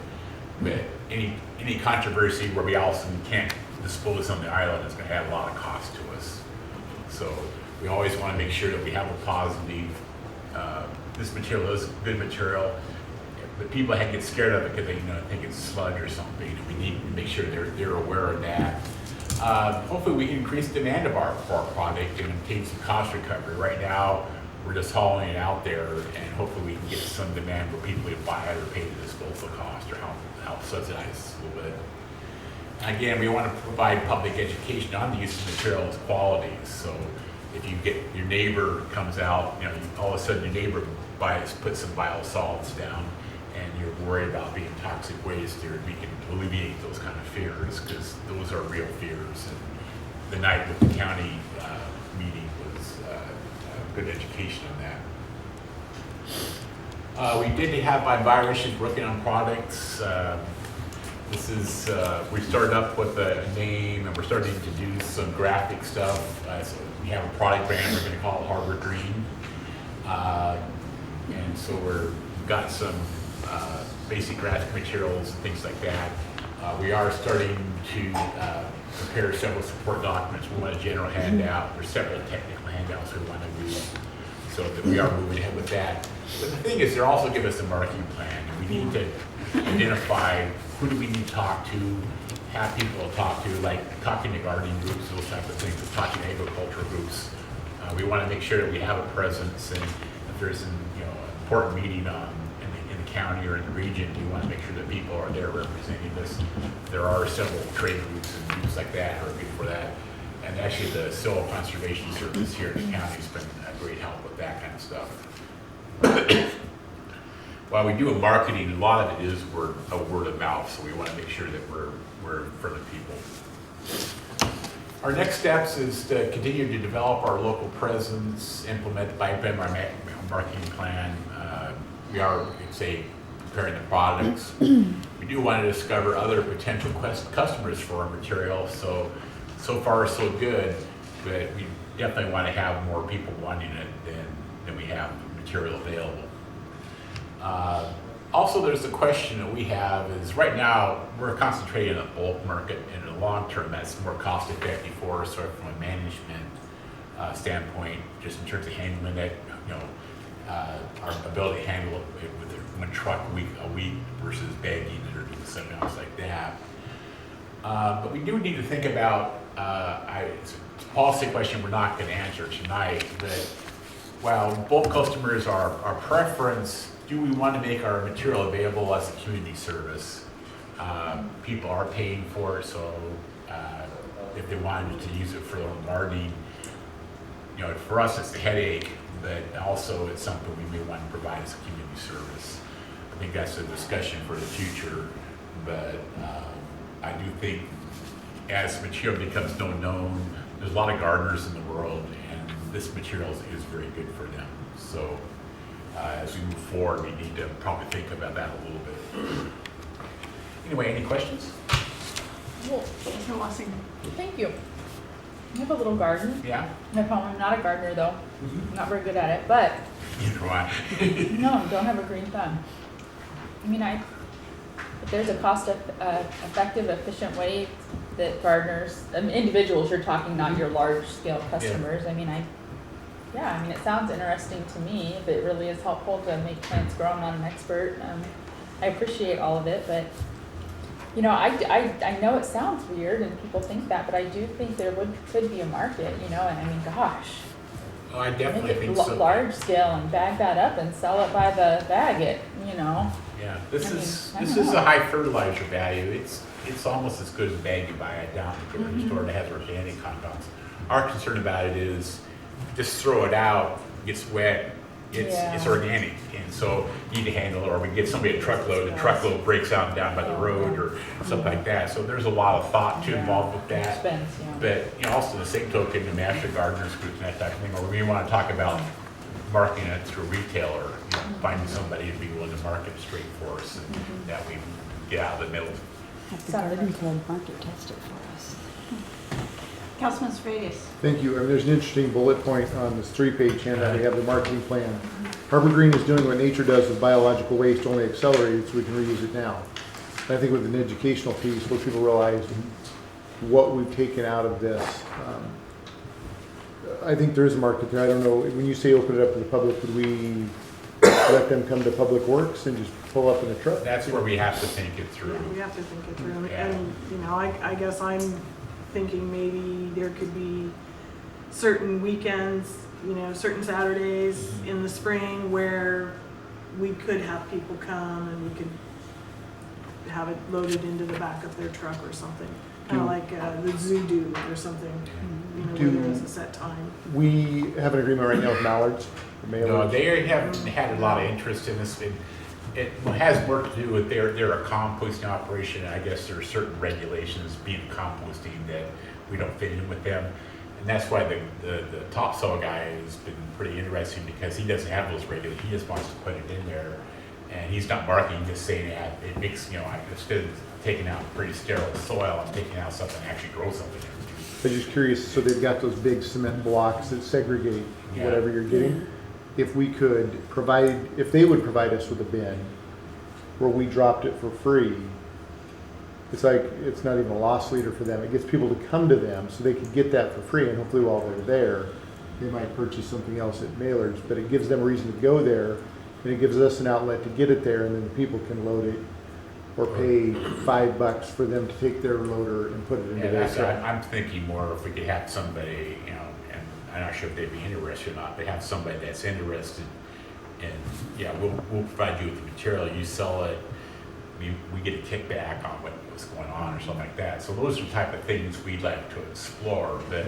but any controversy where we also can't dispose on the island is going to add a lot of cost to us. So we always want to make sure that we have a positive, this material is good material, but people get scared of it because they think it's sludge or something, and we need to make sure they're aware of that. Hopefully we can increase demand for our product and obtain some cost recovery. Right now, we're just hauling it out there, and hopefully we can get some demand for people to buy it or pay the disposal cost or help subsidize a little bit. And again, we want to provide public education on the use of materials qualities. So if you get your neighbor comes out, you know, all of a sudden your neighbor puts some biosolids down, and you're worried about being toxic waste, or we can alleviate those kind of fears, because those are real fears. And the night with the county meeting was good education on that. We did have Envirovisions working on products. This is, we started up with a name, and we're starting to do some graphic stuff. So we have a product brand, we're going to call it Harbor Green. And so we've got some basic graphic materials and things like that. We are starting to prepare several support documents. We want a general handout. There's several technical handouts we want to do, so that we are moving ahead with that. But the thing is, they're also giving us a marketing plan, and we need to identify who do we need to talk to, have people to talk to, like talking to gardening groups, those types of things, talking to agricultural groups. We want to make sure that we have a presence, and if there's an important meeting in the county or in the region, we want to make sure that people are there representing this. There are several trade groups and groups like that who are good for that. And actually the Soil Conservation Service here in the county has been a great help with that kind of stuff. While we do a marketing, a lot of it is word of mouth, so we want to make sure that we're in front of people. Our next steps is to continue to develop our local presence, implement our marketing plan. We are, preparing the products. We do want to discover other potential customers for our material. So far so good, but we definitely want to have more people wanting it than we have material available. Also, there's a question that we have is right now we're concentrating on the bulk market, and in the long term that's more cost effective for us, sort of from a management standpoint, just in terms of handling it, our ability to handle it with one truck a week versus bagging it or doing something else like that. But we do need to think about, it's a policy question we're not going to answer tonight, but while bulk customers are our preference, do we want to make our material available as a community service? People are paying for it, so if they wanted to use it for their own gardening, for us it's a headache, but also it's something we may want to provide as a community service. I think that's a discussion for the future, but I do think as material becomes known, there's a lot of gardeners in the world, and this material is very good for them. So as we move forward, we need to probably think about that a little bit. Anyway, any questions? Well, thank you. I have a little garden. Yeah. At home. I'm not a gardener though. I'm not very good at it, but Neither do I. no, I don't have a green thumb. I mean, if there's a cost-effective, efficient way that gardeners, individuals, you're talking, not your large-scale customers. Yeah. I mean, it sounds interesting to me. If it really is helpful to make plants grow, I'm not an expert. I appreciate all of it, but I know it sounds weird and people think that, but I do think there could be a market, and I mean, gosh. Oh, I definitely make it think so. Large scale and bag that up and sell it by the bag. Yeah, this is a high fertilizer value. It's almost as good as a bag you buy it down at the grocery store that has organic compounds. Our concern about it is just throw it out, gets wet, it's organic, and so you need to handle it, or we get somebody a truckload, the truckload breaks out down by the road or something like that. So there's a lot of thought involved with that. But also the same token, the master gardeners groups and that type of thing, or we want to talk about marketing it through a retailer, finding somebody to be willing to market it straight for us, and that we get out of the middle. Have the garden club market test it for us. Councilman Svradius. Thank you. There's an interesting bullet point on this 3-page handout. We have the marketing plan. Harbor Green is doing what nature does with biological waste, only accelerated so we can reuse it now. And I think with an educational piece, where people realize what we've taken out of this, I think there is a market there. I don't know, when you say open it up to the public, would we let them come to Public Works and just pull up in a truck? That's where we have to think it through. Yeah, we have to think it through. Yeah. And, I guess I'm thinking maybe there could be certain weekends you know, certain Saturdays in the spring where we could have people come and we could have it loaded into the back of their truck or something. Kind of like the zoo do or something, you know, where there is a set time. We have an agreement right now with Mallards. No, they haven't had a lot of interest in this. It has work to do with they're a composting operation. I guess there are certain regulations being composting that we don't fit in with them. And that's why the topsoil guy has been pretty interesting because he doesn't have those regulations. He just wants to put it in there. And he's not marketing, just saying that it makes, you know, instead of taking out pretty sterile soil, I'm taking out something that actually grows something. I'm just curious, so they've got those big cement blocks that segregate whatever you're getting. If we could provide, if they would provide us with a bin where we dropped it for free, it's like, it's not even a loss leader for them. It gets people to come to them so they could get that for free, and hopefully while they're there, they might purchase something else at Mailers, but it gives them a reason to go there, and it gives us an outlet to get it there, and then the people can load it or pay $5 for them to take their loader and put it into their truck. I'm thinking more if we could have somebody, you know, and I'm not sure if they'd be interested or not, but have somebody that's interested in, yeah, we'll provide you with the material, you sell it, we get a kickback on what's going on or something like that. So those are the type of things we'd like to explore. But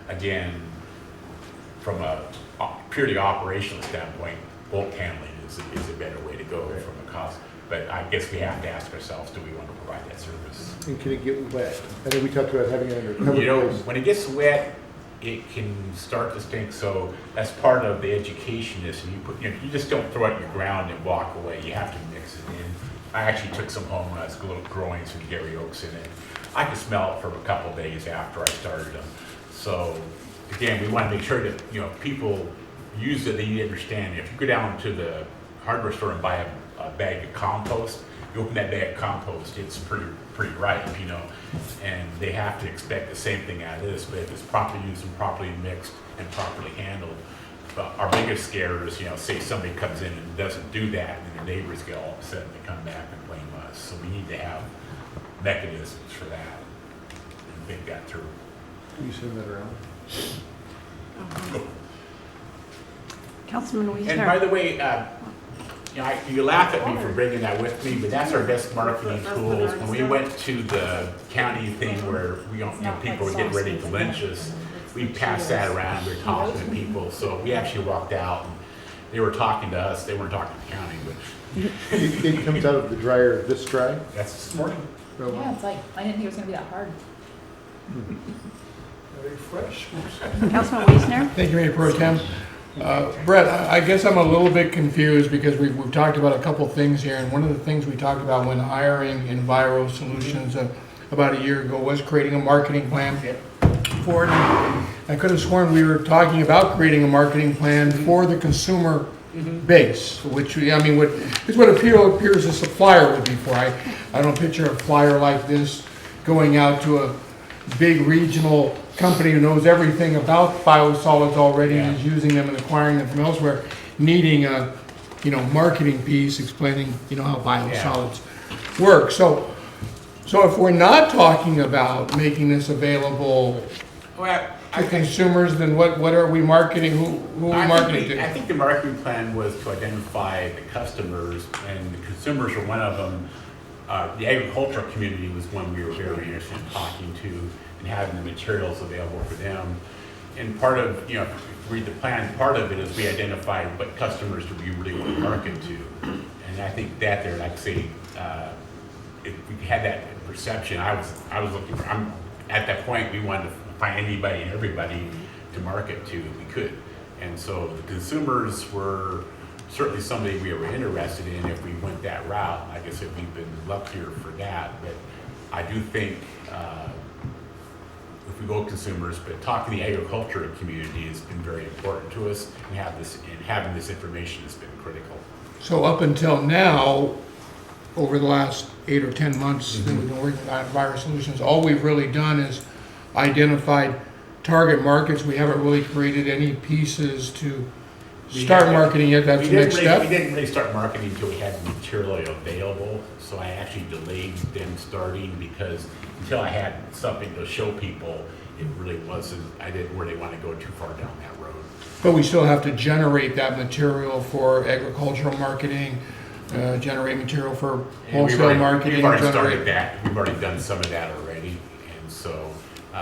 again, from a purely operational standpoint, bulk handling is a better way to go from a cost. But I guess we have to ask ourselves, do we want to provide that service? And can it get wet? I know we talked about having it under cover. You know, when it gets wet, it can start to stink. So that's part of the education is you just don't throw it in the ground and walk away. You have to mix it in. I actually took some home when I was growing some Gary Oaks in it. I could smell it for a couple of days after I started them. So again, we want to make sure that, you know, people use it. They need to understand. If you go down to the hardware store and buy a bag of compost, you open that bag of compost, it's pretty ripe, you know, and they have to expect the same thing out of this. But if it's properly used and properly mixed and properly handled, but our biggest scare is, you know, say somebody comes in and doesn't do that, and the neighbors get all upset and they come back and blame us. So we need to have mechanisms for that and think that through. Can you send that around? Councilman Wiesner. And by the way, you know, you laugh at me for bringing that with me, but that's our best marketing tools. When we went to the county thing where people were getting ready to lynch us, we passed that around. We were talking to people, so we actually walked out and they were talking to us. They weren't talking to the county, but It comes out of the dryer this dry? that's this morning. Yeah, it's like, I didn't think it was gonna be that hard. Very fresh. Councilman Wiesner. Thank you, Mayor Pro Tem. Brett, I guess I'm a little bit confused because we've talked about a couple things here, and one of the things we talked about when hiring Enviro Solutions about a year ago was creating a marketing plan for it. I could have sworn we were talking about creating a marketing plan for the consumer base, which is what appears a flyer would be for. I don't picture a flyer like this going out to a big regional company who knows everything about biosolids already and is using them and acquiring them from elsewhere, needing a marketing piece explaining how biosolids work. So if we're not talking about making this available to consumers, then what are we marketing? Who are we marketing to? I think the marketing plan was to identify the customers, and the consumers are one of them. The agricultural community was one we were very interested in talking to and having the materials available for them. And part of, if you read the plan, part of it is we identified what customers do we really want to market to. And I think that there, like I say, if we had that perception, I was looking for, at that point, we wanted to find anybody and everybody to market to if we could. And so the consumers were certainly somebody we were interested in if we went that route. Like I said, we've been luckier for that, but I do think if we go consumers, but talking to the agriculture community has been very important to us, and having this information has been critical. So up until now, over the last 8 or 10 months that we've been working with Enviro Solutions, all we've really done is identified target markets. We haven't really created any pieces to start marketing yet. That's the next step. We didn't really start marketing until we had the material available. So I actually delayed them starting because until I had something to show people, it really wasn't. I didn't really want to go too far down that road. but we still have to generate that material for agricultural marketing, generate material for And wholesale marketing. We've already generate- started that. We've already done some of that already. And so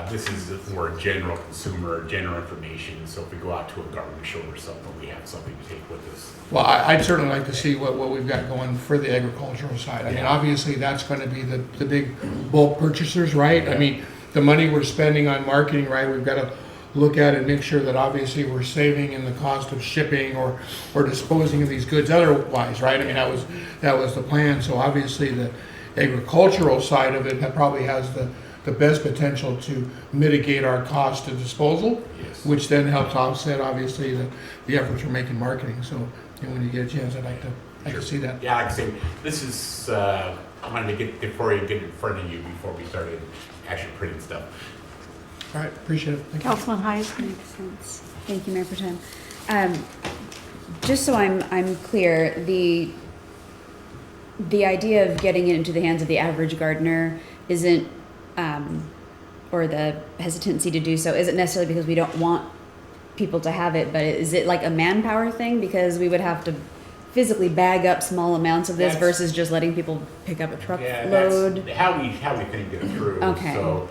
this is more general consumer, general information. So if we go out to a garden show or something, we have something to take with us. Well, I'd certainly like to see what we've got going for the agricultural side. I mean, obviously, that's going to be the big bulk purchasers, right? I mean, the money we're spending on marketing, right, we've got to look at and make sure that obviously we're saving in the cost of shipping or disposing of these goods otherwise, right? I mean, that was the plan. So obviously, the agricultural side of it that probably has the best potential to mitigate our cost of disposal, which then helps offset obviously the efforts we're making marketing. So when you get a chance, I'd like to see that. Yeah, like I say, this is, I wanted to get before you get in front of you before we started actually printing stuff. All right, appreciate it. Thank you. Councilman Hayes? Makes sense. Thank you, Mayor Pro Tem. Just so I'm clear, the idea of getting it into the hands of the average gardener isn't, or the hesitancy to do so isn't necessarily because we don't want people to have it, but is it like a manpower thing? Because we would have to physically bag up small amounts of this versus just letting people pick up a truck load? That's how we think it through. Okay. So,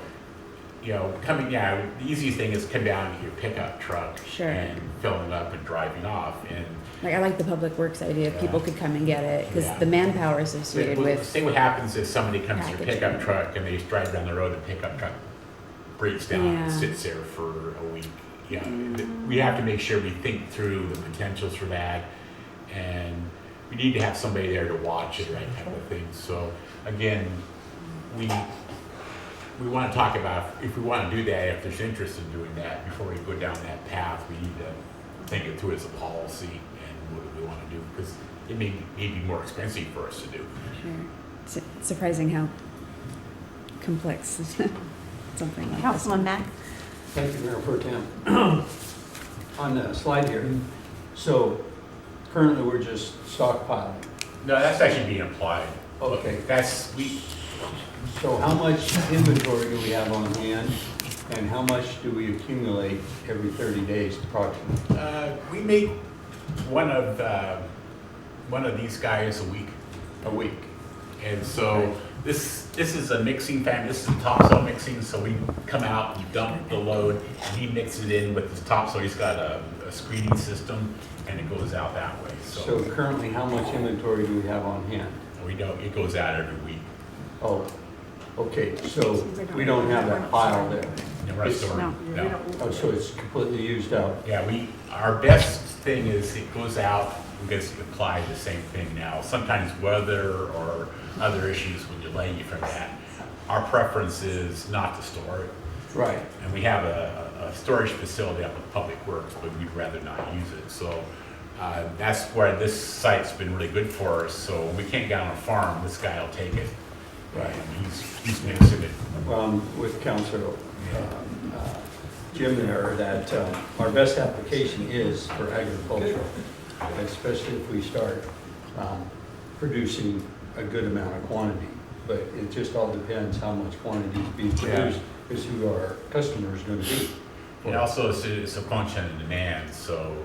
the easiest thing is come down to your pickup truck and filling it up and driving off. And Like, I like the public works idea. People could come and get it because the manpower associated with. Say what happens if somebody comes to your packaging. pickup truck and they drive down the road, the pickup truck breaks down and sits there for a week. We have to make sure we think through the potentials for that, and we need to have somebody there to watch it, right, kind of thing. So again, we want to talk about if we want to do that, if there's interest in doing that, before we go down that path, we need to think it through as a policy and what do we want to do, because it may be more expensive for us to do. Sure. It's surprising how complex something like Councilman this. Mack? Thank you, Mayor Pro Tem. On the slide here, so currently we're just stockpiling. No, that's actually being applied. Okay. So how much inventory do we have on hand, and how much do we accumulate every 30 days approximately? We make one of these guys a week. A week. And so this is a mixing fan. This is topsoil mixing. So we come out, we dump the load, and he mixes it in with his topsoil. He's got a screening system, and it goes out that way. So currently, how much inventory do we have on hand? We don't. It goes out every week. Oh, okay. So we don't have that pile there. No, we're not storing. No. Oh, so it's completely used out. Yeah, our best thing is it goes out, we just apply the same thing now. Sometimes weather or other issues will delay you from that. Our preference is not to store it. Right. And we have a storage facility up with Public Works, but we'd rather not use it. So that's where this site's been really good for us. So when we can't get on a farm, this guy will take it. Right. And he's mixing it. Well, with Councilor Jim there, that our best application is for agricultural, especially if we start producing a good amount of quantity. But it just all depends how much quantity is being produced, is who our customer is going to be. And also it's a function of demand. So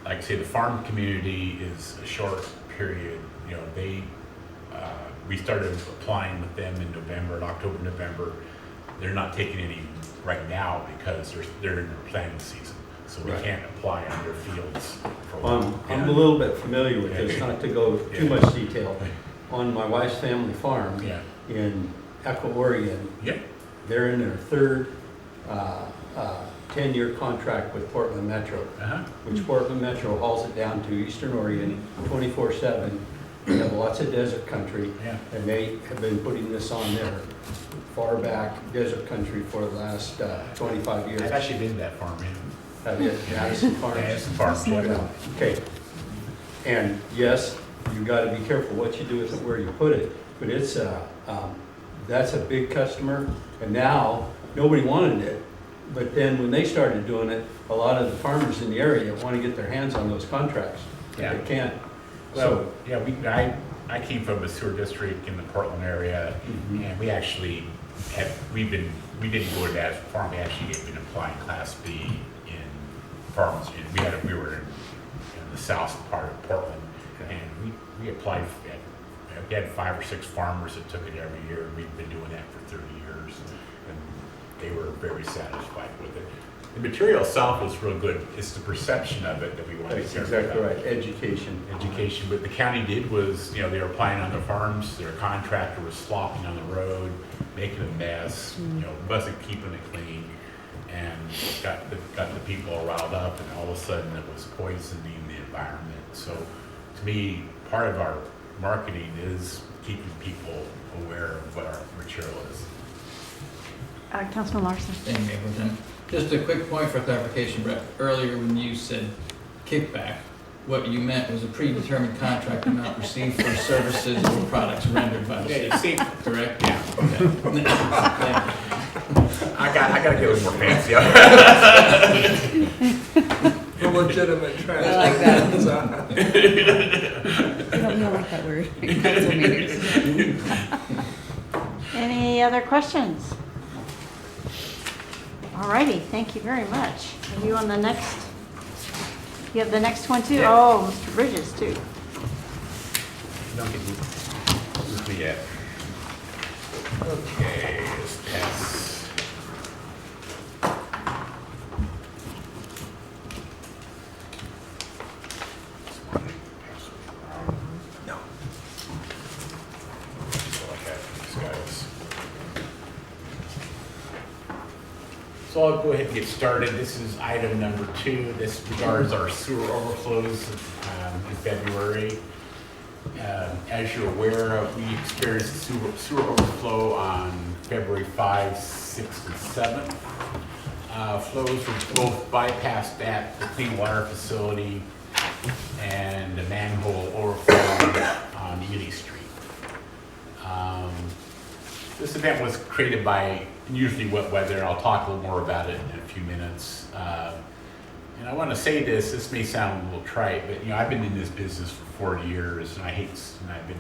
like I say, the farm community is a short period. We started applying with them in October, November. They're not taking any right now because they're in their planting season. So we can't apply on their fields for a while. I'm a little bit familiar with this, not to go too much detail. On my wife's family farm in Echo, Oregon, they're in their third 10-year contract with Portland Metro, which Portland Metro hauls it down to Eastern Oregon 24/7. They have lots of desert country, and they have been putting this on their far back desert country for the last 25 years. I've actually been to that farm, man. Have you? Addison Farms? Addison Farms, yeah. Okay. And yes, you've got to be careful what you do with it, where you put it, but it's that's a big customer, and now nobody wanted it. But then when they started doing it, a lot of the farmers in the area want to get their hands on those contracts. Yeah. They can't. Well, I came from a sewer district in the Portland area, and we actually we didn't go to that farm. We actually have been applying Class B in farms. We were in the south part of Portland, and we applied. We had 5 or 6 farmers that took it every year. We've been doing that for 30 years, and they were very satisfied with it. The material itself was real good. It's the perception of it that we want to be That's careful exactly about. right, education. Education. What the county did was, they were applying on their farms. Their contractor was slopping on the road, making a mess. Wasn't keeping it clean, and got the people riled up. And all of a sudden, it was poisoning the environment. So, to me, part of our marketing is keeping people aware of what our material is. Councilman Larson. Thank you, Mayor Pro Tem. Just a quick point for clarification, Brett. Earlier when you said kickback, what you meant was a predetermined contract amount received for services or products rendered by the city. Correct? Yeah. Okay. Thank you. I got to get a little more fancy. A legitimate transaction. I like that. We don't like that word in council meetings. Any other questions? All righty, thank you very much. Are you on the next? You have the next one too? Yeah. Oh, Mr. Bridges too. Don't get moved yet. Okay, let's pass. No. So I'll go ahead and get started. This is item number 2. This regards our sewer overflows in February. As you're aware, we experienced sewer overflow on February 5, 6, and 7. Flows were both bypassed at the clean water facility and a manhole overflow on Ely Street. This event was created by unusually wet weather, and I'll talk a little more about it in a few minutes. And I want to say this may sound a little trite, but I've been in this business for 40 years, and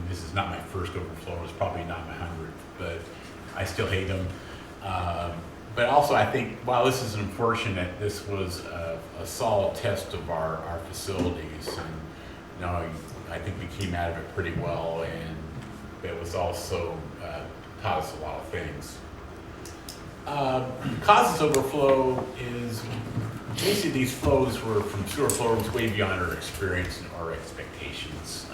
this is not my first overflow, it's probably not my 100th, but I still hate them. But also I think, while this is unfortunate, this was a solid test of our facilities, and I think we came out of it pretty well, and it was also taught us a lot of things. Causes overflow is basically these flows were from sewer flows way beyond our experience and our expectations.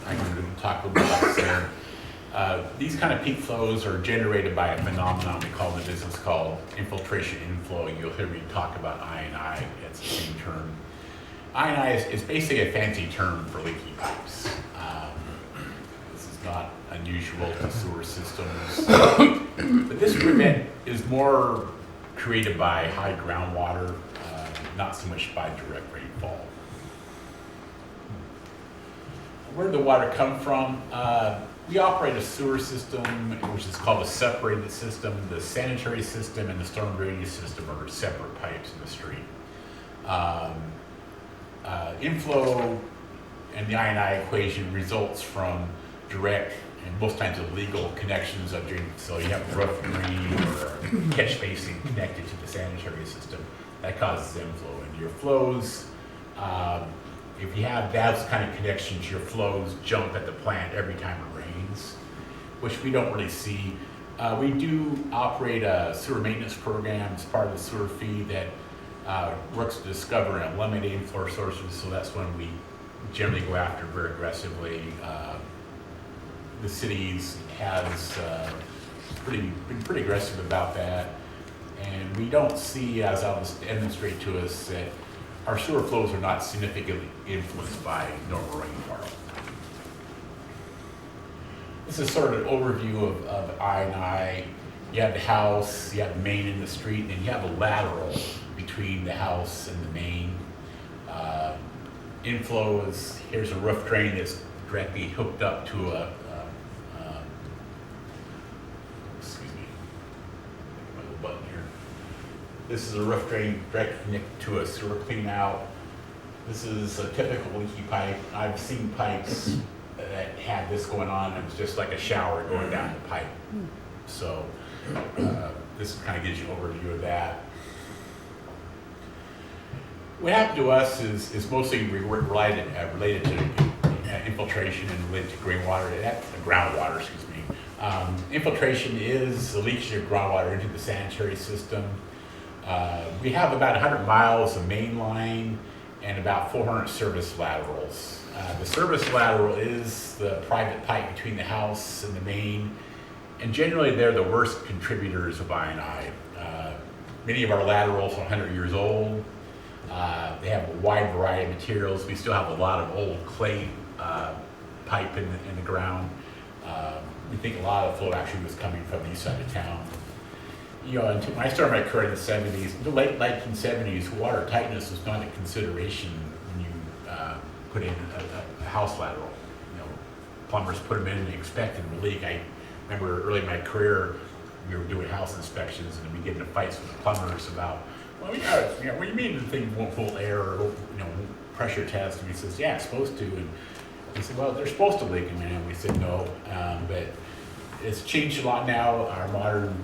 I can talk a little bit about this there. These kind of peak flows are generated by a phenomenon we call in the business called infiltration inflow. You'll hear me talk about I&I, it's the same term. I&I is basically a fancy term for leaky pipes. This is not unusual to sewer systems. But this event is more created by high groundwater, not so much by direct rainfall. Where did the water come from? We operate a sewer system, which is called a separated system. The sanitary system and the storm drainage system are separate pipes in the street. Inflow and the I&I equation results from direct and most times illegal connections of drainage. So you have a rough drain or a catch basin connected to the sanitary system. That causes inflow. And your flows, if you have those kind of connections, your flows jump at the plant every time it rains, which we don't really see. We do operate a sewer maintenance program as part of the sewer fee that works to discover and eliminate inflow sources. So that's when we generally go after very aggressively. The cities has been pretty aggressive about that, and we don't see, as I'll demonstrate to us, that our sewer flows are not significantly influenced by normal rainfall. This is sort of an overview of I&I. You have the house, you have the main in the street, and then you have a lateral between the house and the main. Inflow is, here's a roof drain that's directly hooked up to a button here. This is a roof drain directly connected to a sewer clean out. This is a typical leaky pipe. I've seen pipes that had this going on, and it was just like a shower going down the pipe. So this kind of gives you an overview of that. What happened to us is mostly related to infiltration and related to groundwater, excuse me. Infiltration is the leaching of groundwater into the sanitary system. We have about 100 miles of main line and about 400 service laterals. The service lateral is the private pipe between the house and the main, and generally they're the worst contributors of I&I. Many of our laterals are 100 years old. They have a wide variety of materials. We still have a lot of old clay pipe in the ground. We think a lot of the flow actually was coming from the east side of town. You know, when I started my career in the 70s, the late 1970s, water tightness was not a consideration when you put in a house lateral. You know, plumbers put them in and expected a leak. I remember early in my career, we were doing house inspections and we get into fights with the plumbers about, well, you know, what do you mean the thing won't hold air or, you know, pressure test? And he says, yeah, it's supposed to. And he said, well, they're supposed to leak. And we said, no. But it's changed a lot now. Our modern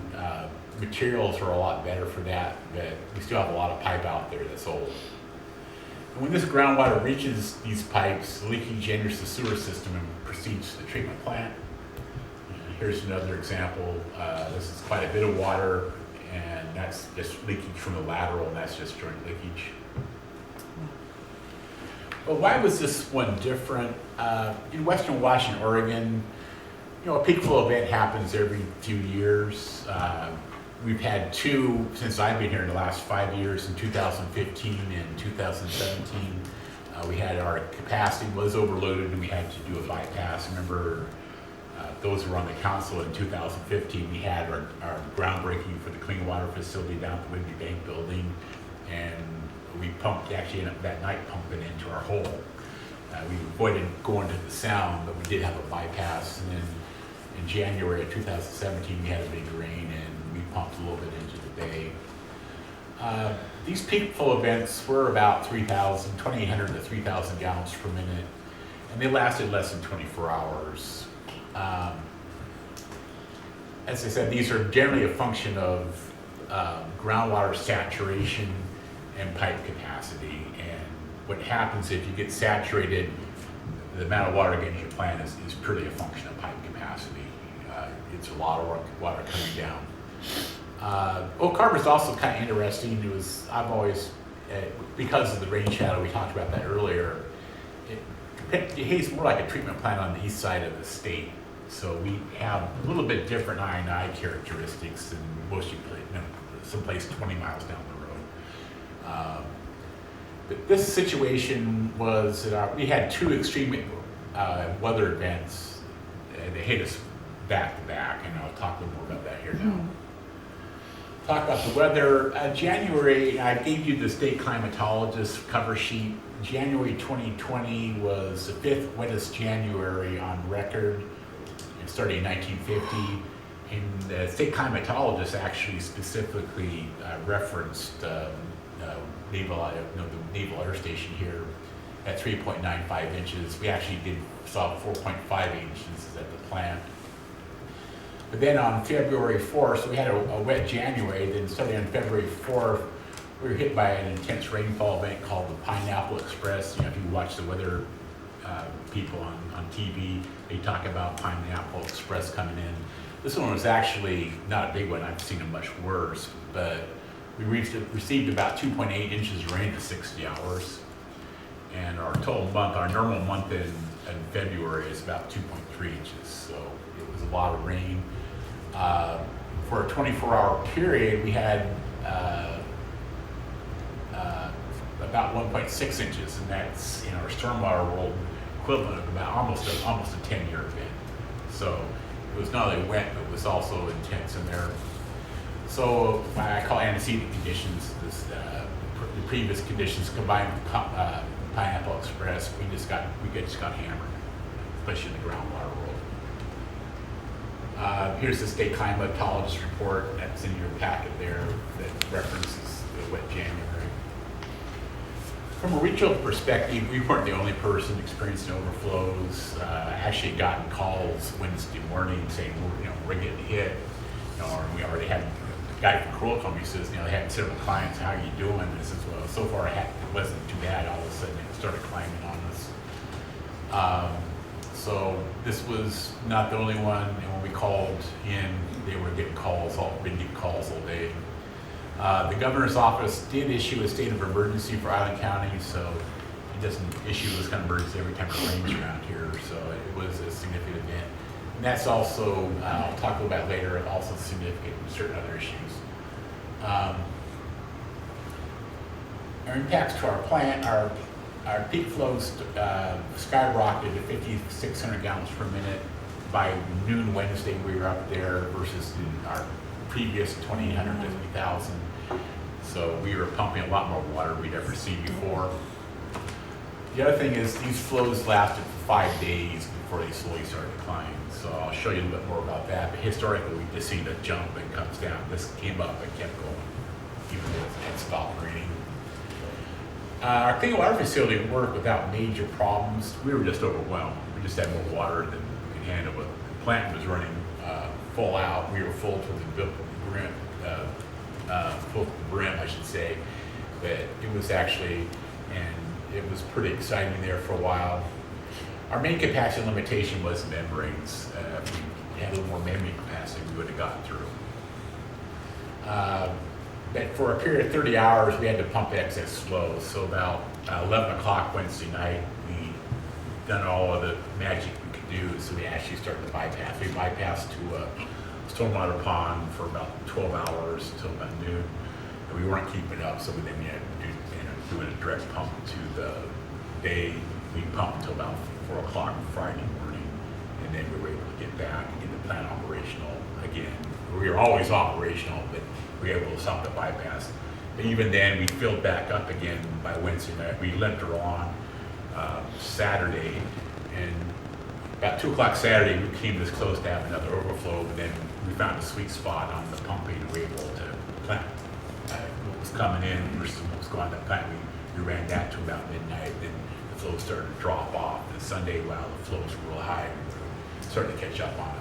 materials are a lot better for that, but we still have a lot of pipe out there that's old. And when this groundwater reaches these pipes, the leakage enters the sewer system and proceeds to the treatment plant. Here's another example. This is quite a bit of water, and that's just leakage from the lateral, and that's just joint leakage. But why was this one different? In Western Washington, Oregon, you know, a peak flow event happens every few years. We've had two since I've been here in the last 5 years, in 2015 and 2017. We had our capacity was overloaded and we had to do a bypass. Remember, those who were on the council in 2015, we had our groundbreaking for the clean water facility down at the Whidbey Bank building, and we pumped, actually ended up that night pumping into our hole. We avoided going to the sound, but we did have a bypass, and then in January of 2017, we had a big rain and we pumped a little bit into the bay. These peak flow events were about 2,800 to 3,000 gallons per minute, and they lasted less than 24 hours. As I said, these are generally a function of groundwater saturation and pipe capacity. And what happens if you get saturated, the amount of water getting to your plant is purely a function of pipe capacity. It's a lot of water coming down. Oak Harbor is also kind of interesting. I've always, because of the rain shadow, we talked about that earlier, it behaves more like a treatment plant on the east side of the state. So we have a little bit different I&I characteristics than most you know, someplace 20 miles down the road. But this situation was that we had two extreme weather events that hit us back to back, and I'll talk a little more about that here now. Talk about the weather. January, I gave you the state climatologist cover sheet. January 2020 was the 5th wettest January on record. It started in 1950. And the state climatologist actually specifically referenced the Naval Air Station here at 3.95 inches. We actually saw 4.5 inches at the plant. But then on February 4th, so we had a wet January, then starting on February 4th, we were hit by an intense rainfall event called the Pineapple Express. You know, if you watch the weather people on TV, they talk about Pineapple Express coming in. This one was actually not a big one. I've seen it much worse, but we received about 2.8 inches of rain for 60 hours. And our total month, our normal month in February is about 2.3 inches. So it was a lot of rain. For a 24-hour period, we had about 1.6 inches, and that's in our stormwater world equivalent of about almost a 10-year event. So it was not only wet, but it was also intense in there. So I call antecedent conditions, the previous conditions combined with Pineapple Express, we just got hammered, especially in the groundwater world. Here's the state climatologist report that's in your packet there that references the wet January. From a regional perspective, we weren't the only person experiencing overflows. I actually gotten calls Wednesday morning saying we're getting hit, or we already had guy from Kroll told me, he says, you know, they had several clients, how are you doing? And I says, well, so far it wasn't too bad. All of a sudden it started climbing on us. So this was not the only one, and when we called in, they were getting calls, been getting calls all day. The governor's office did issue a state of emergency for Island County, so it doesn't issue this kind of emergency every time it rains around here, so it was a significant event. And that's also, I'll talk a little about later, also significant in certain other issues. Our impacts to our plant, our peak flows skyrocketed to 5,600 gallons per minute by noon Wednesday. We were up there versus our previous 2,800 to 50,000. So we were pumping a lot more water we'd ever seen before. The other thing is these flows lasted for 5 days before they slowly started declining. So I'll show you a little bit more about that. But historically, we've just seen a jump and comes down. This came up and kept going, even though it had stopped raining. Our clean water facility worked without major problems. We were just overwhelmed. We just had more water than we could handle. But the plant was running full out. We were full to the brim, full to the brim, I should say. But it was actually, and it was pretty exciting there for a while. Our main capacity limitation was membranes. If we had a little more membrane capacity, we would have gotten through. But for a period of 30 hours, we had to pump excess flow. So about 11 o'clock Wednesday night, we done all of the magic we could do. So we actually started to bypass. We bypassed to a stormwater pond for about 12 hours until about noon. And we weren't keeping up, so we then had to do a direct pump to the day. We pumped until about 4 o'clock Friday morning. And then we were able to get back and get the plant operational again. We were always operational, but we were able to stop the bypass. But even then, we filled back up again by Wednesday night. We limped her on Saturday, and about 2 o'clock Saturday, we came this close to having another overflow, but then we found a sweet spot on the pumping, and we were able to plant what was coming in versus what was going to the plant. We ran that to about midnight, then the flow started to drop off. And Sunday, while the flows were real high, we started to catch up on it.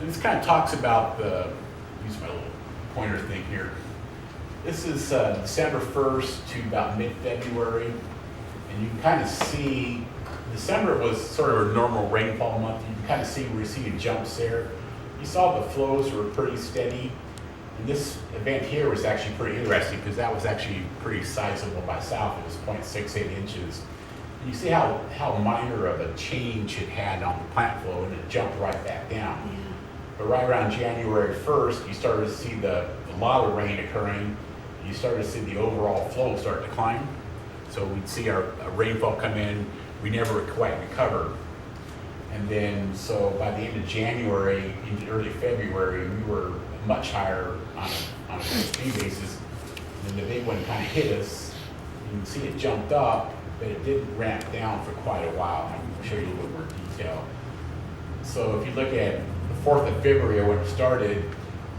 And this kind of talks about use my little pointer thing here. This is December 1st to about mid-February, and you can kind of see, December was sort of a normal rainfall month. You can kind of see we're seeing jumps there. You saw the flows were pretty steady, and this event here was actually pretty interesting because that was actually pretty sizable by south. It was 0.68 inches. And you see how minor of a change it had on the plant flow, and it jumped right back down. Yeah. But right around January 1st, you started to see a lot of rain occurring. You started to see the overall flow start to climb. So we'd see our rainfall come in. We never quite recovered. And then, so by the end of January into early February, we were much higher on a speed basis. And then the big one kind of hit us. You can see it jumped up, but it didn't ramp down for quite a while. I'll show you a little bit more detail. So if you look at the 4th of February when it started,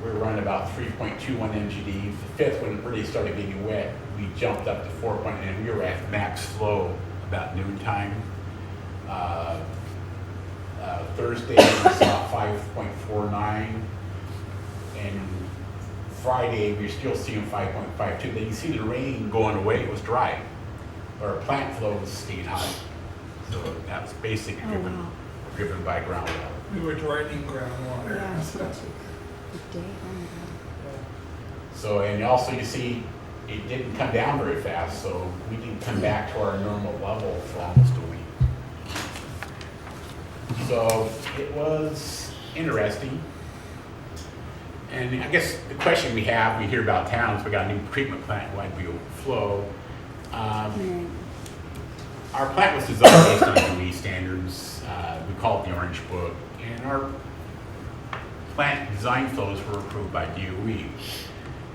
we were running about 3.21 MGD. The 5th, when it really started getting wet, we jumped up to 4. And we were at max flow about noontime. Thursday, we saw 5.49. And Friday, we were still seeing 5.52. Then you see the rain going away. It was dry. Our plant flow was staying high. So that was basically driven by groundwater. We were draining groundwater. Yeah. So, and also you see, it didn't come down very fast, so we didn't come back to our normal level for almost a week. So it was interesting. And I guess the question we hear about towns, we got a new treatment plant, why did we overflow? Our plant was designed based on DOE standards. We call it the Orange Book. And our plant design flows were approved by DOE.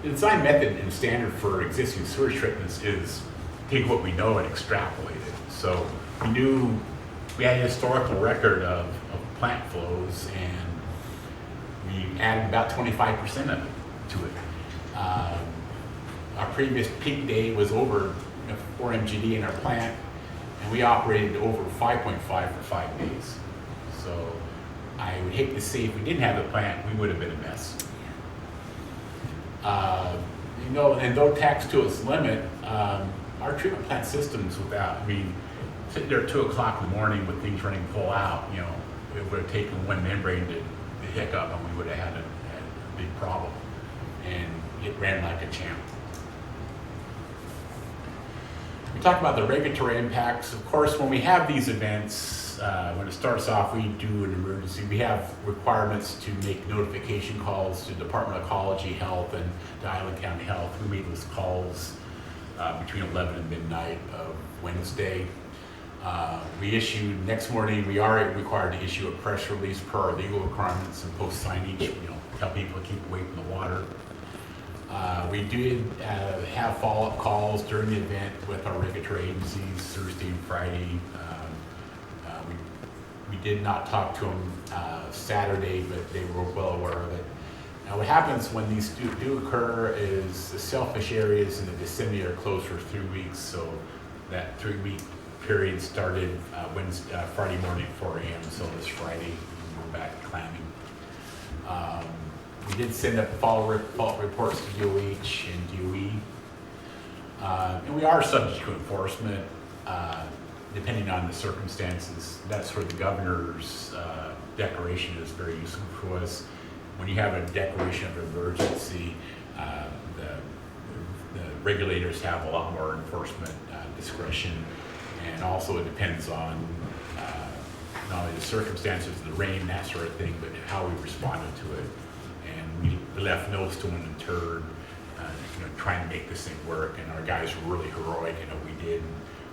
The design method and standard for existing sewage treatments is take what we know and extrapolate it. So we knew we had a historical record of plant flows, and we added about 25% of it to it. Our previous peak day was over 4 MGD in our plant, and we operated over 5.5 for 5 days. So I would hate to say if we didn't have the plant, we would have been a mess. You know, and though tax to its limit, our treatment plant systems without, I mean, sitting there at 2 o'clock in the morning with things running full out, you know, it would have taken one membrane to hiccup and we would have had a big problem. And it ran like a champ. We talk about the regulatory impacts. Of course, when we have these events, when it starts off, we do an emergency. We have requirements to make notification calls to Department of Ecology, Health, and to Island County Health. We made those calls between 11 and midnight of Wednesday. We issued, next morning, we are required to issue a press release per our legal requirements and post signage, you know, tell people to keep away from the water. We did have follow-up calls during the event with our regulatory agencies Thursday and Friday. We did not talk to them Saturday, but they were well aware of it. Now what happens when these do occur is the sailfish areas in the vicinity are closed for 3 weeks, so that 3-week period started Friday morning at 4 a.m. So this Friday we're back clamming. We did send up follow-up reports to DOH and DOE. And we are subject to enforcement depending on the circumstances. That's where the governor's declaration is very useful for us. When you have a declaration of emergency, the regulators have a lot more enforcement discretion. And also it depends on not only the circumstances, the rain, that sort of thing, but how we responded to it. And we left no stone unturned, you know, trying to make this thing work. And our guys were really heroic. You know, we did.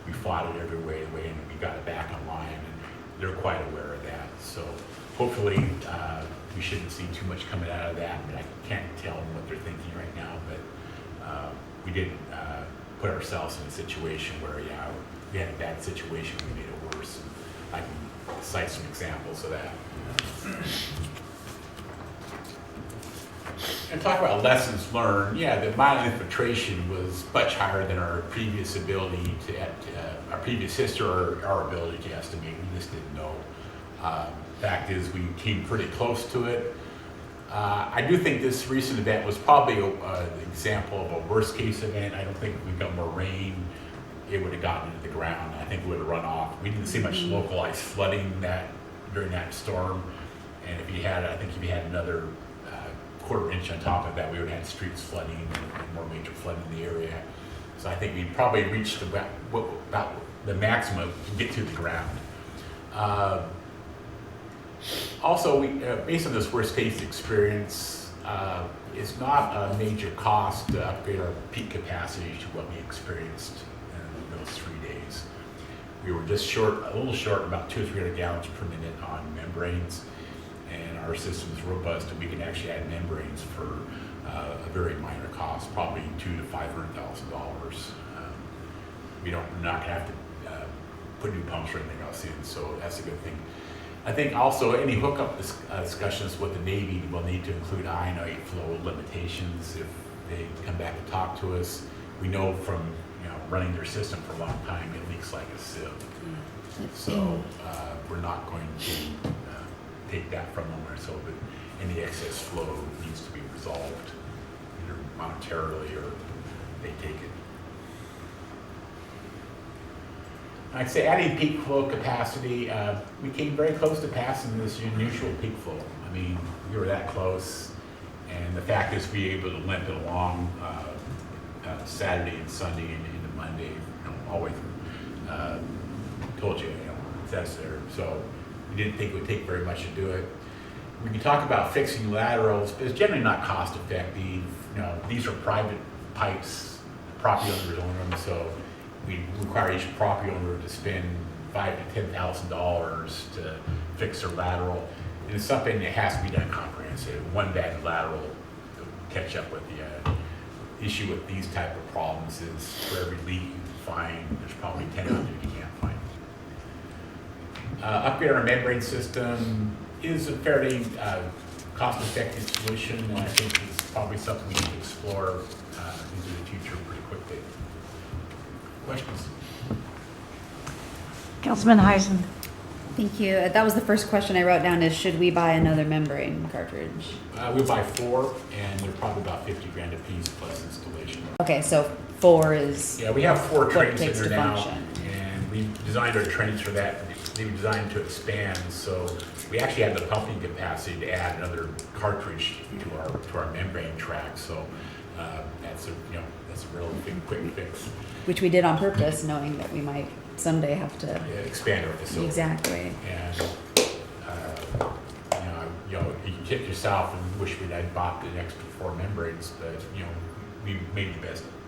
We fought it every way, and we got it back online. And they're quite aware of that. So hopefully we shouldn't see too much coming out of that. But I can't tell them what they're thinking right now. But we did put ourselves in a situation where, yeah, we had a bad situation. We made it worse. I can cite some examples of that. And talk about lessons learned. Yeah, the amount of infiltration was much higher than our previous ability to, our previous history or our ability to estimate. We just didn't know. Fact is, we came pretty close to it. I do think this recent event was probably an example of a worst case event. I don't think if we got more rain, it would have gotten into the ground. I think it would have run off. We didn't see much localized flooding during that storm. And if you had, I think if you had another quarter inch on top of that, we would have had streets flooding and more major flooding in the area. So I think we probably reached about the maximum to get to the ground. Also, based on this worst case experience, it's not a major cost to upgrade our peak capacity to what we experienced in those 3 days. We were just a little short, about 200 or 300 gallons per minute on membranes. And our system is robust, and we can actually add membranes for a very minor cost, probably $200,000 to $500,000. We're not going to have to put new pumps or anything else in, so that's a good thing. I think also any hookup discussions with the Navy will need to include ionite flow limitations if they come back and talk to us. We know from running their system for a long time, it leaks like a sieve. So we're not going to take that from them, or so that any excess flow needs to be resolved either monetarily or they take it. I'd say adding peak flow capacity, we came very close to passing this unusual peak flow. I mean, we were that close, and the fact is we were able to limp it along Saturday and Sunday and into Monday, always told you, that's there. So we didn't think it would take very much to do it. When you talk about fixing laterals, it's generally not cost effective. These are private pipes, property owners own them, so we require each property owner to spend $5,000 to $10,000 to fix their lateral. And it's something that has to be done comprehensive. One bad lateral will catch up with the issue with these type of problems is for every leak you find, there's probably 10 out there you can't find. Upgrade our membrane system is a fairly cost-effective solution, and I think it's probably something we need to explore into the future pretty quickly. Questions? Councilman Heisen. Thank you. That was the first question I wrote down is, should we buy another membrane cartridge? We buy 4, and they're probably about 50 grand a piece plus installation. Okay, so 4 is. Yeah, we have 4 what trains in takes there to now, function. and we designed our trains for that. They were designed to expand, so we actually have the pumping capacity to add another cartridge to our membrane track. So that's a real big quick fix. Which we did on purpose, knowing that we might someday have to. Yeah, expand our facility. Exactly. And you kick yourself and wish we'd bought the extra 4 membranes, but we made the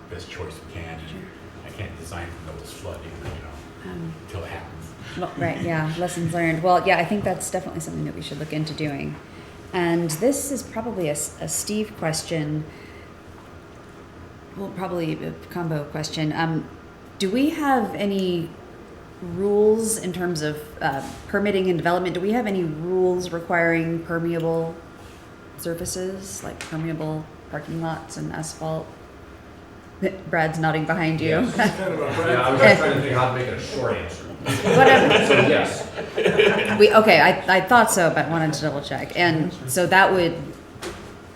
best choice we can. And I can't design for those flooding, until it happens. Well, right, yeah, lessons learned. Well, yeah, I think that's definitely something that we should look into doing. And this is probably a Steve question. Well, probably a combo question. Do we have any rules in terms of permitting and development? Do we have any rules requiring permeable surfaces, like permeable parking lots and asphalt? Brad's nodding behind you. Yes. Yeah, I was just trying to think how to make it a short answer. Whatever. So yes. I thought so, but wanted to double check. And so that would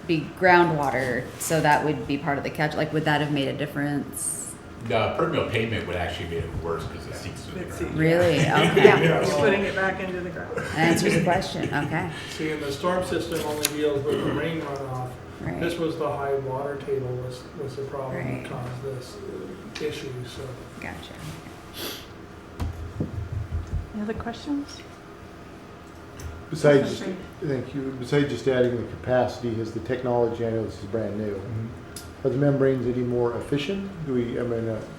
be groundwater, so that would be part of the catch. Like, would that have made a difference? The permeable pavement would actually be worse because it seeps through the ground. Really? Okay. Yeah, you're putting it back into the ground. Answers the question. Okay. See, and the storm system only deals with the rain runoff. Right. This was the high water table was the problem Right. that caused this issue, so. Gotcha. Any other questions? Besides, thank you. Besides just adding the capacity, has the technology, I know this is brand new, are the membranes any more efficient? Do we,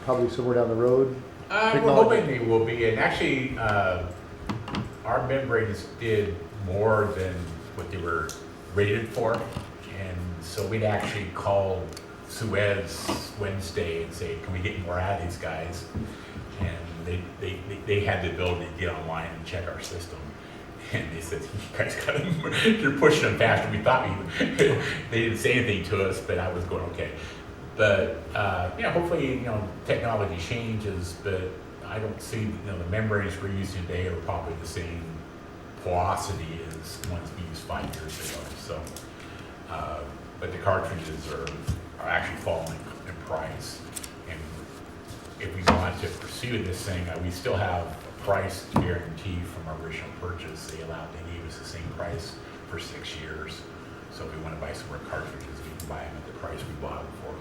probably somewhere down the road? We're hoping they will be, and actually, our membranes did more than what they were rated for, and so we'd actually call Suez Wednesday and say, can we get more out of these guys? And they had the ability to get online and check our system. And they said, you guys got them, you're pushing them faster than we thought we would. They didn't say anything to us, but I was going, okay. But, hopefully, technology changes, but I don't see, the membranes we're using today are probably the same porosity as ones we used 5 years ago. So, but the cartridges are actually falling in price. And if we want to pursue this thing, we still have price guarantee from our original purchase. They gave us the same price for 6 years. So if we want to buy some more cartridges, we can buy them at the price we bought them for.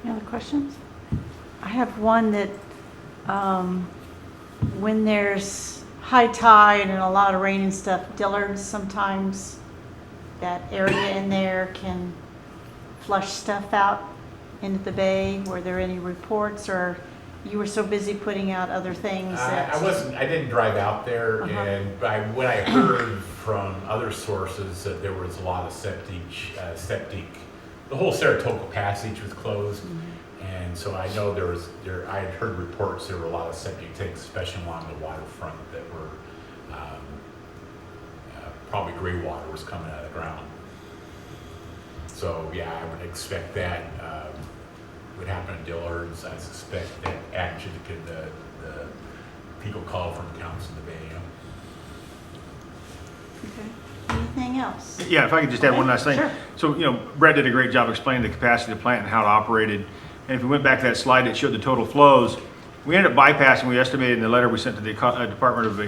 Any other questions? I have one that when there's high tide and a lot of rain and stuff, Dillard's sometimes, that area in there can flush stuff out into the bay. Were there any reports, or you were so busy putting out other things that? I didn't drive out there, and what I heard from other sources that there was a lot of septic, the whole Saratoga Passage was closed. And so I know I had heard reports there were a lot of septic tanks, especially along the waterfront, that were probably gray water was coming out of the ground. So yeah, I would expect that would happen at Dillard's. I suspect that actually the people call from accounts in the Bay. Okay. Anything else? Yeah, if I could just add one last thing. Sure. So, Brett did a great job explaining the capacity of the plant and how it operated. And if we went back to that slide that showed the total flows, we ended up bypassing, we estimated in the letter we sent to the Department of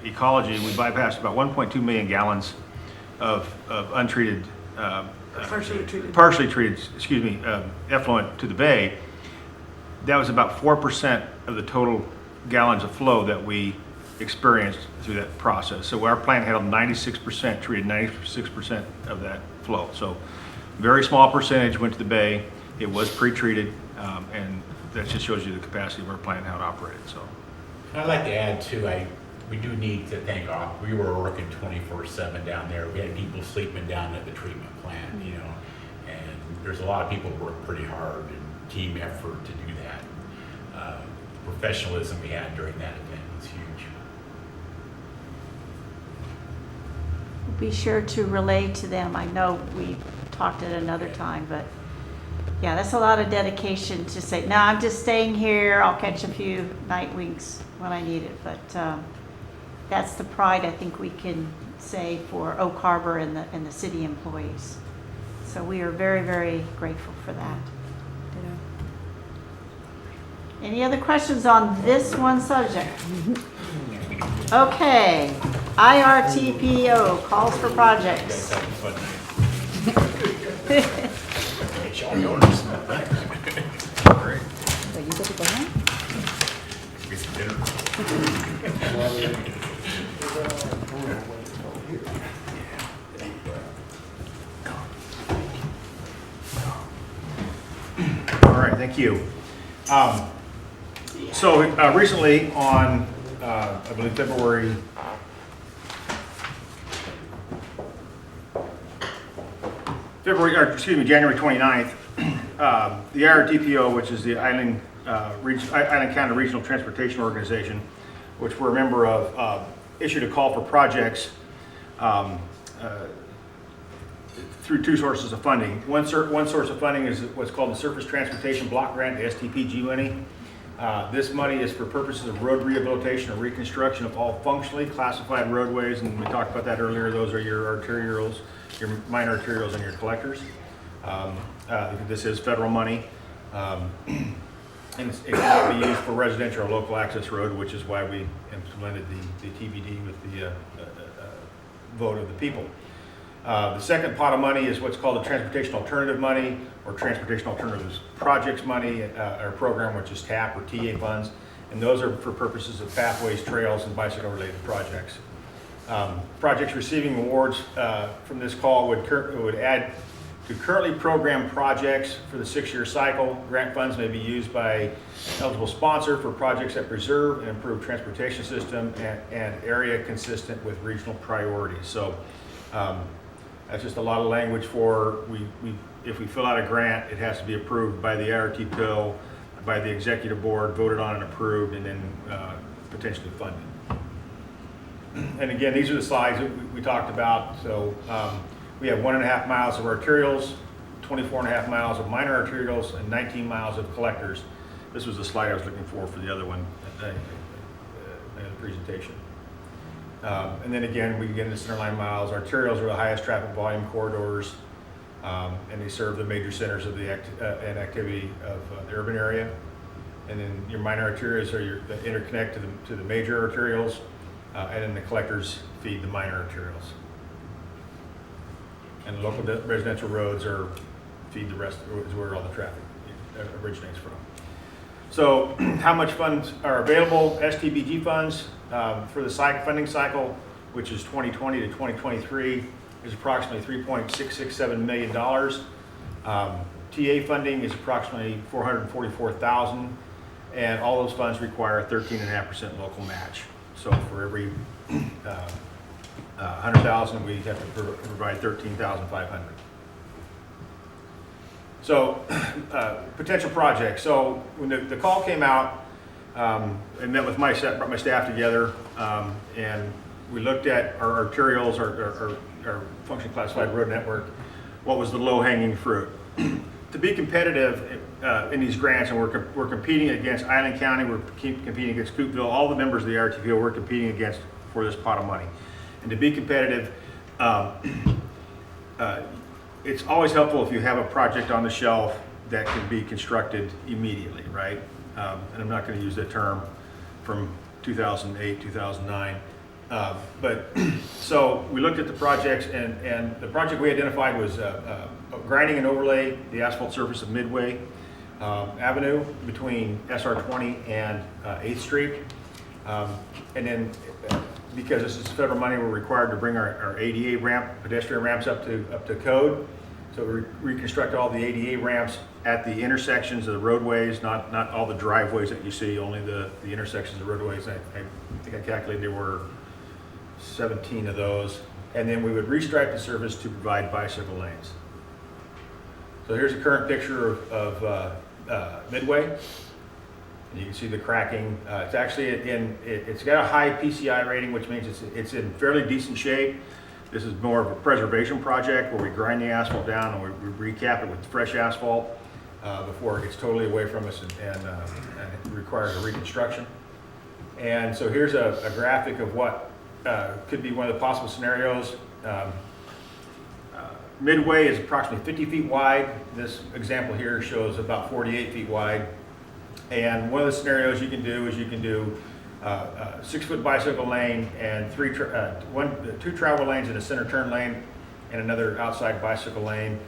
Ecology, we bypassed about 1.2 million gallons of untreated, partially treated, effluent to the bay. That was about 4% of the total gallons of flow that we experienced through that process. So our plant handled 96%, treated 96% of that flow. So very small percentage went to the bay. It was pre-treated, and that just shows you the capacity of our plant and how it operated. So, And I'd like to add too, we do need to thank we were working 24/7 down there. We had people sleeping down at the treatment plant, and there's a lot of people who work pretty hard and team effort to do that. Professionalism we had during that event was huge. Be sure to relay to them. I know we talked at another time, but Yeah, that's a lot of dedication to say, no, I'm just staying here, I'll catch a few night winks when I need it. But that's the pride I think we can say for Oak Harbor and the city employees. So we are very, very grateful for that. Any other questions on this one subject? Okay, IRTPO, calls for projects. It's all yours. Great. So you get to go home? Get some dinner. All right, thank you. So recently on, I believe January 29th, the IRTPO, which is the Island County Regional Transportation Organization, which we're a member of, issued a call for projects through two sources of funding. One source of funding is what's called the Surface Transportation Block Grant, the STPG money. This money is for purposes of road rehabilitation or reconstruction of all functionally classified roadways, and we talked about that earlier. Those are your arterials, your minor arterials, and your collectors. This is federal money, and it cannot be used for residential or local access road, which is why we implemented the TBD with the vote of the people. The second pot of money is what's called the Transportation Alternative Money, or Transportation Alternatives Projects Money, or program, which is TAP or TA funds, and those are for purposes of pathways, trails, and bicycle-related projects. Projects receiving awards from this call would add to currently programmed projects for the 6-year cycle. Grant funds may be used by eligible sponsor for projects that preserve and improve transportation system and area consistent with regional priorities. So that's just a lot of language for if we fill out a grant, it has to be approved by the IRTPO, by the executive board, voted on and approved, and then potentially funded. And again, these are the slides that we talked about. So we have 1.5 miles of arterials, 24.5 miles of minor arterials, and 19 miles of collectors. This was the slide I was looking for the other one in the presentation. And then again, we get into centerline miles. Arterials are the highest traffic volume corridors, and they serve the major centers of the activity of the urban area. And then your minor arterials are that interconnect to the major arterials, and then the collectors feed the minor arterials. And local residential roads feed the rest, is where all the traffic originates from. So how much funds are available? STBG funds for the funding cycle, which is 2020 to 2023, is approximately $3.667 million. TA funding is approximately $444,000, and all those funds require a 13.5% local match. So for every $100,000, we have to provide $13,500. So potential projects. So when the call came out, I met with brought my staff together, and we looked at our arterials, our functionally classified road network. What was the low-hanging fruit? To be competitive in these grants, and we're competing against Island County, we're competing against Coopville, all the members of the IRTPO we're competing against for this pot of money. And to be competitive, it's always helpful if you have a project on the shelf that can be constructed immediately, right? And I'm not going to use that term from 2008, 2009. But so we looked at the projects, and the project we identified was grinding and overlay the asphalt surface of Midway Avenue between SR 20 and 8th Street. And then because this is federal money, we're required to bring our ADA ramp, pedestrian ramps up to code. So we reconstruct all the ADA ramps at the intersections of the roadways, not all the driveways that you see, only the intersections of roadways. I think I calculated there were 17 of those. And then we would restripe the surface to provide bicycle lanes. So here's a current picture of Midway. And you can see the cracking. It's actually it's got a high PCI rating, which means it's in fairly decent shape. This is more of a preservation project where we grind the asphalt down and we recap it with fresh asphalt. before it gets totally away from us and it requires a reconstruction. And so here's a graphic of what could be one of the possible scenarios. Midway is approximately 50 feet wide. This example here shows about 48 feet wide. And one of the scenarios you can do is you can do a 6-foot bicycle lane and two travel lanes and a center turn lane and another outside bicycle lane.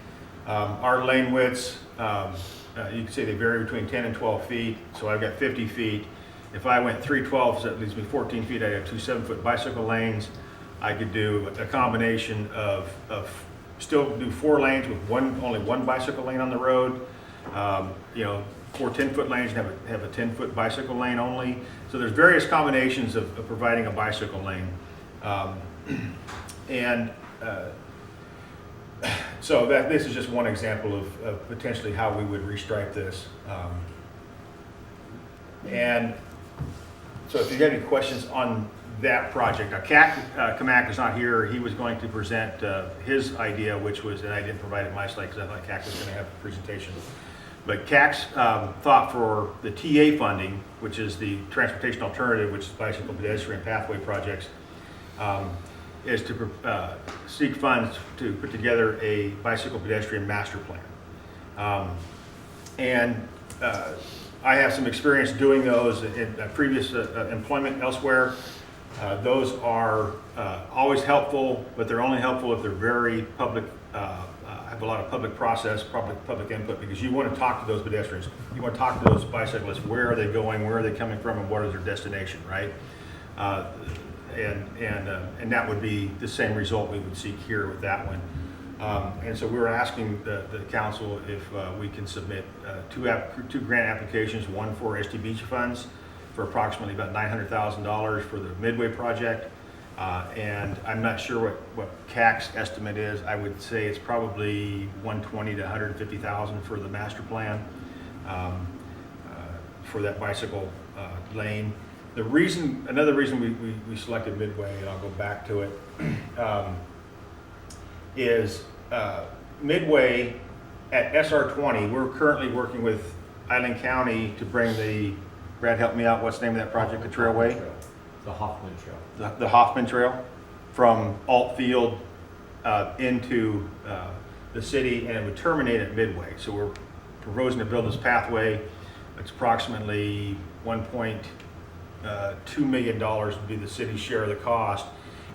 Our lane widths, you can see they vary between 10 and 12 feet. So I've got 50 feet. If I went 312, so that leaves me 14 feet. I have two 7-foot bicycle lanes. I could do a combination of still do 4 lanes with only one bicycle lane on the road. 4 10-foot lanes and have a 10-foot bicycle lane only. So there's various combinations of providing a bicycle lane. So this is just one example of potentially how we would restripe this. And so if you have any questions on that project, Kamak is not here. He was going to present his idea, which was, and I didn't provide it in my slide because I thought CAC was going to have a presentation. But CAC's thought for the TA funding, which is the transportation alternative, which is bicycle pedestrian pathway projects, is to seek funds to put together a bicycle pedestrian master plan. I have some experience doing those in previous employment elsewhere. Those are always helpful, but they're only helpful if they're very public, have a lot of public process, public input, because you want to talk to those pedestrians. You want to talk to those bicyclists. Where are they going? Where are they coming from? And what is their destination, right? And that would be the same result we would seek here with that one. And so we were asking the council if we can submit two grant applications, one for STBG funds for approximately about $900,000 for the Midway project. And I'm not sure what CAC's estimate is. I would say it's probably $120,000 to $150,000 for the master plan for that bicycle lane. Another reason we selected Midway, and I'll go back to it, is Midway at SR20. We're currently working with Island County to bring Brad, help me out, what's the name of that project, the Trailway? The Hoffman Trail. The Hoffman Trail from Altfield into the city, and it would terminate at Midway. So we're proposing to build this pathway. It's approximately $1.2 million would be the city's share of the cost.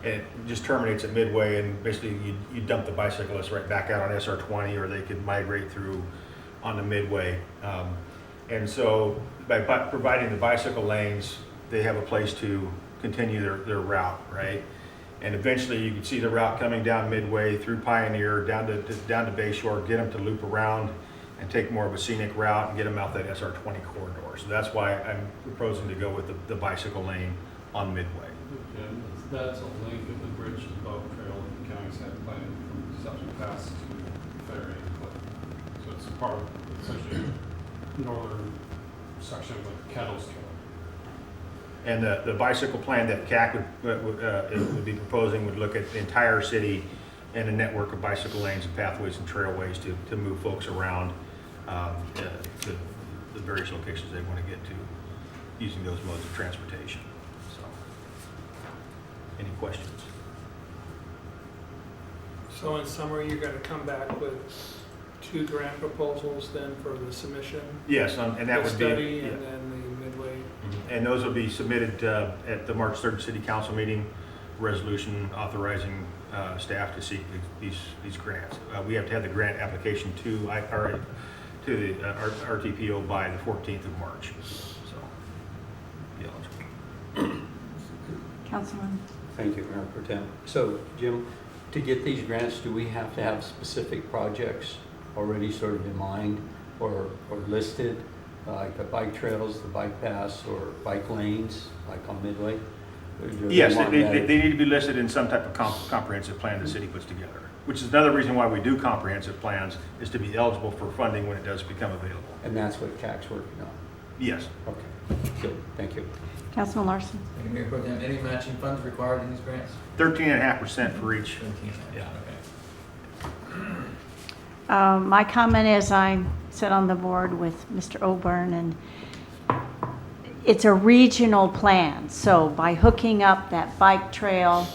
And it just terminates at Midway, and basically you dump the bicyclists right back out on SR20, or they could migrate through on the Midway. And so by providing the bicycle lanes, they have a place to continue their route, right? And eventually you can see the route coming down Midway through Pioneer, down to Bayshore, get them to loop around and take more of a scenic route and get them out that SR20 corridor. So that's why I'm proposing to go with the bicycle lane on Midway. Yeah, that's a link of the bridge to the boat trail that the county's had planned from Deception Pass to Ferry. So it's part of essentially northern section with Kettles Trail. And the bicycle plan that CAC would be proposing would look at the entire city and a network of bicycle lanes and pathways and trailways to move folks around to the various locations they want to get to using those modes of transportation. So, any questions? So in summary, you're going to come back with 2 grant proposals then for the submission? Yes, and that would be... The study yeah. and then the Midway? And those will be submitted at the March 3rd City Council meeting, resolution authorizing staff to seek these grants. We have to have the grant application to the RTPO by the 14th of March. So, be eligible. Councilman? Thank you, Mayor Pro Tem. So, Jim, to get these grants, do we have to have specific projects already sort of in mind or listed, like the bike trails, the bike paths, or bike lanes, like on Midway? Yes, they need to be listed in some type of comprehensive plan the city puts together, which is another reason why we do comprehensive plans, is to be eligible for funding when it does become available. And that's what CAC's working on? Yes. Okay, good, thank you. Councilman Larson? Thank you, Mayor Pro Tem. Any matching funds required in these grants? 13.5% for each. 13.5%, Yeah. okay. My comment is I sit on the board with Mr. Oburn, and it's a regional plan. So by hooking up that bike trail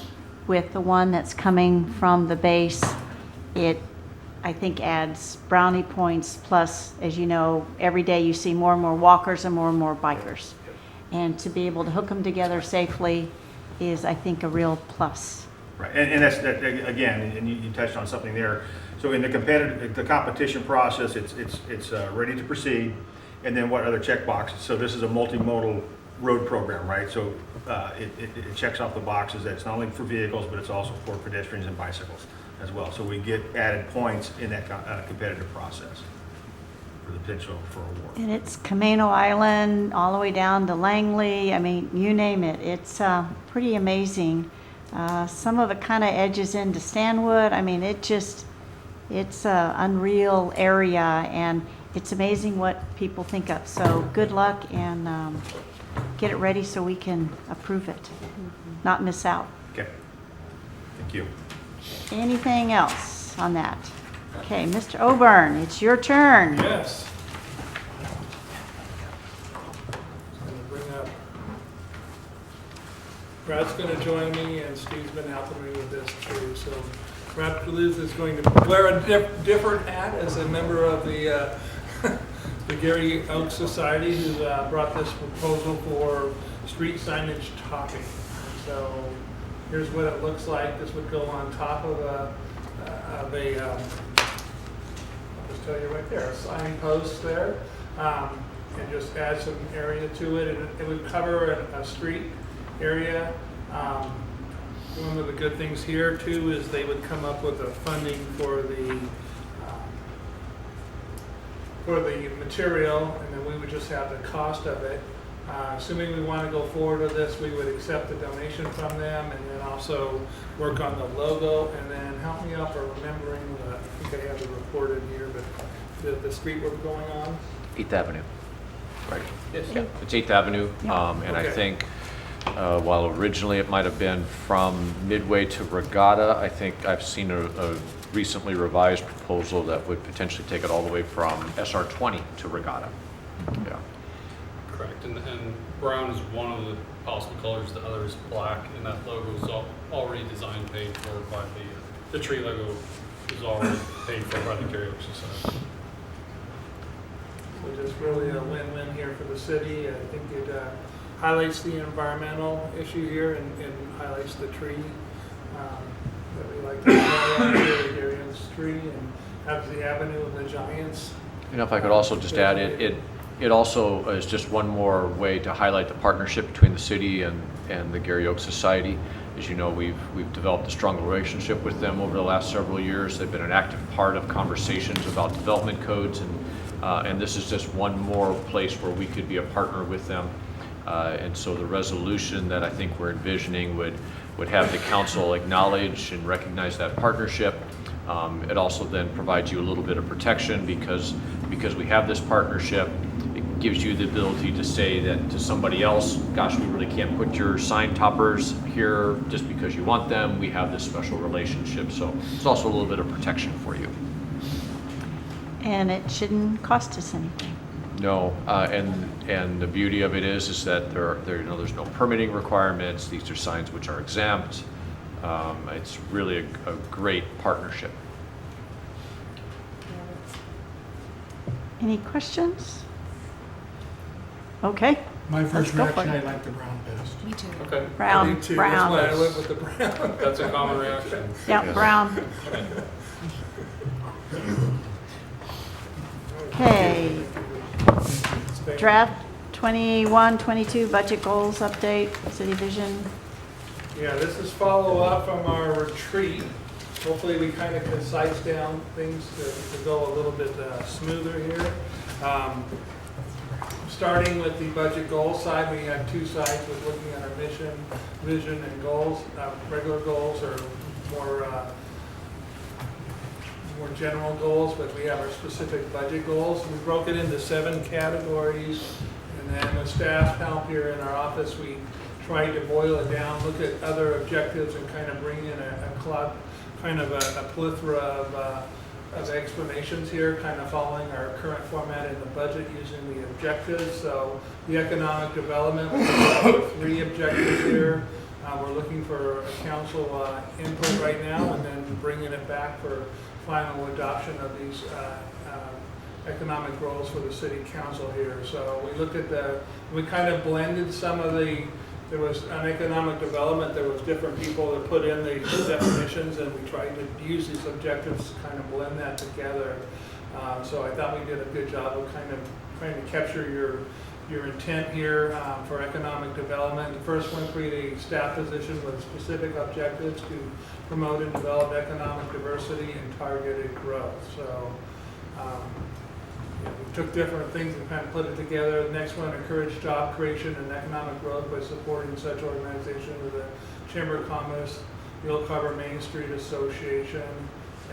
with the one that's coming from the base, it, I think, adds brownie points. Plus, as you know, every day you see more and more walkers and more bikers. And to be able to hook them together safely is, I think, a real plus. Right, and that's, that, again, and you touched on something there. So in the competition process, it's ready to proceed, and then what other check boxes? So this is a multimodal road program, right? So it checks off the boxes that it's not only for vehicles, but it's also for pedestrians and bicycles as well. So we get added points in that competitive process for the potential for award. And it's Camino Island all the way down to Langley. I mean, you name it. It's pretty amazing. Some of it kind of edges into Stanwood. I mean, it's an unreal area, and it's amazing what people think of. So good luck, and get it ready so we can approve it, not miss out. Okay, thank you. Anything else on that? Okay, Mr. Oburn, it's your turn. Yes. I'm gonna bring up, Brad's gonna join me, and Steve's been helping me with this too. So Brad Palouse is going to wear a different hat as a member of the the Gary Oaks Society, who brought this proposal for street signage topping. So here's what it looks like. This would go on top of a I'll just tell you right there, a signpost there, and just add some area to it. And it would cover a street area. One of the good things here too is they would come up with a funding for the material, and then we would just have the cost of it. Assuming we want to go forward with this, we would accept the donation from them, and then also work on the logo, and then help me out for remembering, I think I have it reported here, but the street we're going on. 8th Avenue, right? Yes. Yeah, it's 8th Avenue, and I Okay. think while originally it might have been from Midway to Regatta, I think I've seen a recently revised proposal that would potentially take it all the way from SR 20 to Regatta. Yeah. Correct, and brown is one of the possible colors, the other is black, and that logo is already designed, paid for by the tree logo is already paid for by the Gary Oaks Society. So just really a win-win here for the city. I think it highlights the environmental issue here, and highlights the tree that we like to have here, the Gary Oaks tree, and have the Avenue of the Giants. You know, if I could also just add, it also is just one more way to highlight the partnership between the city and the Gary Oaks Society. As you know, we've developed a strong relationship with them over the last several years. They've been an active part of conversations about development codes, and this is just one more place where we could be a partner with them. And so the resolution that I think we're envisioning would have the council acknowledge and recognize that partnership. It also then provides you a little bit of protection because we have this partnership. It gives you the ability to say that to somebody else, gosh, we really can't put your sign toppers here just because you want them. We have this special relationship. So it's also a little bit of protection for you. And it shouldn't cost us anything. No, and the beauty of it is that there's no permitting requirements. These are signs which are exempt. It's really a great partnership. Any questions? Okay. My first let's go for reaction, I it. like the brown best. Me too. Okay. Brown, Me too. brown. That's why I went with the brown. That's a common reaction. Yeah, brown. Okay. Draft 21-22 budget goals update, city vision. Yeah, this is follow-up from our retreat. Hopefully we kind of concise down things to go a little bit smoother here. Starting with the budget goal side, we have two sides with looking at our mission, vision, and goals. Regular goals are more general goals, but we have our specific budget goals. We broke it into 7 categories, and then with staff help here in our office, we tried to boil it down, look at other objectives, and kind of bring in a plethora of explanations here, kind of following our current format in the budget using the objectives. So the economic development, we have 3 objectives here. We're looking for a council input right now and then bringing it back for final adoption of these economic goals for the city council here. So we looked at we kind of blended some of there was an economic development, there was different people that put in the definitions, and we tried to use these objectives to kind of blend that together. So I thought we did a good job of kind of trying to capture your intent here for economic development. The first one, create a staff position with specific objectives to promote and develop economic diversity and targeted growth. So we took different things and kind of put it together. The next one, encourage job creation and economic growth by supporting such organizations as the Chamber of Commerce, the Old Carver Main Street Association,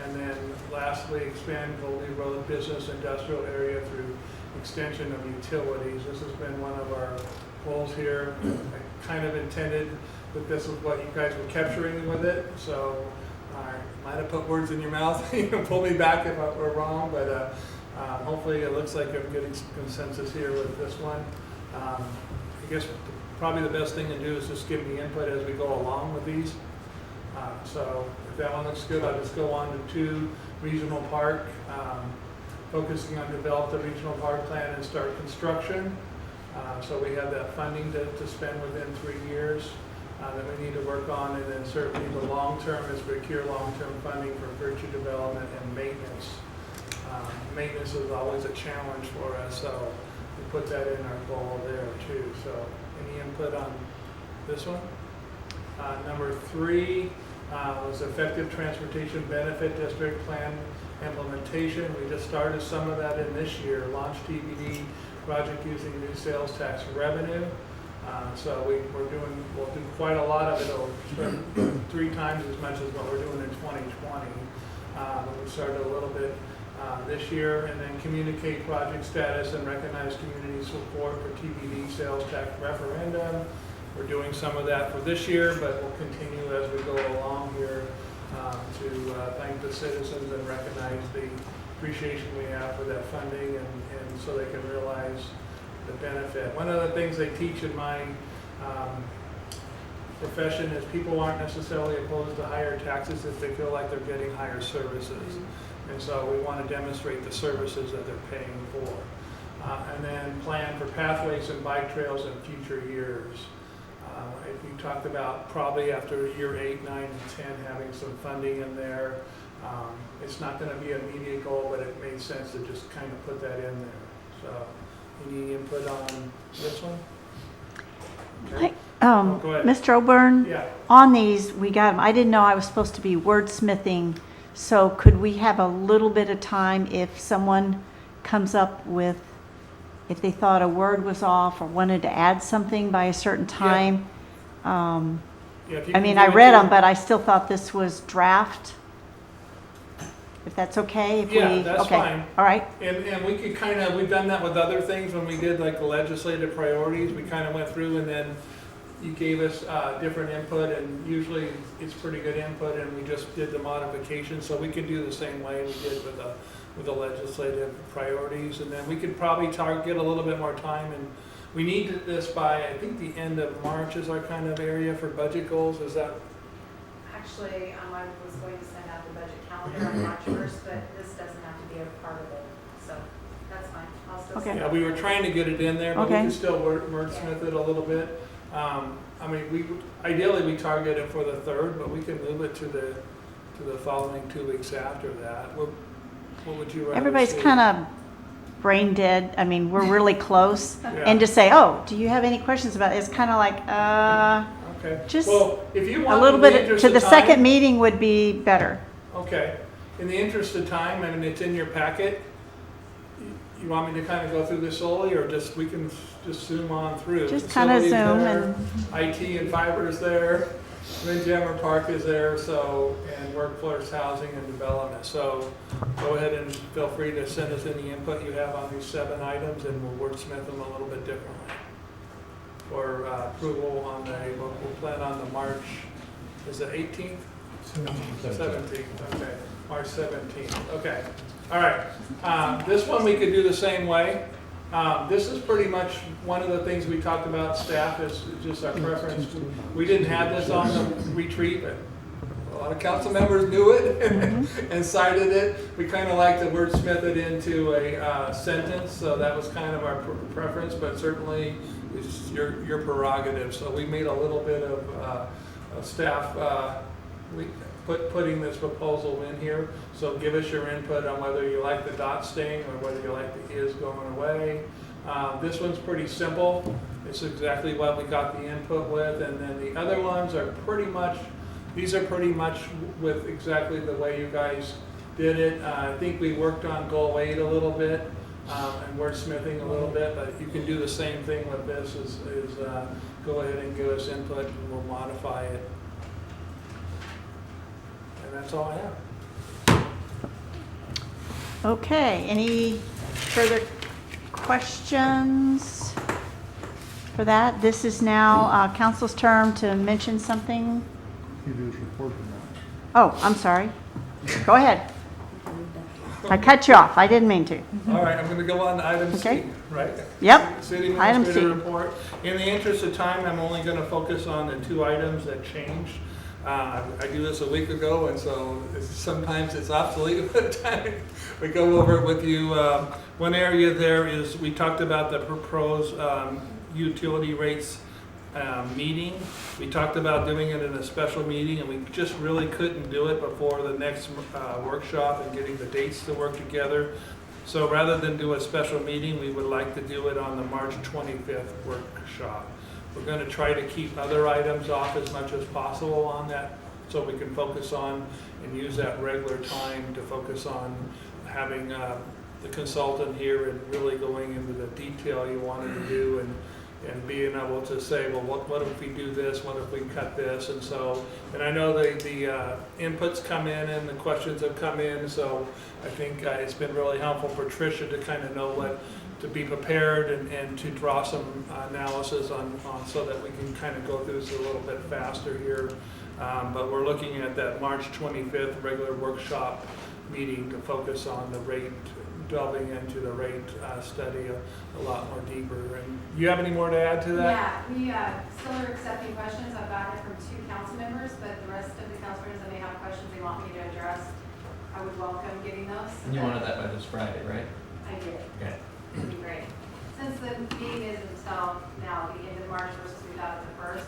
and then lastly, expand Goldie Road business industrial area through extension of utilities. This has been one of our goals here. I kind of intended that this was what you guys were capturing with it, so I might have put words in your mouth. You can pull me back if we're wrong, but hopefully it looks like I'm getting some consensus here with this one. I guess probably the best thing to do is just give me input as we go along with these. So if that one looks good, I'll just go on to 2, regional park. Focusing on develop the regional park plan and start construction. So we have that funding to spend within 3 years that we need to work on, and then certainly the long term is procure long-term funding for virtue development and maintenance. Maintenance is always a challenge for us, so we put that in our goal there too. So any input on this one? Number 3 was effective transportation benefit district plan implementation. We just started some of that in this year. Launch TBD project using new sales tax revenue. So we'll do quite a lot of it. It'll spend 3 times as much as what we're doing in 2020. We started a little bit this year, and then communicate project status and recognize community support for TBD sales tax referendum. We're doing some of that for this year, but we'll continue as we go along here to thank the citizens and recognize the appreciation we have for that funding, and so they can realize the benefit. One of the things they teach in my profession is people aren't necessarily opposed to higher taxes if they feel like they're getting higher services. And so we want to demonstrate the services that they're paying for. And then plan for pathways and bike trails in future years. We talked about probably after year 8, 9, and 10 having some funding in there. It's not going to be an immediate goal, but it made sense to just kind of put that in there. So any input on this one? Okay. Go ahead. Mr. Oburn, Yeah. on these, we got them. I didn't know I was supposed to be wordsmithing, so could we have a little bit of time if someone comes up with, if they thought a word was off or wanted to add something by a certain time? Yeah, if you I can mean, give I it read to- them, but I still thought this was draft. If that's okay? If Yeah, we, that's okay. fine. All right. And we could kind of, we've done that with other things when we did like the legislative priorities. We kind of went through and then you gave us different input, and usually it's pretty good input, and we just did the modifications. So we could do the same way we did with the legislative priorities. And then we could probably target a little bit more time, and we need this by, I think, the end of March is our kind of area for budget goals. Is that? Actually, I was going to send out the budget calendar on March 1st, but this doesn't have to be a part of it, so that's fine. I'll still send Yeah, it. we were trying to get it in there, but we Okay. could still wordsmith it a little bit. I mean, ideally we target it for the 3rd, but we can move it to the following 2 weeks after that. What would you rather Everybody's see? kind of brain dead. I mean, we're really close. Yeah. And to say, oh, do you have any questions about it? It's kind of like, Okay. just Well, if you want, a little in the bit, interest to of the time- second meeting would be better. Okay. In the interest of time, I mean, it's in your packet. You want me to kind of go through this slowly, or just, we can just zoom on through? Just kind of Facilities zoom there, IT and fiber is there, Windjammer Park is there, so, and workforce housing and development. So go ahead and feel free to send us any input you have on these 7 items, and we'll wordsmith them a little bit differently. For approval on we'll plan on the March, is it 18th? 17th, okay, March 17th, okay. All right, this one we could do the same way. This is pretty much one of the things we talked about, staff, is just our preference. We didn't have this on the retreat, but a lot of council members knew it and cited it. We kind of like to wordsmith it into a sentence, so that was kind of our preference, but certainly it's your prerogative. So we made a little bit of staff putting this proposal in here. So give us your input on whether you like the dot staying or whether you like the is going away. This one's pretty simple. It's exactly what we got the input with, and then the other ones are pretty much, these are pretty much with exactly the way you guys did it. I think we worked on goal weight a little bit and wordsmithing a little bit, but you can do the same thing with this, is go ahead and give us input and we'll modify it. And that's all I have. Okay, any further questions for that? This is now council's term to mention something. Oh, I'm sorry. Go ahead. I cut you off. I didn't mean to. All right, I'm going to go on to item Okay. C, right? Yep, City item Administrator C. report. In the interest of time, I'm only going to focus on the two items that changed. I do this a week ago, and so sometimes it's obsolete by the time we go over it with you. One area there is, we talked about the proposed utility rates meeting. We talked about doing it in a special meeting, and we just really couldn't do it before the next workshop and getting the dates to work together. So rather than do a special meeting, we would like to do it on the March 25th workshop. We're going to try to keep other items off as much as possible on that, so we can focus on and use that regular time to focus on having the consultant here and really going into the detail you wanted to do, and being able to say, well, what if we do this? What if we cut this? And so, and I know the inputs come in and the questions have come in, so I think it's been really helpful for Tricia to kind of know what, to be prepared and to draw some analysis on so that we can kind of go through this a little bit faster here. But we're looking at that March 25th regular workshop meeting to focus on the rate, delving into the rate study a lot more deeper. And you have any more to add to that? Yeah, we still are accepting questions. I've gotten it from 2 council members, but the rest of the council members that may have questions they want me to address, I would welcome getting those. And you wanted that by this Friday, right? I did. Okay. It'd be great. Since the meeting is until now, the end of March versus we thought it was the 1st,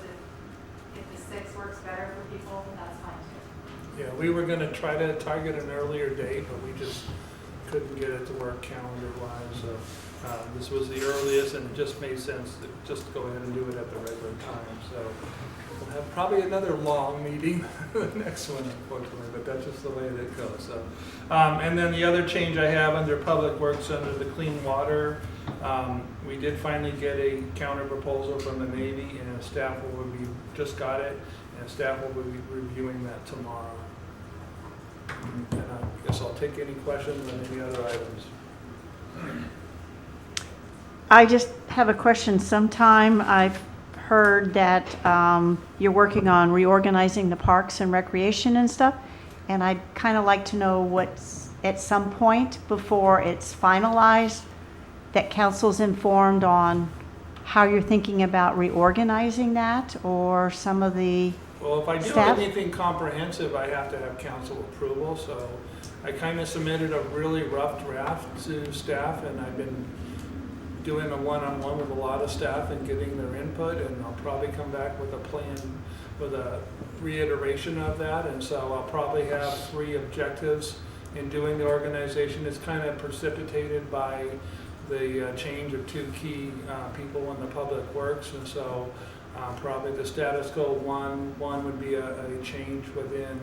if the 6th works better for people, that's fine too. Yeah, we were going to try to target an earlier date, but we just couldn't get it to work calendar-wise. So this was the earliest, and it just made sense to just go ahead and do it at the regular time. So we'll have probably another long meeting, the next one, unfortunately, but that's just the way that it goes. So, and then the other change I have under Public Works, under the clean water, we did finally get a counter proposal from the Navy, and staff will be, just got it, and staff will be reviewing that tomorrow. And I guess I'll take any questions on any other items. I just have a question. Sometime I've heard that you're working on reorganizing the parks and recreation and stuff, and I'd kind of like to know what's at some point before it's finalized, that council's informed on how you're thinking about reorganizing that, or some of the Well, if I do staff? anything comprehensive, I have to have council approval, so I kind of submitted a really rough draft to staff, and I've been doing a one-on-one with a lot of staff and getting their input, and I'll probably come back with a plan, with a reiteration of that, and so I'll probably have 3 objectives in doing the organization. It's kind of precipitated by the change of 2 key people in the public works, and so probably the status quo one would be a change within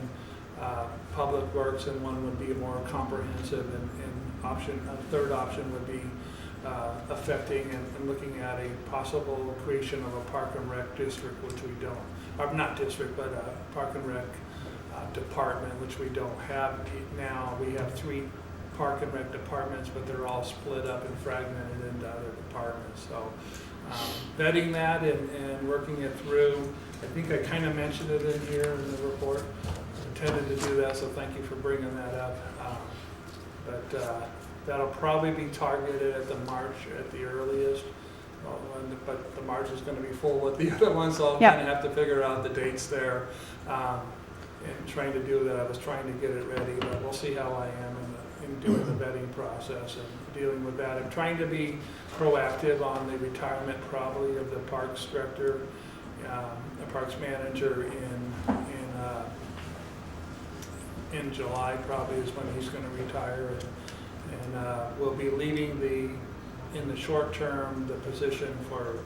public works, and one would be more comprehensive, and option, a third option would be affecting and looking at a possible creation of a park and rec district, which we don't, or not district, but a park and rec department, which we don't have now. We have 3 park and rec departments, but they're all split up and fragmented into other departments. So vetting that and working it through, I think I kind of mentioned it in here in the report. that, so thank you for bringing that up. But that'll probably be targeted at the March at the earliest. But the March is going to be full with the other ones, so I'll Yep. kind of have to figure out the dates there. And trying to do that, I was trying to get it ready, but we'll see how I am in doing the vetting process and dealing with that. I'm trying to be proactive on the retirement probably of the parks director, the parks manager in July probably is when he's going to retire, and we'll be leaving in the short term the position for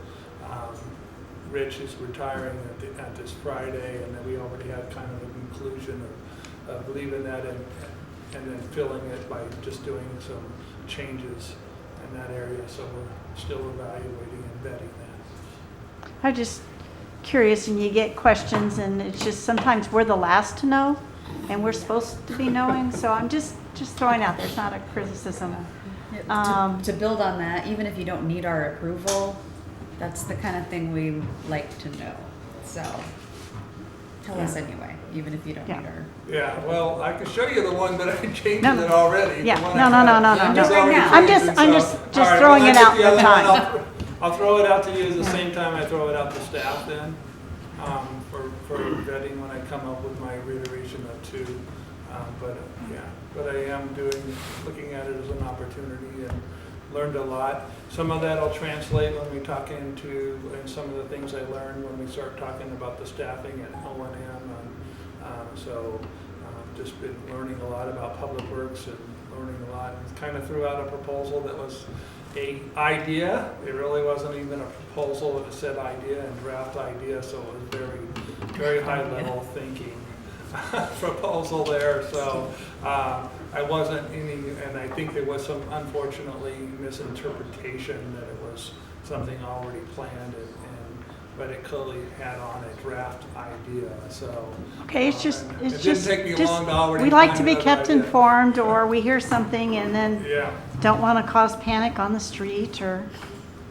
Rich is retiring at this Friday, and then we already had kind of a conclusion of leaving that and then filling it by just doing some changes in that area. So we're still evaluating and vetting that. I'm just curious, and you get questions, and it's just sometimes we're the last to know, and we're supposed to be knowing. So I'm just throwing out there. It's not a criticism. To build on that, even if you don't need our approval, that's the kind of thing we like to know. So tell us anyway, even if you don't need our. Yeah, well, I can show you the one that I changed No. it already. Yeah, The one no. It's already I'm changed, just and so- just All right, throwing when it I out get the for other one, time. I'll throw it out to you at the same time I throw it out to staff then, for vetting when I come up with my reiteration of 2. But I am looking at it as an opportunity and learned a lot. Some of that will translate when we talk and some of the things I learned when we start talking about the staffing at O&M. Just been learning a lot about public works and learning a lot. Kind of threw out a proposal that was a idea. It really wasn't even a proposal. It said idea and draft idea, so it was very, very high level thinking proposal there. So I wasn't and I think there was some unfortunately misinterpretation that it was something already planned, but it clearly had on a draft idea. So Okay, it's just it didn't take me long to already we like find to be another kept idea. informed, or we hear something and then Yeah. don't want to cause panic on the street or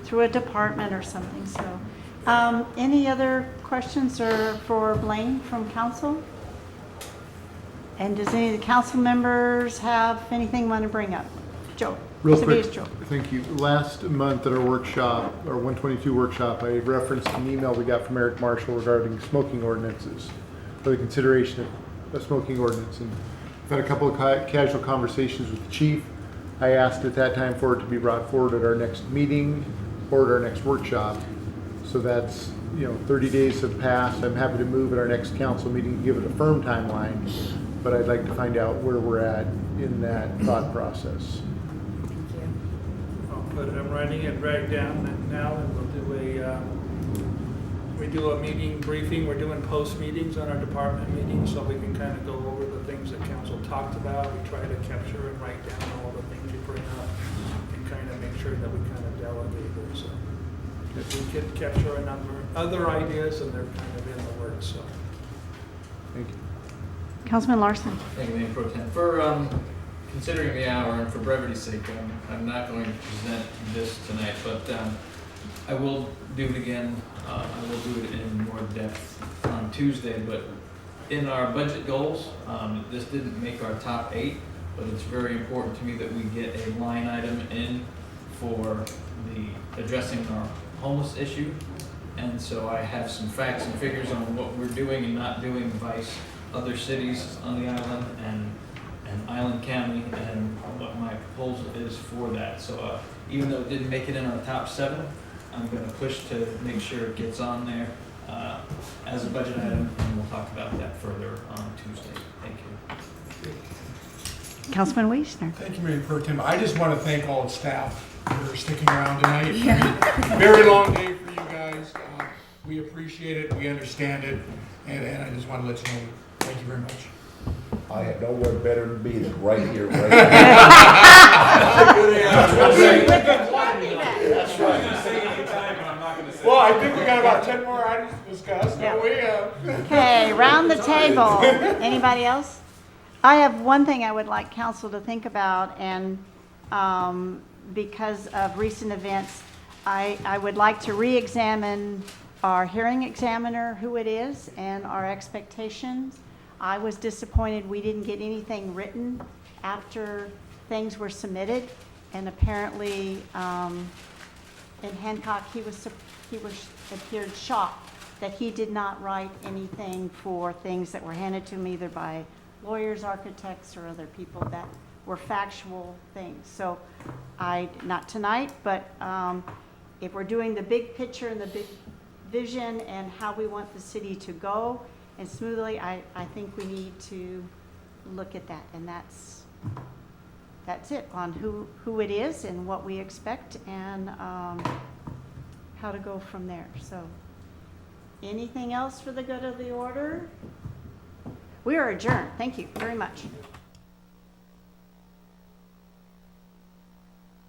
through a department or something. So, any other questions or for Blaine from council? And does any of the council members have anything they want to bring up? Joe. Real quick, Joe. thank you. Last month at our workshop, our 122 workshop, I referenced an email we got from Eric Marshall regarding smoking ordinances, for the consideration of a smoking ordinance. And I've had a couple of casual conversations with the chief. I asked at that time for it to be brought forward at our next meeting or at our next workshop. So that's, 30 days have passed. I'm happy to move at our next council meeting, give it a firm timeline, but I'd like to find out where we're at in that thought process. I'm writing it right down now, and we do a meeting briefing. We're doing post meetings on our department meetings, so we can kind of go over the things that council talked about. We try to capture and write down all the things you bring up, and kind of make sure that we kind of delegate them. So if we could capture a number of other ideas, and they're kind of in the works. So thank you. Councilman Larson. Thank you, Mayor Pro Tem. For considering the hour and for brevity's sake, I'm not going to present this tonight, but I will do it again. I will do it in more depth on Tuesday. But in our budget goals, this didn't make our top 8, but it's very important to me that we get a line item in for the addressing our homeless issue. And so I have some facts and figures on what we're doing and not doing vice other cities on the island and Island County, and what my proposal is for that. So even though it didn't make it in our top 7, I'm going to push to make sure it gets on there as a budget item, and we'll talk about that further on Tuesday. Thank you. Councilman Wiesner. Thank you, Mayor Pro Tem. I just want to thank all the staff for sticking around tonight. Very long day for you guys. We appreciate it. We understand it. And I just want to let you know, thank you very much. I had nowhere better to be than right here, right That's right. Well, I think we got about 10 more items to discuss, don't we? Okay, round the table. Anybody else? I have one thing I would like council to think about, and because of recent events, I would like to re-examine our hearing examiner, who it is, and our expectations. I was disappointed we didn't get anything written after things were submitted, and apparently, in Hancock, he appeared shocked that he did not write anything for things that were handed to him either by lawyers, architects, or other people that were factual things. So not tonight, but if we're doing the big picture and the big vision and how we want the city to go and smoothly, I think we need to look at that. And that's it on who it is and what we expect and how to go from there. So anything else for the good of the order? We are adjourned. Thank you very much.